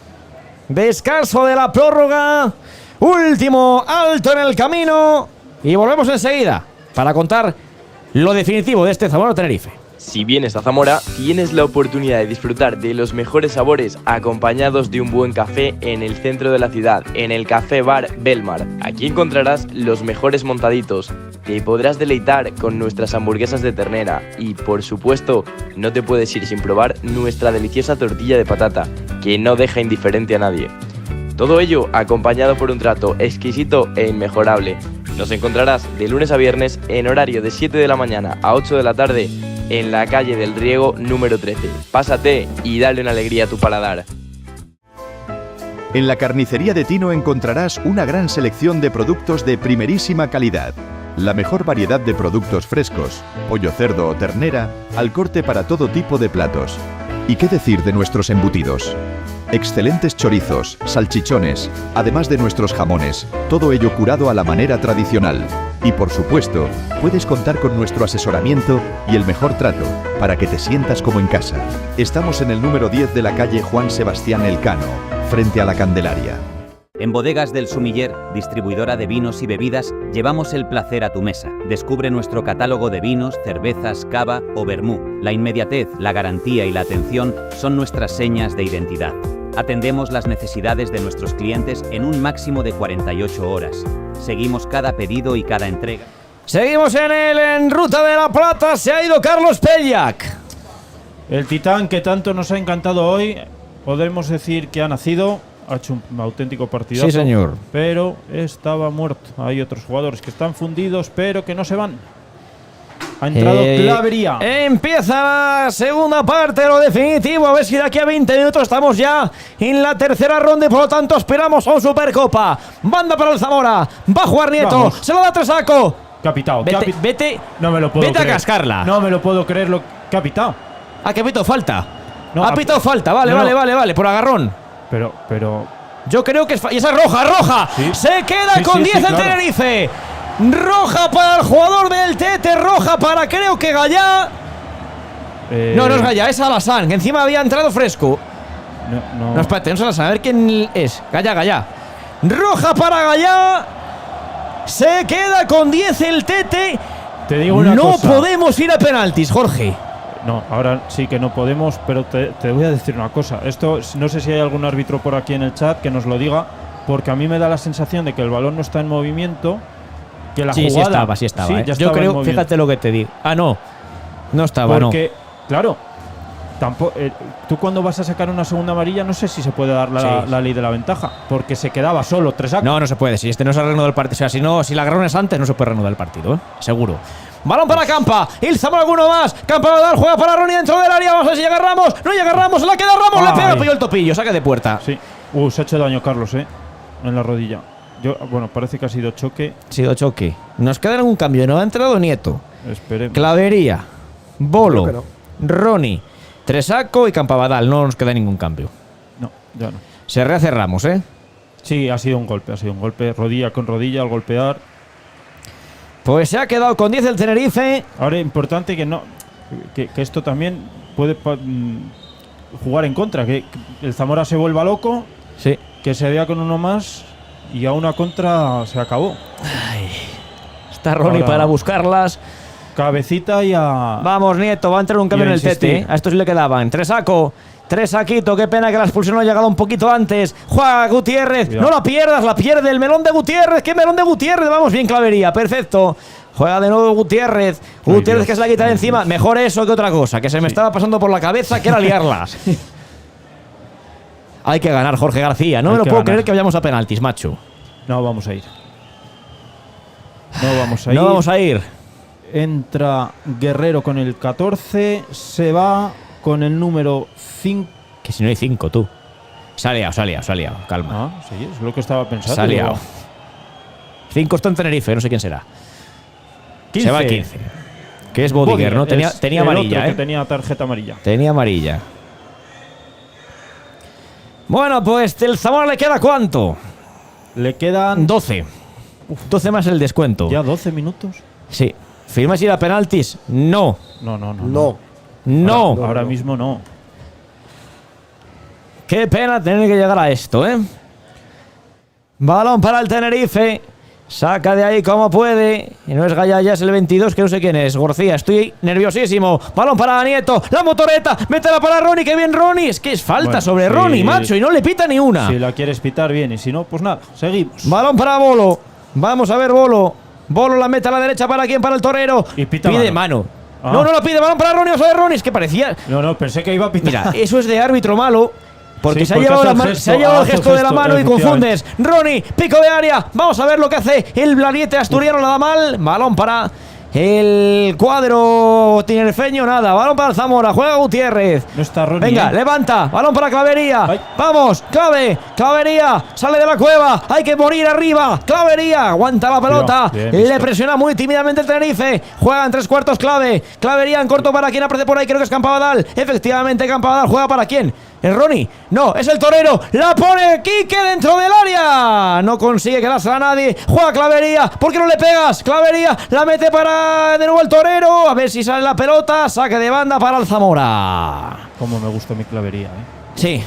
Speaker 5: Descanso de la prórroga. Último alto en el camino. Y volvemos enseguida para contar lo definitivo de este Zamora-Tenerife.
Speaker 1: Si vienes a Zamora, tienes la oportunidad de disfrutar de los mejores sabores acompañados de un buen café en el centro de la ciudad, en el Café Bar Belmar. Aquí encontrarás los mejores montaditos, te podrás deleitar con nuestras hamburguesas de ternera y, por supuesto, no te puedes ir sin probar nuestra deliciosa tortilla de patata, que no deja indiferente a nadie. Todo ello acompañado por un trato exquisito e inmejorable. Nos encontrarás de lunes a viernes en horario de 7 de la mañana a 8 de la tarde en la calle del Riego número 13. Pásate y dale una alegría a tu paladar.
Speaker 2: En la carnicería de Tino encontrarás una gran selección de productos de primerísima calidad. La mejor variedad de productos frescos, pollo, cerdo o ternera, al corte para todo tipo de platos. ¿Y qué decir de nuestros embutidos? Excelentes chorizos, salchichones, además de nuestros jamones, todo ello curado a la manera tradicional. Y por supuesto, puedes contar con nuestro asesoramiento y el mejor trato para que te sientas como en casa. Estamos en el número 10 de la calle Juan Sebastián Elcano, frente a la Candelaria.
Speaker 3: En Bodegas del Sumiller, distribuidora de vinos y bebidas, llevamos el placer a tu mesa. Descubre nuestro catálogo de vinos, cervezas, cava o vermú. La inmediatez, la garantía y la atención son nuestras señas de identidad. Atendemos las necesidades de nuestros clientes en un máximo de 48 horas. Seguimos cada pedido y cada entrega.
Speaker 5: Seguimos en Ruta de la Plata. Se ha ido Carlos Pellac.
Speaker 7: El titán que tanto nos ha encantado hoy, podemos decir que ha nacido, ha hecho un auténtico partidazo.
Speaker 5: Sí, señor.
Speaker 7: Pero estaba muerto. Hay otros jugadores que están fundidos, pero que no se van. Ha entrado Clavería.
Speaker 5: Empieza la segunda parte, lo definitivo. A ver si de aquí a 20 minutos estamos ya en la tercera ronda y por lo tanto esperamos a un Supercopa. Banda para el Zamora. Va a jugar Nieto.
Speaker 7: Vamos.
Speaker 5: Se lo da Tresaco.
Speaker 7: Capitao.
Speaker 5: Vete.
Speaker 7: No me lo puedo
Speaker 5: Vete
Speaker 7: creer.
Speaker 5: a cascarla.
Speaker 7: No me lo puedo creer. Capitao.
Speaker 5: ¿A qué pito falta?
Speaker 7: No,
Speaker 5: ha pitado falta. Vale,
Speaker 7: no,
Speaker 5: vale. Por agarrón.
Speaker 7: Pero.
Speaker 5: Yo creo que es. Y esa es roja.
Speaker 7: Sí.
Speaker 5: Se queda
Speaker 7: Sí,
Speaker 5: con
Speaker 7: sí,
Speaker 5: 10 el
Speaker 7: claro.
Speaker 5: Tenerife. Roja para el jugador del Tete. Roja para creo que Gallá. No es Gallá, es Alassane, que encima había entrado fresco. No, espérate, no es Alassane. A ver quién es. Gallá. Roja para Gallá. Se queda con 10 el Tete.
Speaker 7: Te digo una cosa.
Speaker 5: No podemos ir a penaltis, Jorge.
Speaker 7: No, ahora sí que no podemos, pero te voy a decir una cosa. Esto, no sé si hay algún árbitro por aquí en el chat que nos lo diga, porque a mí me da la sensación de que el balón no está en movimiento, que la jugada…
Speaker 5: Sí estaba.
Speaker 7: Sí, ya
Speaker 5: Yo
Speaker 7: estaba en
Speaker 5: creo,
Speaker 7: movimiento.
Speaker 5: fíjate lo que te digo. No estaba,
Speaker 7: porque, claro, tampoco, tú cuando vas a sacar una segunda amarilla no sé si se puede dar la ley de la ventaja, porque se quedaba solo Tresaco.
Speaker 5: No se puede. Si este no se ha reanudado el partido, o sea, si la agarrón es antes, no se puede reanudar el partido, seguro. Balón para Campa. Il Zamora alguno más. Campa va a dar, juega para Ronnie dentro del área. Vamos a ver si llega Ramos. No llega Ramos, se la queda Ramos. Le pega, pilló el topillo. Saque de puerta.
Speaker 7: Sí. Se ha hecho daño Carlos, en la rodilla. Parece que ha sido choque.
Speaker 5: Ha sido choque. Nos queda algún cambio. No ha entrado Nieto.
Speaker 7: Esperemos.
Speaker 5: Clavería. Bolo.
Speaker 6: Creo que
Speaker 5: Ronnie. Tresaco y Campabadal. No nos queda ningún cambio.
Speaker 7: No, ya no.
Speaker 5: Se rehace Ramos,
Speaker 7: Sí, ha sido un golpe. Rodilla con rodilla al golpear.
Speaker 5: Pues se ha quedado con 10 el Tenerife.
Speaker 7: Ahora es importante que esto también puede jugar en contra, que el Zamora se vuelva loco,
Speaker 5: Sí.
Speaker 7: que se vea con uno más y a una contra se acabó.
Speaker 5: Está Ronnie
Speaker 7: Ahora,
Speaker 5: para buscarlas.
Speaker 7: Cabecita y a…
Speaker 5: Vamos, Nieto, va a entrar un cambio
Speaker 7: Y a
Speaker 5: en el Tete.
Speaker 7: insistir.
Speaker 5: A esto sí le quedaban. Tresaquito, qué pena que la expulsión no ha llegado un poquito antes. Juega Gutiérrez,
Speaker 7: Cuidado.
Speaker 5: no la pierdas, la pierde el melón de Gutiérrez. ¿Qué melón de Gutiérrez? Vamos bien, Clavería, perfecto. Juega de nuevo Gutiérrez. Gutiérrez
Speaker 7: Dios.
Speaker 5: que se la quita de encima. Mejor eso que otra cosa, que se me estaba pasando por la cabeza, que era liarla. Hay que ganar, Jorge García. No
Speaker 7: Hay
Speaker 5: me lo
Speaker 7: que
Speaker 5: puedo
Speaker 7: ganar.
Speaker 5: creer que vayamos a penaltis, macho.
Speaker 7: No vamos a ir.
Speaker 5: No vamos a ir.
Speaker 7: Entra Guerrero con el 14, se va con el número 5.
Speaker 5: Que si no hay 5, tú. Se ha liado. Calma.
Speaker 7: Sí, es lo que estaba pensando.
Speaker 5: Se ha liado. 5 está en Tenerife, no sé quién será.
Speaker 7: 15.
Speaker 5: Se va a 15. Que es Bodiger, ¿no? Tenía
Speaker 7: el
Speaker 5: amarilla,
Speaker 7: otro que tenía tarjeta amarilla.
Speaker 5: Tenía amarilla. Bueno, pues el Zamora le queda ¿cuánto?
Speaker 7: Le quedan
Speaker 5: 12. 12 más el descuento.
Speaker 7: ya 12 minutos.
Speaker 5: Sí. ¿Firmas ir a penaltis? No.
Speaker 6: No.
Speaker 7: Ahora mismo no.
Speaker 5: Qué pena tener que llegar a esto, ¿eh? Balón para el Tenerife. Saca de ahí como puede. Y no es Gallaya, es el 22, que no sé quién es. García, estoy nerviosísimo. Balón para Nieto. La motoreta. Métela para Ronnie. Que bien Ronnie. Es que es falta
Speaker 7: Bueno,
Speaker 5: sobre
Speaker 7: sí.
Speaker 5: Ronnie, macho. Y no le pita ni una.
Speaker 7: Si la quieres pitar bien y si no, pues nada, seguimos.
Speaker 5: Balón para Bolo. Vamos a ver Bolo. Bolo la mete a la derecha. ¿Para quién? Para el torero.
Speaker 7: Y pita
Speaker 5: pide
Speaker 7: mano.
Speaker 5: mano. No lo pide. Balón para Ronnie. Vamos a ver Ronnie. Es que parecía...
Speaker 7: No, pensé que iba a pitar.
Speaker 5: Mira, eso es de árbitro malo. Porque
Speaker 7: Sí,
Speaker 5: se ha
Speaker 7: porque
Speaker 5: llevado,
Speaker 7: hace el gesto,
Speaker 5: el gesto de la mano y
Speaker 7: efectivamente.
Speaker 5: confundes. Ronnie, pico de área. Vamos a ver lo que hace el blariete asturiano. La da mal. Balón para el cuadro tinerfeño. Nada. Balón para el Zamora. Juega Gutiérrez.
Speaker 7: No está Ronnie.
Speaker 5: Venga, levanta. Balón para Clavería.
Speaker 7: Ay.
Speaker 5: Vamos, Clave. Clavería. Sale de la cueva. Hay que morir arriba. Clavería. Aguanta la pelota.
Speaker 7: Bien visto.
Speaker 5: Le presiona muy tímidamente el Tenerife. Juega en 3/4 Clave. Clavería en corto para quien aparece por ahí. Creo que es Campabadal. Efectivamente, Campabadal juega para quién. ¿Es Ronnie? No, es el torero. La pone Quique dentro del área. No consigue quedársela a nadie. Juega Clavería. ¿Por qué no le pegas? Clavería la mete para de nuevo el torero. A ver si sale la pelota. Saque de banda para el Zamora.
Speaker 7: Como me gusta mi Clavería,
Speaker 5: Sí.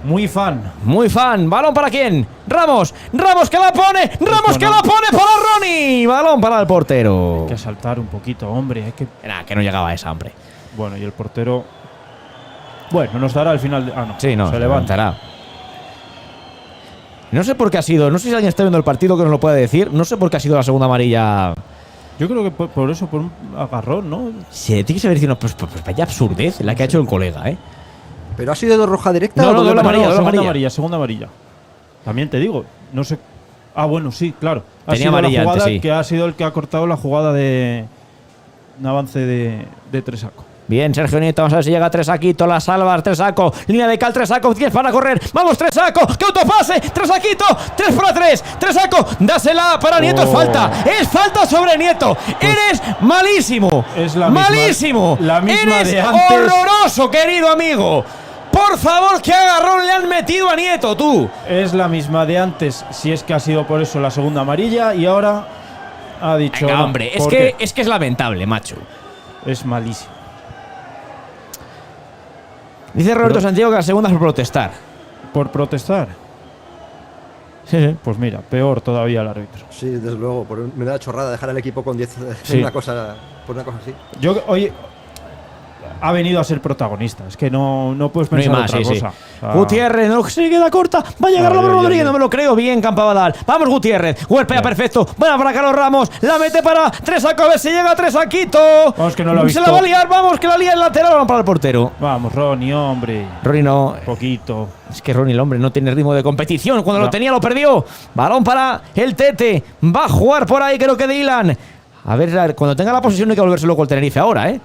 Speaker 7: Muy fan.
Speaker 5: Muy fan. ¿Balón para quién? Ramos. Ramos que la pone. Ramos que la pone para Ronnie. Balón para el portero.
Speaker 7: Hay que saltar un poquito, hombre. Hay que...
Speaker 5: Nah, que no llegaba a esa, hombre.
Speaker 7: Bueno, y el portero... Bueno, nos dará al final... Ah, no.
Speaker 5: Sí, no,
Speaker 7: se levanta.
Speaker 5: levantará. No sé por qué ha sido. No sé si alguien está viendo el partido que nos lo puede decir. No sé por qué ha sido la segunda amarilla.
Speaker 7: Yo creo que por eso, por un agarrón, ¿no?
Speaker 5: Se tiene que saber decir, no, pues vaya absurdez la que ha hecho el colega, ¿eh?
Speaker 6: ¿Pero ha sido de roja directa?
Speaker 5: No,
Speaker 6: o
Speaker 5: no,
Speaker 6: doble
Speaker 5: doble
Speaker 6: amarilla?
Speaker 5: amarilla.
Speaker 7: segunda amarilla. También te digo, no sé... Ah, bueno, sí, claro. Ha
Speaker 5: Tenía
Speaker 7: sido
Speaker 5: amarilla
Speaker 7: la jugada
Speaker 5: antes, sí.
Speaker 7: que ha sido el que ha cortado la jugada de... Un avance de Tresaco.
Speaker 5: Bien, Sergio Nieto, vamos a ver si llega Tresaquito, la salva, Tresaco, línea de cal, Tresaco, 10 para correr, vamos Tresaco, que autopase, Tresaquito, 3 para 3, Tresaco, dásela para Nieto, es falta sobre Nieto, eres malísimo,
Speaker 7: Es la misma-
Speaker 5: malísimo,
Speaker 7: la misma
Speaker 5: eres
Speaker 7: de antes.
Speaker 5: horroroso, querido amigo, por favor, qué agarrón le han metido a Nieto, tú.
Speaker 7: Es la misma de antes, si es que ha sido por eso la segunda amarilla y ahora ha dicho...
Speaker 5: Venga,
Speaker 7: no,
Speaker 5: hombre,
Speaker 7: ¿por
Speaker 5: que
Speaker 7: qué?
Speaker 5: es que es lamentable, macho.
Speaker 7: Es malísimo.
Speaker 5: Dice Roberto
Speaker 7: Pero-
Speaker 5: Santiago que la segunda es por protestar.
Speaker 7: ¿Por protestar?
Speaker 5: Sí.
Speaker 7: Pues mira, peor todavía el árbitro.
Speaker 6: Sí, desde luego. Me da chorrada dejar al equipo con 10.
Speaker 7: Sí.
Speaker 6: Una cosa, por una cosa así.
Speaker 7: Yo, oye, ha venido a ser protagonista. Es que no puedes
Speaker 5: No hay
Speaker 7: pensar
Speaker 5: más,
Speaker 7: otra
Speaker 5: sí, sí.
Speaker 7: cosa. O sea,
Speaker 5: Gutiérrez, no se queda corta. Va a llegar
Speaker 7: Ay,
Speaker 5: Álvaro
Speaker 7: ay,
Speaker 5: Rodríguez,
Speaker 7: ay,
Speaker 5: no me lo creo. Bien, Campabadal. Vamos, Gutiérrez. Golpea
Speaker 7: Bien.
Speaker 5: perfecto. Buena para Carlos Ramos. La mete para Tresaco. A ver si llega Tresaquito.
Speaker 7: Vamos, que no lo ha
Speaker 5: Se
Speaker 7: visto.
Speaker 5: la va a liar. Vamos, que la lía el lateral. Vamos para el portero.
Speaker 7: Vamos, Ronnie, hombre.
Speaker 5: Ronnie no.
Speaker 7: Poquito.
Speaker 5: Es que Ronnie, el hombre, no tiene ritmo de competición. Cuando
Speaker 7: No.
Speaker 5: lo tenía, lo perdió. Balón para el Tete. Va a jugar por ahí, creo que Dylan. A ver, cuando tenga la posesión, no hay que volverse loco el Tenerife ahora, ¿eh?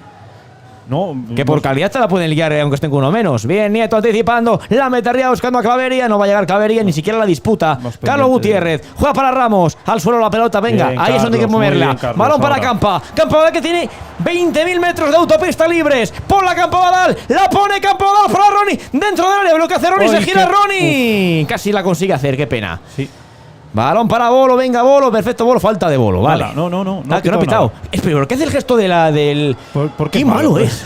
Speaker 7: No,
Speaker 5: Que por
Speaker 7: no-
Speaker 5: calidad te la pueden liar, aunque estén con uno menos. Bien, Nieto anticipando. La mete arriba buscando a Clavería. No va a llegar Clavería, ni siquiera la disputa.
Speaker 7: Más
Speaker 5: Carlos
Speaker 7: pendiente.
Speaker 5: Gutiérrez. Juega para Ramos. Al suelo la pelota. Venga,
Speaker 7: Bien,
Speaker 5: ahí es donde hay que
Speaker 7: Carlos, muy
Speaker 5: moverla.
Speaker 7: bien, Carlos,
Speaker 5: Balón para
Speaker 7: ahora.
Speaker 5: Campa. Campabadal que tiene 20.000 metros de autopista libres. Por la Campabadal. La pone Campabadal para Ronnie. Dentro del área. Lo que hace Ronnie.
Speaker 7: Uy,
Speaker 5: Se gira
Speaker 7: qué-
Speaker 5: Ronnie. Casi la consigue hacer. Qué pena.
Speaker 7: Sí.
Speaker 5: Balón para Bolo. Venga, Bolo. Perfecto, Bolo. Falta de Bolo. Vale.
Speaker 7: Nada, no
Speaker 5: Ah, que no ha pitado. Es peor. ¿Qué hace el gesto de la del.
Speaker 7: ¿Por qué
Speaker 5: Qué
Speaker 7: es malo?
Speaker 5: malo es.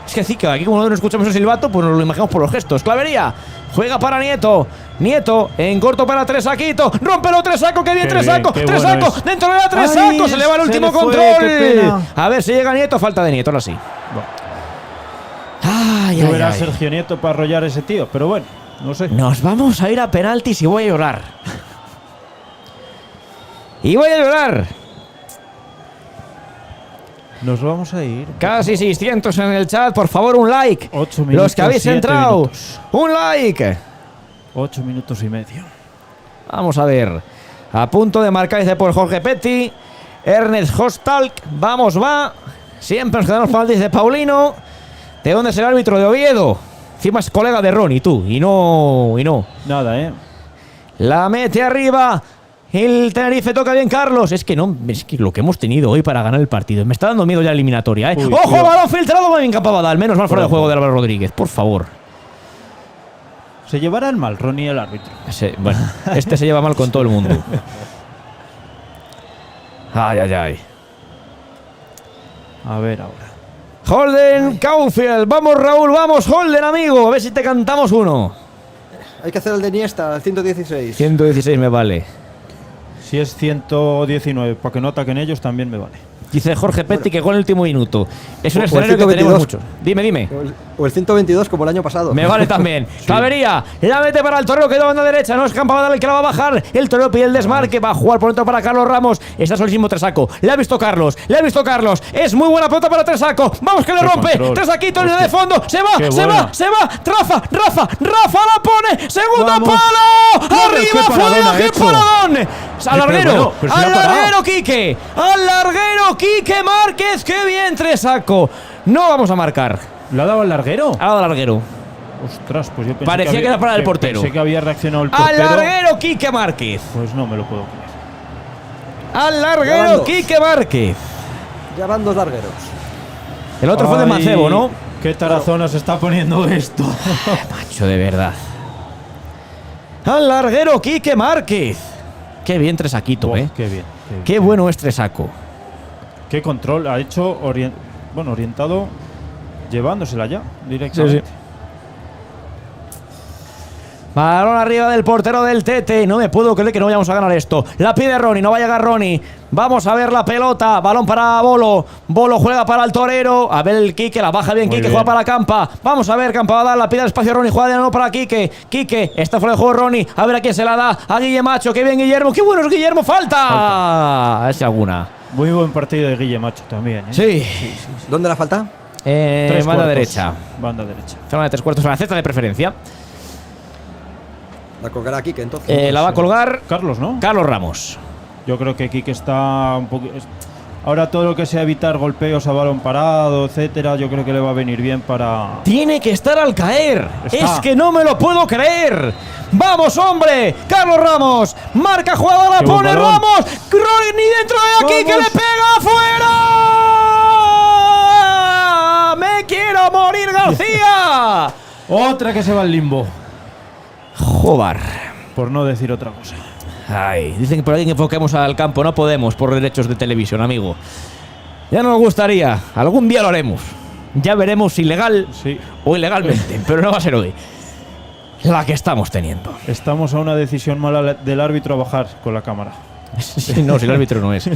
Speaker 5: Es que sí, que aquí como no escuchamos el silbato, pues nos lo imaginamos por los gestos. Clavería, juega para Nieto. Nieto, en corto para Tresaquito. Rómpelo, Tresaco, que bien
Speaker 7: Qué
Speaker 5: Tresaco.
Speaker 7: bien, qué
Speaker 5: Tresaco,
Speaker 7: bueno es.
Speaker 5: dentro de la Tresaco.
Speaker 7: Ay,
Speaker 5: Se le va el
Speaker 7: se
Speaker 5: último
Speaker 7: le fue,
Speaker 5: control.
Speaker 7: qué pena.
Speaker 5: A ver si llega Nieto. Falta de Nieto, ahora sí.
Speaker 7: Bueno,
Speaker 5: Ay,
Speaker 7: yo
Speaker 5: ay,
Speaker 7: verá a
Speaker 5: ay.
Speaker 7: Sergio Nieto para arrollar ese tío, pero bueno, no sé.
Speaker 5: Nos vamos a ir a penaltis y voy a llorar. Y voy a llorar.
Speaker 7: Nos vamos a ir.
Speaker 5: Casi 600 en el chat. Por favor, un like.
Speaker 7: 8 minutos,
Speaker 5: Los que habéis
Speaker 7: 7
Speaker 5: entrado.
Speaker 7: minutos.
Speaker 5: Un like.
Speaker 7: 8 minutos y medio.
Speaker 5: Vamos a ver. A punto de marcar, dice por Jorge Petty. Ernest Hostalk. Vamos, va. Siempre nos quedamos penaltis de Paulino. ¿De dónde es el árbitro? De Oviedo. Encima es colega de Ronnie, tú. Y no.
Speaker 7: Nada, ¿eh?
Speaker 5: La mete arriba. El Tenerife toca bien Carlos. Es que lo que hemos tenido hoy para ganar el partido. Me está dando miedo ya la eliminatoria, ¿eh?
Speaker 7: Uy,
Speaker 5: ¡Ojo,
Speaker 7: tío.
Speaker 5: balón filtrado! Muy bien, Campabadal. Menos mal fuera de juego de Álvaro Rodríguez. Por favor.
Speaker 7: Se llevará el mal, Ronnie, el árbitro.
Speaker 5: Bueno, este se lleva mal con todo el mundo. Ay, ay, ay.
Speaker 7: A ver ahora.
Speaker 5: Holden Caulfield. Vamos, Raúl, vamos, Holden, amigo. A ver si te cantamos uno.
Speaker 6: Hay que hacer el de Iniesta, el 116.
Speaker 5: 116 me vale.
Speaker 7: Si es 119, para que no ataquen ellos, también me vale.
Speaker 5: Dice Jorge Petti que gol en el último minuto. Es un
Speaker 6: O el
Speaker 5: escenario que
Speaker 6: 122.
Speaker 5: tenemos muchos. Dime.
Speaker 6: O el 122 como el año pasado.
Speaker 5: Me vale también. Clavería. La mete para el Torero, quedó banda derecha. No es Campabadal el que la va a bajar. El Torero pide el desmarque. Va a jugar por dentro para Carlos Ramos. Está solísimo Tresaco. Le ha visto Carlos. Es muy buena pelota para Tresaco. Vamos que le
Speaker 7: Qué
Speaker 5: rompe.
Speaker 7: control.
Speaker 5: Tresaquito en el
Speaker 7: Hostia.
Speaker 5: de fondo. Se va.
Speaker 7: Qué buena.
Speaker 5: Rafa la pone. Segundo
Speaker 7: Vamos.
Speaker 5: palo.
Speaker 7: Madre,
Speaker 5: Arriba
Speaker 7: qué paradón
Speaker 5: fuera.
Speaker 7: ha
Speaker 5: ¡Qué
Speaker 7: hecho!
Speaker 5: paradón! Al larguero.
Speaker 7: bueno, pero si la ha
Speaker 5: Al
Speaker 7: parado.
Speaker 5: larguero Quique. Al larguero Quique Márquez. ¡Qué bien Tresaco! No vamos a marcar.
Speaker 7: ¿Le ha dado al larguero?
Speaker 5: Ha dado al larguero.
Speaker 7: Ostras, pues yo pensé
Speaker 5: Parecía que era para el portero.
Speaker 7: Pensé que había reaccionado el
Speaker 5: Al
Speaker 7: portero.
Speaker 5: larguero Quique Márquez.
Speaker 7: Pues no me lo puedo creer.
Speaker 5: Al larguero
Speaker 6: Grabando.
Speaker 5: Quique Márquez.
Speaker 6: Ya van 2 largueros.
Speaker 5: El otro fue de
Speaker 7: Ay,
Speaker 5: Mancebo, ¿no?
Speaker 7: Qué tarazona se está poniendo esto.
Speaker 5: Macho, de verdad. Al larguero Quique Márquez. Qué bien Tresaquito,
Speaker 7: Buah,
Speaker 5: ¿eh?
Speaker 7: Qué bien.
Speaker 5: Qué bueno es Tresaco.
Speaker 7: Qué control ha hecho orientado, llevándosela ya directamente.
Speaker 5: Sí. Balón arriba del portero del Tete. No me puedo creer que no vayamos a ganar esto. La pide Ronnie, no va a llegar Ronnie. Vamos a ver la pelota. Balón para Bolo. Bolo juega para el Torero. A ver el Quique, la baja bien
Speaker 7: Muy
Speaker 5: Quique,
Speaker 7: bien.
Speaker 5: juega para Campa. Vamos a ver, Campa va a dar la pide al espacio a Ronnie. Juega de nuevo para Quique. Quique, está fuera de juego Ronnie. A ver a quién se la da. A Guillemacho. Qué bien Guillermo. Qué bueno es Guillermo. Falta. Es alguna.
Speaker 7: Muy buen partido de Guille Macho también. ¿eh?
Speaker 5: Sí.
Speaker 6: ¿Dónde la falta?
Speaker 5: Banda
Speaker 7: cuartos.
Speaker 5: derecha.
Speaker 7: Banda derecha.
Speaker 5: Zona de 3 cuartos a la cesta de preferencia.
Speaker 6: La colgará aquí, que entonces.
Speaker 5: La va a colgar
Speaker 7: Carlos, ¿no?
Speaker 5: Carlos Ramos.
Speaker 7: Yo creo que Quique está un poco. Ahora todo lo que sea evitar golpeos a balón parado, etcétera, yo creo que le va a venir bien para.
Speaker 5: Tiene que estar al caer.
Speaker 7: Está.
Speaker 5: Es que no me lo puedo creer. Vamos, hombre. Carlos Ramos. Marca jugada, la
Speaker 7: Qué buen
Speaker 5: pone
Speaker 7: balón.
Speaker 5: Ramos. Ni dentro de aquí que
Speaker 7: Vamos.
Speaker 5: le pega afuera. Me quiero morir, García.
Speaker 7: Otra que se va al limbo,
Speaker 5: Jobar.
Speaker 7: por no decir otra cosa.
Speaker 5: Ay, dicen que por ahí que enfoquemos al campo. No podemos por derechos de televisión, amigo. Ya nos gustaría. Algún día lo haremos. Ya veremos si legal
Speaker 7: Sí.
Speaker 5: o ilegalmente, pero no va a ser hoy. La que estamos teniendo.
Speaker 7: Estamos a una decisión mala del árbitro a bajar con la cámara.
Speaker 5: Sí, no, si el árbitro no es.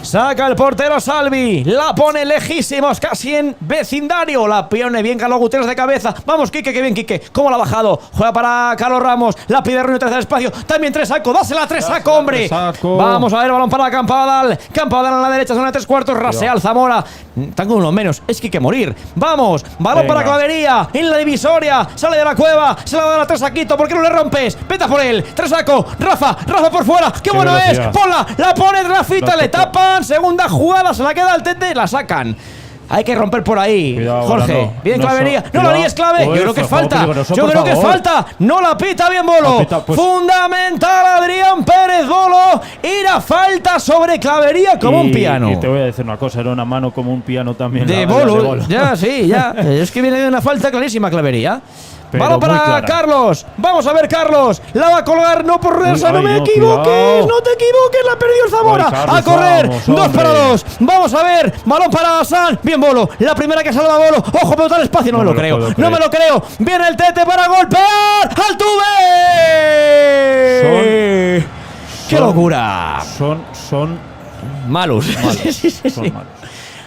Speaker 5: Saca el portero Salvi. La pone lejísimos, casi en vecindario. La pone bien Carlos Gutiérrez de cabeza. Vamos, Quique, que bien, Quique. ¿Cómo la ha bajado? Juega para Carlos Ramos. La pide Ronnie, tercer espacio. También Tresaco. Dásela a Tresaco, hombre.
Speaker 7: Tresaco.
Speaker 5: Vamos a ver, balón para Campabadal. Campabadal en la derecha, zona de 3 cuartos. Rasea al Zamora. Están con uno menos. Es Quique morir. Vamos. Balón
Speaker 7: Venga.
Speaker 5: para Clavería. En la divisoria. Sale de la cueva. Se la da a Tresaquito. ¿Por qué no le rompes? Vete a por él. Tresaco. Rafa por fuera. ¡Qué bueno
Speaker 7: velocidad.
Speaker 5: es! Ponla. La pone Rafita.
Speaker 7: La
Speaker 5: Le
Speaker 7: tocó.
Speaker 5: tapan. Segunda jugada. Se la queda al Tete. La sacan. Hay que romper por ahí.
Speaker 7: Cuidado,
Speaker 5: Jorge.
Speaker 7: ahora no.
Speaker 5: Bien,
Speaker 7: No
Speaker 5: Clavería.
Speaker 7: so-
Speaker 5: No la
Speaker 7: cuidado.
Speaker 5: líes, Clave. Yo
Speaker 7: Uy,
Speaker 5: creo que es
Speaker 7: juego
Speaker 5: falta.
Speaker 7: peligroso,
Speaker 5: Yo
Speaker 7: por
Speaker 5: creo que es
Speaker 7: favor.
Speaker 5: falta. No la pita bien Bolo.
Speaker 7: La pita, pues-
Speaker 5: Fundamental Adrián Pérez Bolo. Era falta sobre Clavería como un piano.
Speaker 7: Y te voy a decir una cosa, era una mano como un piano también.
Speaker 5: De
Speaker 7: la
Speaker 5: Bolo. Ya, sí, ya. Es que viene de una falta clarísima Clavería.
Speaker 7: Pero
Speaker 5: Balón
Speaker 7: muy
Speaker 5: para
Speaker 7: clara.
Speaker 5: Carlos. Vamos a ver, Carlos. La va a colgar, no por reversa.
Speaker 7: Uy,
Speaker 5: No
Speaker 7: ay,
Speaker 5: me
Speaker 7: no,
Speaker 5: equivoques.
Speaker 7: cuidado.
Speaker 5: No te equivoques. La perdió el Zamora.
Speaker 7: Ay, Carlos,
Speaker 5: a correr.
Speaker 7: vamos,
Speaker 5: 2
Speaker 7: hombre.
Speaker 5: para 2. Vamos a ver. Balón para San. Bien, Bolo. La primera que salva Bolo. Ojo, pelota al espacio. No, me lo creo.
Speaker 7: puedo
Speaker 5: No
Speaker 7: creer.
Speaker 5: me lo creo. Viene el Tete para golpear. ¡Altuve! ¡Qué
Speaker 7: son-
Speaker 5: locura!
Speaker 7: Son
Speaker 5: Malos. Sí, sí, sí.
Speaker 7: son malos.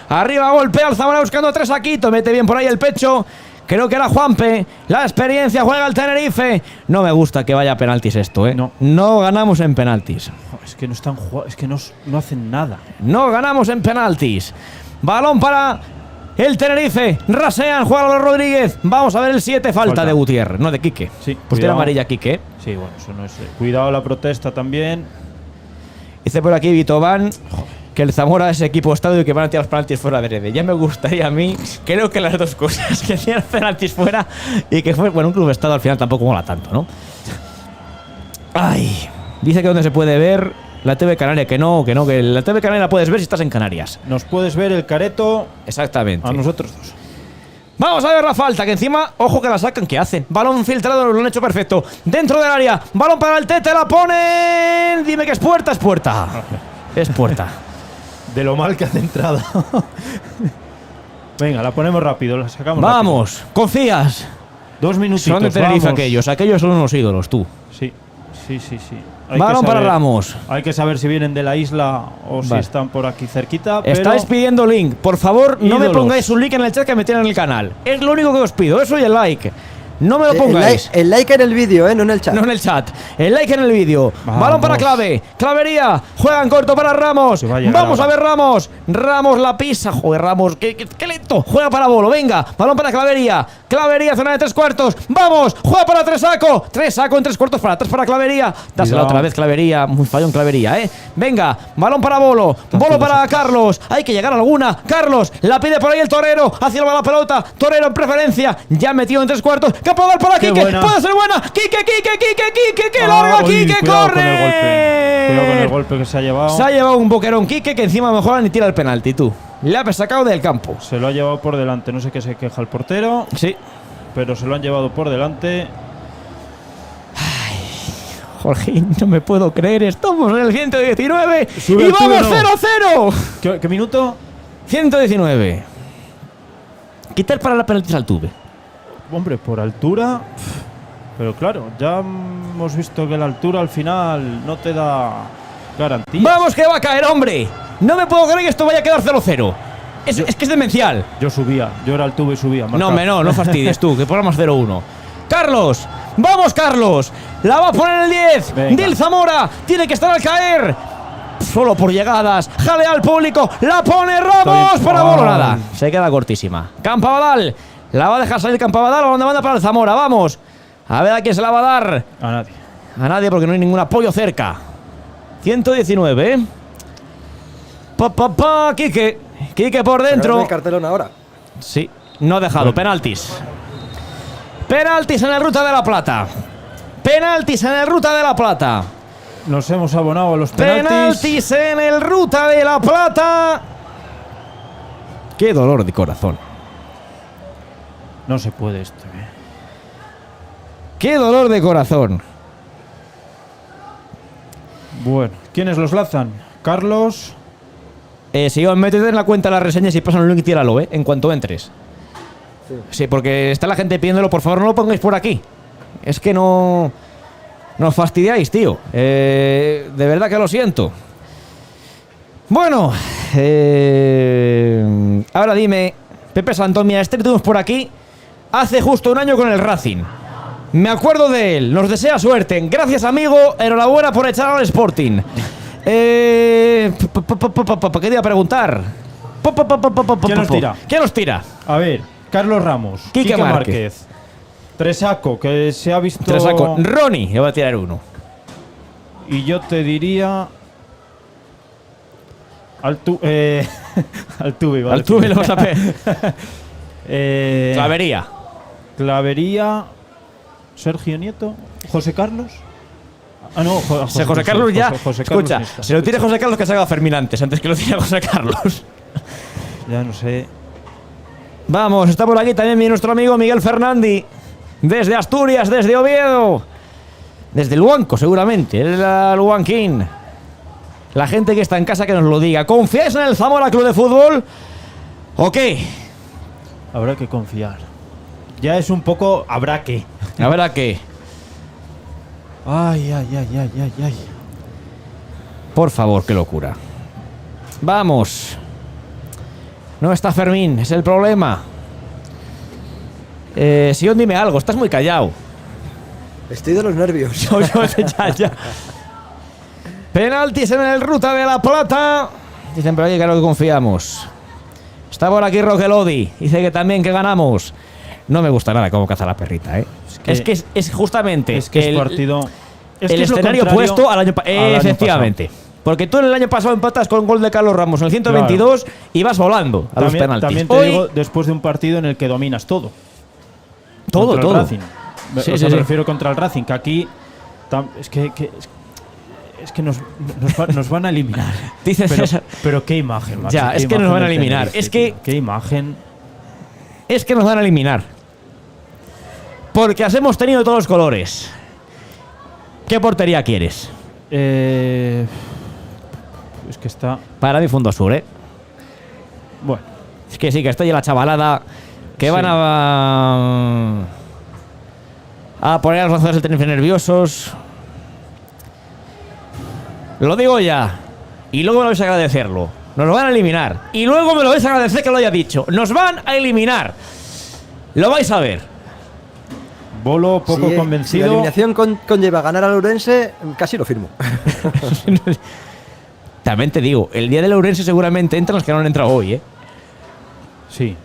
Speaker 5: Arriba golpea al Zamora buscando a Tresaquito. Mete bien por ahí el pecho. Creo que era Juanpe. La experiencia juega el Tenerife. No me gusta que vaya a penaltis esto, ¿eh? No ganamos en penaltis.
Speaker 7: Joder, es que no están es que no hacen nada.
Speaker 5: No ganamos en penaltis. Balón para el Tenerife. Rasean, juega Álvaro Rodríguez. Vamos a ver el 7. Falta de Gutiérrez, no de Quique.
Speaker 7: Sí,
Speaker 5: Pues tiene
Speaker 7: cuidado.
Speaker 5: amarilla Quique.
Speaker 7: Sí, bueno, eso no es. Cuidado la protesta también.
Speaker 5: Dice por aquí Vito Van que el Zamora es equipo estadio y que van a tirar los penaltis fuera de Rede. Ya me gustaría a mí, creo que las dos cosas, que tirar penaltis fuera y que fue, bueno, un club estado al final tampoco mola tanto, ¿no? Ay, Dice que donde se puede ver la TV Canaria, que la TV Canaria la puedes ver si estás en Canarias.
Speaker 7: Nos puedes ver el careto
Speaker 5: Exactamente.
Speaker 7: a nosotros dos.
Speaker 5: Vamos a ver la falta, que encima, ojo que la sacan, ¿qué hacen? Balón filtrado, lo han hecho perfecto. Dentro del área, balón para el Tete, la ponen. Dime que es puerta, es puerta. Es puerta.
Speaker 7: De lo mal que hace entrada. Venga, la ponemos rápido, la sacamos.
Speaker 5: Vamos,
Speaker 7: rápido.
Speaker 5: confías.
Speaker 7: 2 minutitos.
Speaker 5: Son de Tenerife
Speaker 7: vamos.
Speaker 5: aquellos son unos ídolos, tú.
Speaker 7: Sí.
Speaker 5: Balón para Ramos.
Speaker 7: Hay que saber si vienen de la isla o si
Speaker 5: Vale.
Speaker 7: están por aquí cerquita.
Speaker 5: Estáis
Speaker 7: pero
Speaker 5: pidiendo link. Por favor, no me
Speaker 7: ídolos.
Speaker 5: pongáis un link en el chat que me tienen en el canal. Es lo único que os pido, eso y el like. No me lo pongáis.
Speaker 6: El like en el vídeo, no en el chat.
Speaker 5: No en el chat. El like en el vídeo.
Speaker 7: Vamos.
Speaker 5: Balón para Clave. Clavería. Juegan corto para Ramos.
Speaker 7: Se va a llegar
Speaker 5: Vamos a
Speaker 7: ahora.
Speaker 5: ver Ramos. Ramos la pisa. Joder, Ramos. Qué lento. Juega para Bolo. Venga. Balón para Clavería. Clavería, zona de 3/4. Vamos. Juega para Tresaco. Tresaco en 3/4 para atrás para Clavería. Dásela
Speaker 7: Cuidado.
Speaker 5: otra vez Clavería. Muy fallón Clavería, Venga. Balón para Bolo. Bolo para Carlos. Hay que llegar a alguna. Carlos. La pide por ahí el Torero. Hacia el la pelota. Torero en preferencia. Ya metido en 3/4. Que puede dar para
Speaker 7: Qué
Speaker 5: Quique.
Speaker 7: buena.
Speaker 5: Puede ser buena. Quique. Que larga
Speaker 7: uy,
Speaker 5: Quique.
Speaker 7: cuidado
Speaker 5: Corre.
Speaker 7: con el golpe. Cuidado con el golpe que se ha llevado.
Speaker 5: Se ha llevado un boquerón Quique que encima mejor ni tira el penalti, tú. Le ha sacado del campo.
Speaker 7: Se lo ha llevado por delante. No sé qué se queja el portero,
Speaker 5: Sí.
Speaker 7: pero se lo han llevado por delante.
Speaker 5: Jorge, no me puedo creer. Estamos en el 119.
Speaker 7: Sube
Speaker 5: y
Speaker 7: el
Speaker 5: vamos
Speaker 7: tuyo, no.
Speaker 5: 0-0.
Speaker 7: ¿Qué minuto?
Speaker 5: 119. Quitar para la penalti al Tuve.
Speaker 7: Hombre, por altura. Pero claro, ya hemos visto que la altura al final no te da garantía.
Speaker 5: Vamos que va a caer, hombre. No me puedo creer que esto vaya a quedar 0-0. Es que es demencial.
Speaker 7: Yo subía, yo era el tubo y subía.
Speaker 5: No, no fastidies tú, que ponemos 0-1. Carlos, vamos Carlos. La va a poner el 10.
Speaker 7: Venga.
Speaker 5: Dil Zamora, tiene que estar al caer. Solo por llegadas, jalea al público. La pone Ramos
Speaker 7: Estoy-
Speaker 5: para Bolo,
Speaker 7: Ay.
Speaker 5: nada. Se queda cortísima. Campabadal, la va a dejar salir Campabadal. Donde manda para el Zamora, vamos. A ver a quién se la va a dar.
Speaker 7: A nadie.
Speaker 5: A nadie porque no hay ningún apoyo cerca. 119, Quique. Quique por dentro.
Speaker 6: El cartelón ahora.
Speaker 5: Sí, no ha dejado.
Speaker 7: Bueno.
Speaker 5: Penaltis. Penaltis en el Ruta de la Plata. Penaltis en el Ruta de la Plata.
Speaker 7: Nos hemos abonado a los penaltis.
Speaker 5: Penaltis en el Ruta de la Plata. Qué dolor de corazón.
Speaker 7: No se puede esto.
Speaker 5: Qué dolor de corazón.
Speaker 7: Bueno, ¿quiénes los lanzan? Carlos.
Speaker 5: Si métete en la cuenta las reseñas y pasan el link y tíralo, en cuanto entres. Sí, porque está la gente pidiéndolo. Por favor, no lo pongáis por aquí. Es que no... Nos fastidiáis, tío. De verdad que lo siento. Bueno. Ahora dime, Pepe Santón, mira, este que tuvimos por aquí hace justo un año con el Racing. Me acuerdo de él. Nos desea suerte. Gracias, amigo. Enhorabuena por echar al Sporting. ¿Qué te iba a preguntar?
Speaker 7: ¿Quién nos tira?
Speaker 5: ¿Quién nos tira?
Speaker 7: A ver, Carlos Ramos.
Speaker 5: Quique
Speaker 7: Márquez. Tresaco, que se ha visto.
Speaker 5: Tresaco. Ronnie, le voy a tirar uno.
Speaker 7: Y yo te diría. Altuve iba a
Speaker 5: Altuve
Speaker 7: decir.
Speaker 5: lo vas a ver.
Speaker 7: Clavería.
Speaker 5: Clavería.
Speaker 7: Clavería. Sergio Nieto. José Carlos. Ah, no,
Speaker 5: José Carlos ya.
Speaker 7: José Carlos
Speaker 5: Escucha,
Speaker 7: ni está.
Speaker 5: se lo tire José Carlos que se haga Fermín antes que lo tire José Carlos.
Speaker 7: Ya no sé.
Speaker 5: Vamos, está por aquí también nuestro amigo Miguel Fernandi. Desde Asturias, desde Oviedo. Desde Luanco, seguramente. Es la Luanquín. La gente que está en casa que nos lo diga. ¿Confiáis en el Zamora Club de Fútbol? ¿O qué?
Speaker 7: Habrá que confiar. Ya es un poco. Habrá que.
Speaker 5: A ver a qué.
Speaker 7: Ay, ay, ay, ay, ay, ay.
Speaker 5: Por favor, qué locura. Vamos. No está Fermín, es el problema. Sion, dime algo, estás muy callado.
Speaker 6: Estoy de los nervios.
Speaker 5: Ya. Penaltis en el Ruta de la Plata. Dicen por aquí que no confiamos. Está por aquí Roquelodi. Dice que también que ganamos. No me gusta nada cómo caza la perrita, Es que es justamente
Speaker 7: Es que
Speaker 5: el,
Speaker 7: es partido. Es
Speaker 5: el
Speaker 7: que es lo
Speaker 5: escenario
Speaker 7: contrario
Speaker 5: opuesto al año
Speaker 7: al año
Speaker 5: efectivamente. Porque tú en el año pasado empatas con gol de Carlos Ramos en el 122 y vas volando a los penaltis.
Speaker 7: También te
Speaker 5: Hoy,
Speaker 7: digo, después de un partido en el que dominas todo.
Speaker 5: todo,
Speaker 7: Contra
Speaker 5: todo.
Speaker 7: el Racing.
Speaker 5: Sí,
Speaker 7: O
Speaker 5: sí,
Speaker 7: sea,
Speaker 5: sí.
Speaker 7: me refiero contra el Racing, que aquí. Es que Es que nos van a eliminar.
Speaker 5: Dices eso.
Speaker 7: Pero qué imagen, macho.
Speaker 5: Ya, es que nos van a eliminar. Es que
Speaker 7: qué imagen.
Speaker 5: Es que nos van a eliminar. Porque las hemos tenido de todos los colores. ¿Qué portería quieres?
Speaker 7: Es que está.
Speaker 5: Para mí Fondo Sur, ¿eh?
Speaker 7: Bueno.
Speaker 5: Es que sí, que estoy en la chavalada. Que van a poner a los lanzadores del Tenerife nerviosos. Lo digo ya. Y luego me lo vais a agradecerlo. Nos lo van a eliminar. Y luego me lo vais a agradecer que lo haya dicho. Nos van a eliminar. Lo vais a ver.
Speaker 7: Bolo poco
Speaker 6: Si
Speaker 7: convencido.
Speaker 6: la eliminación conlleva ganar al Ourense, casi lo firmo.
Speaker 5: También te digo, el día del Ourense seguramente entran los que no han entrado hoy, ¿eh?
Speaker 7: Sí.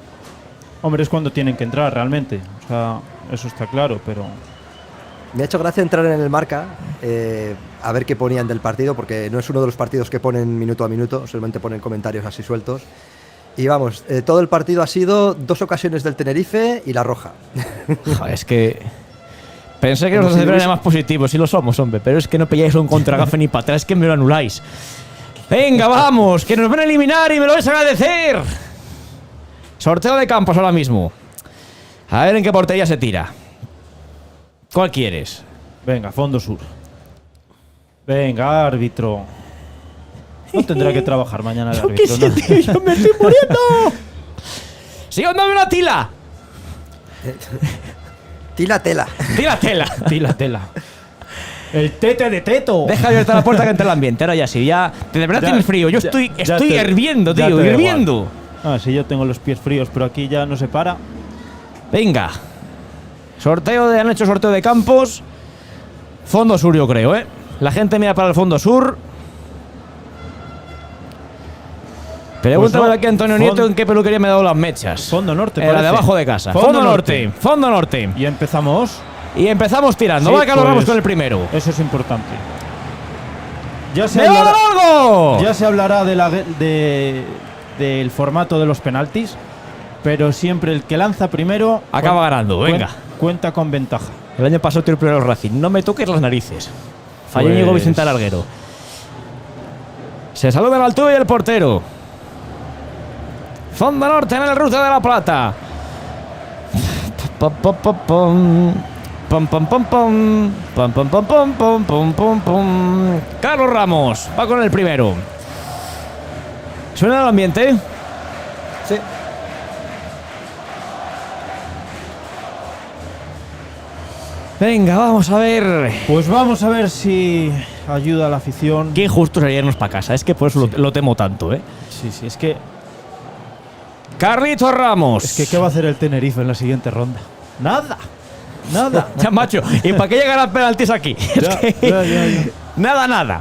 Speaker 7: Hombre, es cuando tienen que entrar realmente. O sea, eso está claro, pero.
Speaker 6: Me ha hecho gracia entrar en el Marca a ver qué ponían del partido, porque no es uno de los partidos que ponen minuto a minuto, solamente ponen comentarios así sueltos. Y vamos, todo el partido ha sido 2 ocasiones del Tenerife y la roja.
Speaker 5: Joder, es que pensé que
Speaker 6: Como
Speaker 5: los
Speaker 6: si
Speaker 5: eran
Speaker 6: hubiese-
Speaker 5: más positivos, sí lo somos, hombre, pero es que no pilláis un contragafe ni para atrás, es que me lo anuláis. Venga, vamos, que nos van a eliminar y me lo vais a agradecer. Sorteo de campos ahora mismo. A ver en qué portería se tira. ¿Cuál quieres?
Speaker 7: Venga, Fondo Sur. Venga, árbitro. No tendrá que trabajar mañana el árbitro, ¿no?
Speaker 5: Yo me estoy muriendo. ¡Sigan dame una tila!
Speaker 6: Tila tela.
Speaker 5: ¡Tíratela!
Speaker 7: Tila, tela. El tete de teto.
Speaker 5: Deja abierta la puerta que entre el ambiente. Ahora ya sí, ya. De verdad
Speaker 7: Ya,
Speaker 5: tienes frío. Yo
Speaker 7: ya,
Speaker 5: estoy
Speaker 7: ya te-
Speaker 5: hirviendo,
Speaker 7: ya
Speaker 5: tío.
Speaker 7: te da
Speaker 5: Hirviendo.
Speaker 7: igual. Sí, yo tengo los pies fríos, pero aquí ya no se para.
Speaker 5: Venga. Han hecho sorteo de campos. Fondo Sur, yo creo, ¿eh? La gente mira para el Fondo Sur. Pregúntame
Speaker 7: no.
Speaker 5: aquí a Antonio Nieto en qué peluquería me ha dado las mechas.
Speaker 7: Fondo Norte,
Speaker 5: La de
Speaker 7: parece.
Speaker 5: abajo de casa.
Speaker 7: Fondo
Speaker 5: Norte. Fondo Norte.
Speaker 7: Y empezamos.
Speaker 5: Y empezamos tirando.
Speaker 7: Sí,
Speaker 5: Va, Carlos
Speaker 7: pues,
Speaker 5: Ramos con el primero.
Speaker 7: Eso es importante. Ya se
Speaker 5: ¡Me va a dar
Speaker 7: hablará,
Speaker 5: algo!
Speaker 7: ya se hablará del formato de los penaltis, pero siempre el que lanza primero
Speaker 5: Acaba ganando, venga.
Speaker 7: Cuenta con ventaja.
Speaker 5: El año pasado tiró primero el Racing. No me toques las narices. Falló
Speaker 7: Pues-
Speaker 5: Íñigo Vicente Larguero. Se saluda el Altuve y el portero. Fondo Norte en el Ruta de la Plata. Pom, pom, pom, pom. Pom, pom, pom, pom. Pom, pom, pom, pom, pom, pom, pom, pom. Carlos Ramos va con el primero. ¿Suena el ambiente?
Speaker 6: Sí.
Speaker 5: Venga, vamos a ver.
Speaker 7: Pues vamos a ver si ayuda a la afición.
Speaker 5: Qué injusto sería irnos para casa. Es que por eso lo temo tanto, ¿eh?
Speaker 7: Sí, es que
Speaker 5: Carlitos Ramos.
Speaker 7: ¿qué va a hacer el Tenerife en la siguiente ronda? Nada. Nada.
Speaker 5: Ya, macho. ¿Y para qué llegar a penaltis aquí? Es
Speaker 7: Ya,
Speaker 5: que
Speaker 7: ya.
Speaker 5: Nada.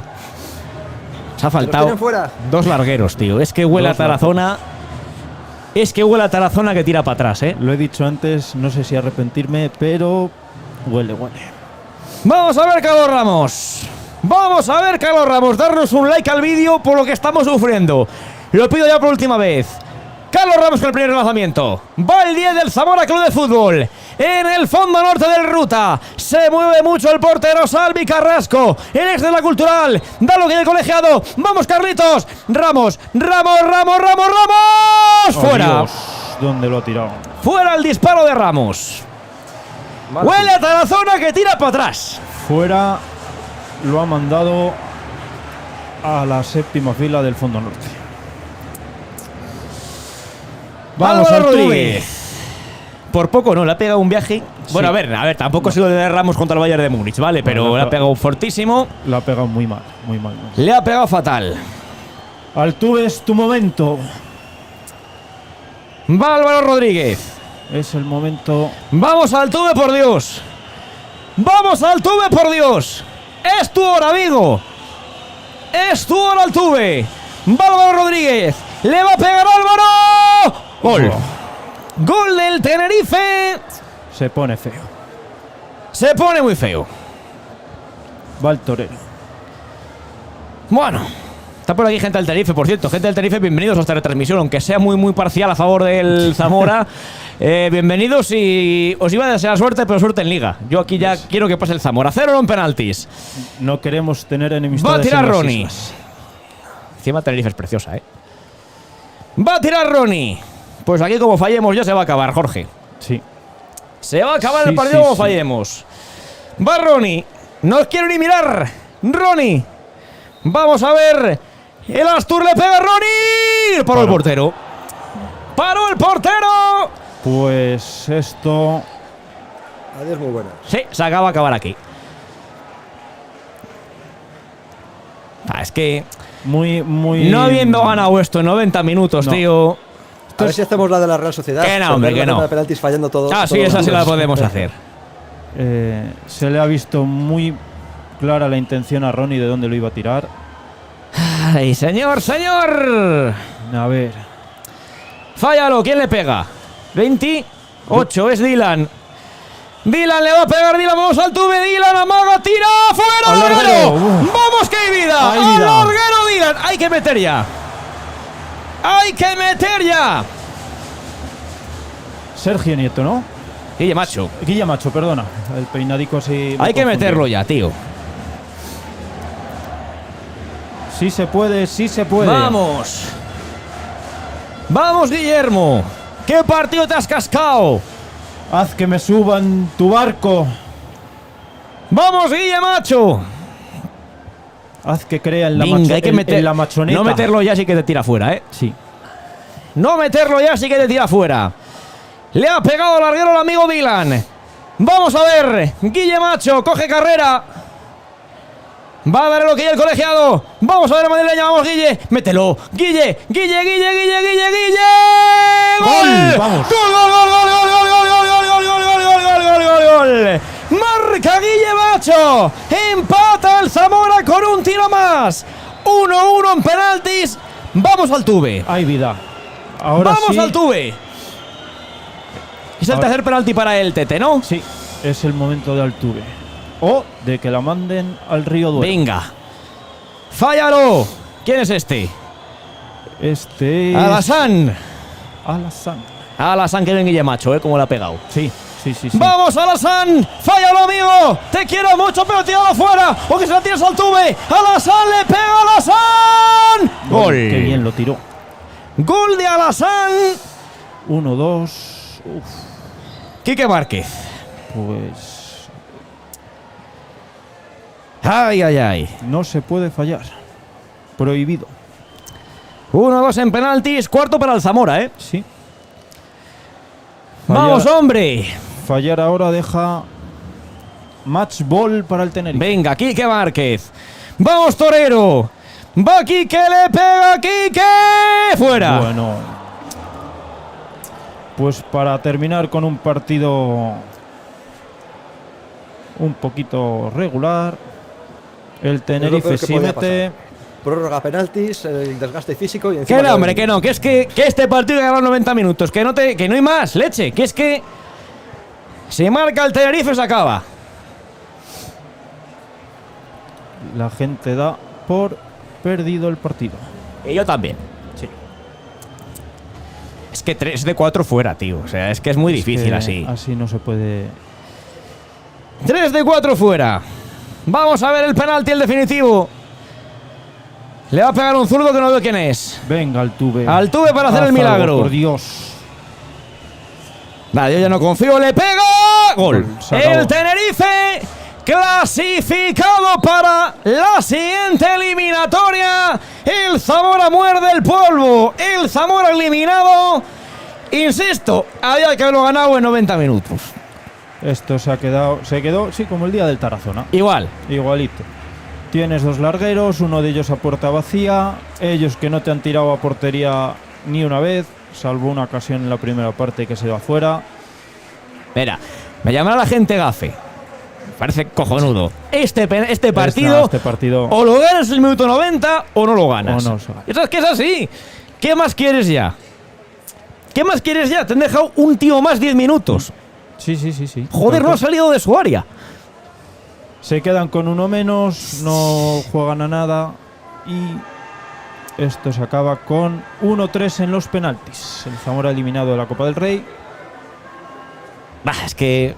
Speaker 5: Se ha faltado
Speaker 6: tienen fuera.
Speaker 5: 2 largueros, tío. Es que huele a Tarazona. Es que huele a Tarazona que tira para atrás, ¿eh?
Speaker 7: Lo he dicho antes, no sé si arrepentirme, pero huele.
Speaker 5: Vamos a ver, Carlos Ramos. Vamos a ver, Carlos Ramos. Darnos un like al vídeo por lo que estamos sufriendo. Lo pido ya por última vez. Carlos Ramos con el primer lanzamiento. Va el 10 del Zamora Club de Fútbol. En el Fondo Norte del Ruta. Se mueve mucho el portero Salvi Carrasco. El ex de la Cultural. Da lo que hay el colegiado. Vamos, Carlitos. Ramos. Fuera.
Speaker 7: Dios, ¿dónde lo ha tirado?
Speaker 5: Fuera el disparo de Ramos. Huele a Tarazona que tira para atrás.
Speaker 7: Fuera, lo ha mandado a la séptima fila del Fondo Norte.
Speaker 5: Vamos,
Speaker 7: Álvaro
Speaker 5: Rodríguez. Por poco no, le ha pegado un viaje. Bueno,
Speaker 7: Sí.
Speaker 5: a ver, tampoco ha sido de Ramos contra el Bayern de Múnich, ¿vale? Pero
Speaker 7: Bueno,
Speaker 5: le ha pegado fortísimo.
Speaker 7: Lo ha pegado muy mal.
Speaker 5: Le ha pegado fatal.
Speaker 7: Altuve, es tu momento.
Speaker 5: Va Álvaro Rodríguez.
Speaker 7: Es el momento.
Speaker 5: Vamos Altuve, por Dios. Vamos Altuve, por Dios. Es tu hora, amigo. Es tu hora, Altuve. Va Álvaro Rodríguez. Le va a pegar Álvaro. Gol. Gol del Tenerife.
Speaker 7: Se pone feo.
Speaker 5: Se pone muy feo.
Speaker 7: Va el torero.
Speaker 5: Bueno, Está por aquí gente del Tenerife, por cierto. Gente del Tenerife, bienvenidos a esta retransmisión, aunque sea muy parcial a favor del Zamora. Bienvenidos y os iba a desear suerte, pero suerte en Liga. Yo aquí ya quiero que pase el Zamora. 0 en penaltis.
Speaker 7: No queremos tener enemistades.
Speaker 5: Va a tirar
Speaker 7: en las
Speaker 5: Ronnie.
Speaker 7: islas.
Speaker 5: Encima Tenerife es preciosa, ¿eh? Va a tirar Ronnie. Pues aquí como fallemos ya se va a acabar, Jorge.
Speaker 7: Sí.
Speaker 5: Se va a acabar
Speaker 7: Sí,
Speaker 5: el partido
Speaker 7: sí,
Speaker 5: como
Speaker 7: sí.
Speaker 5: fallemos. Va Ronnie. No os quiero ni mirar. Ronnie. Vamos a ver. El Astur le pega a Ronnie. Paró el portero. Paró el portero.
Speaker 7: Pues esto.
Speaker 6: Adiós, muy buenas.
Speaker 5: Sí, se acaba de acabar aquí. Es que
Speaker 7: Muy.
Speaker 5: no habiendo ganado esto en 90 minutos,
Speaker 7: No.
Speaker 5: tío.
Speaker 6: A ver si hacemos la de la Real Sociedad.
Speaker 5: Que no, hombre,
Speaker 6: Perder
Speaker 5: que
Speaker 6: la
Speaker 5: no.
Speaker 6: tanda de penaltis fallando todo.
Speaker 5: Ah, sí,
Speaker 6: todos
Speaker 5: esa
Speaker 6: los
Speaker 5: sí la
Speaker 6: tiros.
Speaker 5: podemos hacer.
Speaker 7: Se le ha visto muy clara la intención a Ronnie de dónde lo iba a tirar.
Speaker 5: Ay, señor.
Speaker 7: A ver.
Speaker 5: Fállalo, ¿quién le pega? 28, es Dylan. Dylan le va a pegar, Dylan, vamos al tube, Dylan, amaga, tira, fuera,
Speaker 7: Al
Speaker 5: larguero.
Speaker 7: larguero.
Speaker 5: Vamos que hay vida,
Speaker 7: Hay
Speaker 5: al
Speaker 7: vida.
Speaker 5: larguero, Dylan, hay que meter ya.
Speaker 7: Sergio Nieto, ¿no?
Speaker 5: Guille Macho,
Speaker 7: Guilla Macho, perdona. El peinadico así.
Speaker 5: hay que meterlo ya, tío.
Speaker 7: Sí se puede, sí se puede.
Speaker 5: Vamos, Guillermo. ¿Qué partido te has cascado?
Speaker 7: Haz que me suban tu barco.
Speaker 5: Vamos, Guille Macho.
Speaker 7: Haz que crea en la,
Speaker 5: Venga, hay que
Speaker 7: en la machoneta.
Speaker 5: No meterlo ya sí que te tira fuera, ¿eh?
Speaker 7: Sí.
Speaker 5: No meterlo ya sí que te tira fuera. Le ha pegado al larguero el amigo Dylan. Vamos a ver. Guille Macho coge carrera. Va a dar el ok el colegiado. Vamos a ver a madrileña. Vamos, Guille. Mételo. Guille. ¡Gol!
Speaker 7: Vamos.
Speaker 5: ¡Gol! Marca Guille Macho. Empata el Zamora con un tiro más. 1-1 en penaltis. Vamos al tube.
Speaker 7: Hay vida. Ahora
Speaker 5: Vamos
Speaker 7: sí.
Speaker 5: al tube. Es el
Speaker 7: Ahora-
Speaker 5: tercer penalti para el Tete, ¿no?
Speaker 7: Sí, es el momento de Altuve. O de que la manden al río Duero.
Speaker 5: Venga. Fállalo. ¿Quién es este?
Speaker 7: Este es
Speaker 5: Alassane.
Speaker 7: Alassane.
Speaker 5: Alassane que ven Guille Macho, ¿eh? Como le ha pegado.
Speaker 7: Sí.
Speaker 5: ¡Vamos, Alassane! ¡Fállalo, amigo! ¡Te quiero mucho, pero tíralo fuera! ¡O que se la tiras al tube! ¡Alassane le pega a Alassane! ¡Gol!
Speaker 7: Qué bien lo tiró.
Speaker 5: ¡Gol de Alassane!
Speaker 7: 1-2.
Speaker 5: Quique Márquez.
Speaker 7: Pues
Speaker 5: Ay.
Speaker 7: no se puede fallar. Prohibido.
Speaker 5: 1-2 en penaltis. Cuarto para el Zamora, ¿eh?
Speaker 7: Sí.
Speaker 5: ¡Vamos, hombre!
Speaker 7: Fallar ahora deja match ball para el Tenerife.
Speaker 5: Venga, Quique Márquez. ¡Vamos, Torero! ¡Va Quique, le pega a Quique! ¡Fuera!
Speaker 7: Bueno, pues para terminar con un partido un poquito regular, el Tenerife
Speaker 6: peor que
Speaker 7: sí
Speaker 6: podía
Speaker 7: mete.
Speaker 6: Prórroga, penaltis, el desgaste físico y
Speaker 5: Que
Speaker 6: encima.
Speaker 5: no, hombre, que no, que es que este partido ha ganado 90 minutos, que no hay más, leche, que es que si marca el Tenerife se acaba.
Speaker 7: La gente da por perdido el partido.
Speaker 5: Y yo también.
Speaker 7: Sí.
Speaker 5: Es que 3 de 4 fuera, tío, o sea, es que es muy difícil así.
Speaker 7: Así no se puede.
Speaker 5: 3 de 4 fuera. Vamos a ver el penalti, el definitivo. Le va a pegar un zurdo que no veo quién es.
Speaker 7: Venga, Altuve.
Speaker 5: Altuve para hacer el
Speaker 7: Haz algo,
Speaker 5: milagro.
Speaker 7: por Dios.
Speaker 5: Nada, yo ya no confío, le pega. Gol.
Speaker 7: Se acabó.
Speaker 5: El Tenerife clasificado para la siguiente eliminatoria. El Zamora muerde el polvo. El Zamora eliminado. Insisto, había que haberlo ganado en 90 minutos.
Speaker 7: Esto se quedó, sí, como el día del Tarazona.
Speaker 5: Igual.
Speaker 7: Igualito. Tienes dos largueros, uno de ellos a puerta vacía, ellos que no te han tirado a portería ni una vez, salvo una ocasión en la primera parte que se va afuera.
Speaker 5: Mira, me llamará la gente gafe. Parece cojonudo. Este partido,
Speaker 7: Este partido
Speaker 5: o lo ganas en el minuto 90 o no lo ganas.
Speaker 7: O no se gana.
Speaker 5: Eso es que es así. ¿Qué más quieres ya? ¿Qué más quieres ya? Te han dejado un tío más 10 minutos.
Speaker 7: Sí.
Speaker 5: Joder, no ha salido de su área.
Speaker 7: Se quedan con uno menos, no juegan a nada y esto se acaba con 1-3 en los penaltis. El Zamora eliminado de la Copa del Rey.
Speaker 5: Bah, es que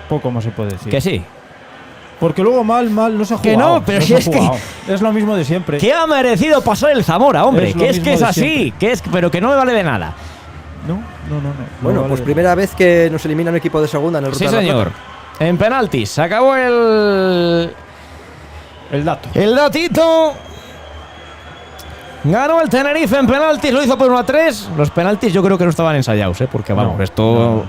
Speaker 7: Poco más se puede decir.
Speaker 5: sí.
Speaker 7: Porque luego mal no se ha jugado.
Speaker 5: Que no, pero
Speaker 7: se
Speaker 5: si
Speaker 7: ha
Speaker 5: es que-
Speaker 7: jugado. Es lo mismo de siempre.
Speaker 5: ¿Qué ha merecido pasar el Zamora, hombre?
Speaker 7: Es lo
Speaker 5: Que es
Speaker 7: mismo
Speaker 5: que es
Speaker 7: de
Speaker 5: así, pero que no me vale de nada.
Speaker 7: No.
Speaker 6: Bueno,
Speaker 7: No
Speaker 6: pues
Speaker 7: vale.
Speaker 6: primera vez que nos elimina un equipo de segunda en el
Speaker 5: Sí,
Speaker 6: Ruta de la
Speaker 5: señor.
Speaker 6: Plata.
Speaker 5: En penaltis. Se acabó el
Speaker 7: El datito.
Speaker 5: Ganó el Tenerife en penaltis, lo hizo por 1-3. Los penaltis yo creo que no estaban ensayados, porque vamos,
Speaker 7: No,
Speaker 5: esto...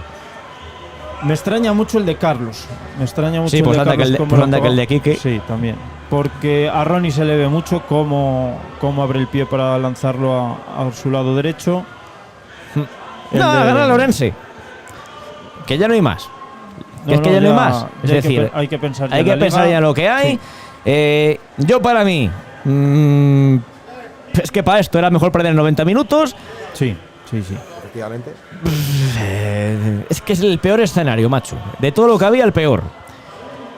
Speaker 7: Me extraña mucho el de Carlos. Me extraña mucho
Speaker 5: Sí,
Speaker 7: el
Speaker 5: pues
Speaker 7: de
Speaker 5: anda que
Speaker 7: Carlos.
Speaker 5: el de-
Speaker 7: cómo
Speaker 5: pues
Speaker 7: lo
Speaker 5: anda que el de
Speaker 7: acaba.
Speaker 5: Quique.
Speaker 7: Sí, también. Porque a Ronnie se le ve mucho cómo abre el pie para lanzarlo a su lado derecho. El
Speaker 5: No,
Speaker 7: de-
Speaker 5: gana Lorense. Que ya no hay más.
Speaker 7: No,
Speaker 5: Es que
Speaker 7: no,
Speaker 5: ya no hay más. Es
Speaker 7: ya hay que
Speaker 5: decir,
Speaker 7: pe- hay que pensar ya
Speaker 5: hay
Speaker 7: en
Speaker 5: que
Speaker 7: la
Speaker 5: pensar
Speaker 7: liga.
Speaker 5: ya en lo que hay.
Speaker 7: Sí.
Speaker 5: Yo para mí... es que para esto era mejor perder 90 minutos.
Speaker 7: Sí.
Speaker 6: Efectivamente.
Speaker 5: Es que es el peor escenario, macho. De todo lo que había, el peor.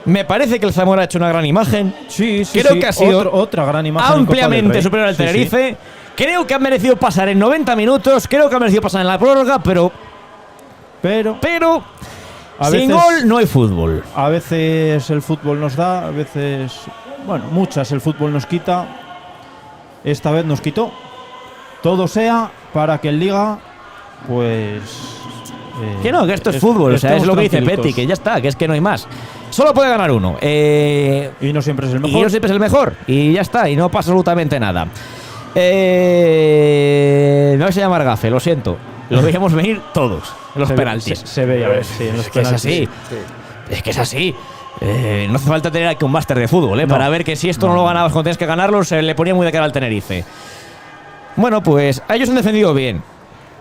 Speaker 5: Me parece que el Zamora ha hecho una gran imagen.
Speaker 7: Sí.
Speaker 5: Creo que ha sido
Speaker 7: otra gran imagen. en Copa del
Speaker 5: ampliamente
Speaker 7: Rey.
Speaker 5: superior al
Speaker 7: Sí, sí.
Speaker 5: Tenerife. Creo que ha merecido pasar en 90 minutos. Creo que ha merecido pasar en la prórroga, pero
Speaker 7: A
Speaker 5: sin
Speaker 7: veces-
Speaker 5: gol no hay fútbol.
Speaker 7: A veces el fútbol nos da, a veces, bueno, muchas el fútbol nos quita. Esta vez nos quitó. Todo sea para que en Liga, pues...
Speaker 5: Que no, que esto es fútbol. O sea, es
Speaker 7: estemos
Speaker 5: lo que dice
Speaker 7: tranquilitos.
Speaker 5: Petty, que ya está, que es que no hay más. Solo puede ganar uno.
Speaker 7: Y no siempre es el
Speaker 5: Y
Speaker 7: mejor.
Speaker 5: no siempre es el mejor. Y ya está, y no pasa absolutamente nada. No se llama gafe, lo siento. Lo veíamos venir todos en los
Speaker 7: Se ve-
Speaker 5: penaltis.
Speaker 7: se veía ver, sí, en los
Speaker 5: Es que es
Speaker 7: penaltis.
Speaker 5: así. Es que es así. No hace falta tener aquí un máster de fútbol,
Speaker 7: No.
Speaker 5: para ver que si esto no lo ganabas cuando tienes que ganarlo, se le ponía muy de cara al Tenerife. Bueno, pues a ellos han defendido bien.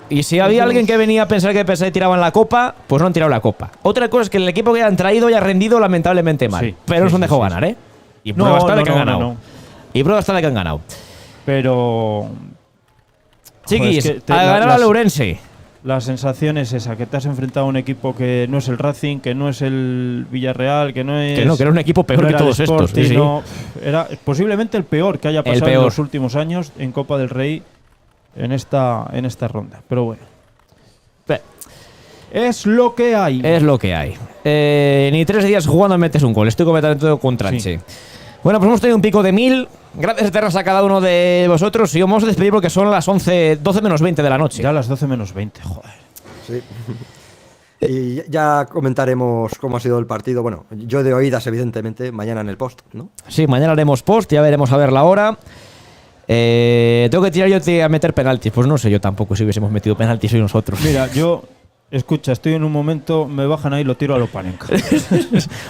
Speaker 5: Y si había alguien que venía a pensar que tiraban la copa, pues no han tirado la copa. Otra cosa es que el equipo que han traído ya ha rendido lamentablemente mal.
Speaker 7: Sí,
Speaker 5: pero no se han dejado
Speaker 7: sí.
Speaker 5: ganar, ¿eh? Y
Speaker 7: No,
Speaker 5: prueba está de que han
Speaker 7: no,
Speaker 5: ganado.
Speaker 7: no.
Speaker 5: Y prueba está de que han ganado.
Speaker 7: Pero...
Speaker 5: Chiquis,
Speaker 7: es que
Speaker 5: a ganar a Lourense.
Speaker 7: La sensación es esa, que te has enfrentado a un equipo que no es el Racing, que no es el Villarreal, que no es...
Speaker 5: Que no, que era un equipo peor
Speaker 7: no
Speaker 5: que
Speaker 7: era el
Speaker 5: todos estos.
Speaker 7: Sporting,
Speaker 5: Sí, sí.
Speaker 7: no, era posiblemente el peor que haya
Speaker 5: El
Speaker 7: pasado en
Speaker 5: peor.
Speaker 7: los últimos años en Copa del Rey en esta ronda. Pero bueno, es lo que hay.
Speaker 5: Es lo que hay. Ni 3 días jugando metes un gol. Estoy completamente con Tranche. Bueno, pues hemos tenido un pico de 1000. Gracias eternas a cada uno de vosotros. Y vamos a despedir porque son las 12 menos 20 de la noche.
Speaker 7: Ya a las 12 menos 20, joder.
Speaker 6: Sí. Y ya comentaremos cómo ha sido el partido. Bueno, yo de oídas, evidentemente, mañana en el post, ¿no?
Speaker 5: Sí, mañana haremos post. Ya veremos a ver la hora. Tengo que tirar yo a meter penaltis. Pues no sé yo tampoco si hubiésemos metido penaltis hoy nosotros.
Speaker 7: Mira, yo... Escucha, estoy en un momento, me bajan ahí y lo tiro a lo Panenka.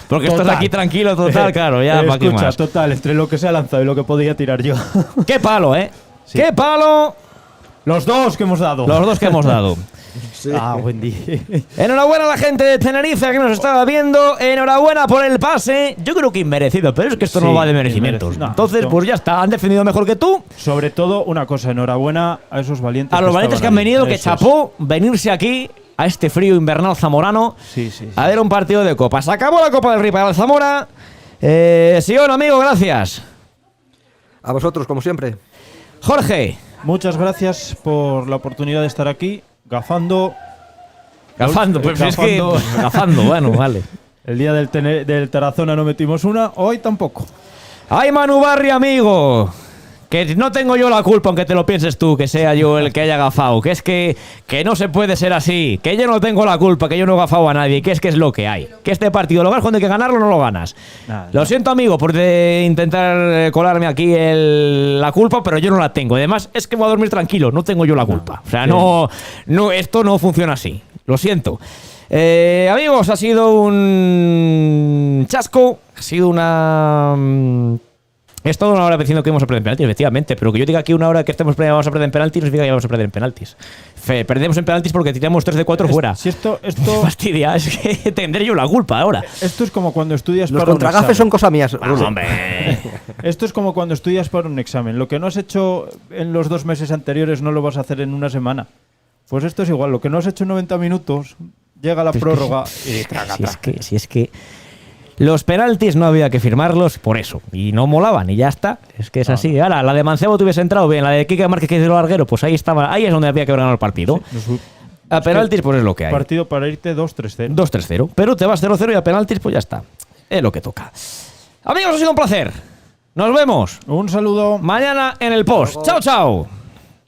Speaker 5: Porque estás
Speaker 7: Total.
Speaker 5: aquí tranquilo, total, claro. Ya, ¿para qué
Speaker 7: Escucha,
Speaker 5: más?
Speaker 7: total, entre lo que se ha lanzado y lo que podía tirar yo.
Speaker 5: ¡Qué palo, eh!
Speaker 7: Sí.
Speaker 5: ¡Qué palo!
Speaker 7: Los dos que hemos dado.
Speaker 5: Los dos que hemos dado.
Speaker 7: Ah, buen día.
Speaker 5: Enhorabuena a la gente de Tenerife que nos estaba viendo. Enhorabuena por el pase. Yo creo que inmerecido, pero es que esto
Speaker 7: Sí,
Speaker 5: no va de merecimientos.
Speaker 7: inmerecido. No,
Speaker 5: Entonces,
Speaker 7: esto-
Speaker 5: pues ya está. Han defendido mejor que tú.
Speaker 7: Sobre todo, una cosa, enhorabuena a esos valientes.
Speaker 5: A los valientes que
Speaker 7: estaban
Speaker 5: han
Speaker 7: ahí.
Speaker 5: venido, que
Speaker 7: Eso es.
Speaker 5: chapó venirse aquí a este frío invernal zamorano
Speaker 7: Sí, sí.
Speaker 5: a ver un partido de copa. Se acabó la Copa del Rey para el Zamora. Sí o no, amigo, gracias.
Speaker 6: A vosotros, como siempre.
Speaker 5: Jorge,
Speaker 7: Muchas gracias por la oportunidad de estar aquí, gafando.
Speaker 5: gafando, pues es que.
Speaker 7: Gafando.
Speaker 5: pues, gafando, bueno, vale.
Speaker 7: El día del Tarazona no metimos una, hoy tampoco.
Speaker 5: ¡Ay, Manu Barri, amigo! Que no tengo yo la culpa, aunque te lo pienses tú, que sea yo el que haya gafado. Que es que no se puede ser así. Que yo no tengo la culpa, que yo no he gafado a nadie. Que es lo que hay. Que este partido lo ganas cuando hay que ganarlo, no lo ganas.
Speaker 7: Nada,
Speaker 5: Lo siento, amigo, por intentar colarme aquí la culpa, pero yo no la tengo. Además, es que voy a dormir tranquilo, no tengo yo la culpa. O sea, no, esto no funciona así. Lo siento. Amigos, ha sido un chasco. Ha sido una... Es toda una hora diciendo que vamos a perder en penaltis, efectivamente, pero que yo diga aquí una hora que vamos a perder en penaltis, no significa que vamos a perder en penaltis. Perdemos en penaltis porque tiramos 3 de 4 fuera.
Speaker 7: Si esto,
Speaker 5: Me fastidia, es que tendré yo la culpa ahora.
Speaker 7: esto es como cuando estudias
Speaker 6: Los
Speaker 7: para un
Speaker 6: contragafes
Speaker 7: examen.
Speaker 6: son cosa mía.
Speaker 5: Vamos, hombre.
Speaker 7: Esto es como cuando estudias para un examen. Lo que no has hecho en los 2 meses anteriores no lo vas a hacer en una semana. Pues esto es igual. Lo que no has hecho en 90 minutos, llega la prórroga y traga.
Speaker 5: Si es que Los penaltis no había que firmarlos por eso. Y no molaban y ya está. Es que es así. Ahora, la de Mancebo tuviese entrado bien, la de Quique Márquez que hizo el larguero, pues ahí estaba. Ahí es donde había que haber ganado el partido. A penaltis, pues es lo que hay.
Speaker 7: Partido para irte 2-3-0.
Speaker 5: 2-3-0. Pero te vas 0-0 y a penaltis, pues ya está. Es lo que toca. Amigos, ha sido un placer. Nos vemos
Speaker 7: Un saludo.
Speaker 5: mañana en el post. Chao, chao.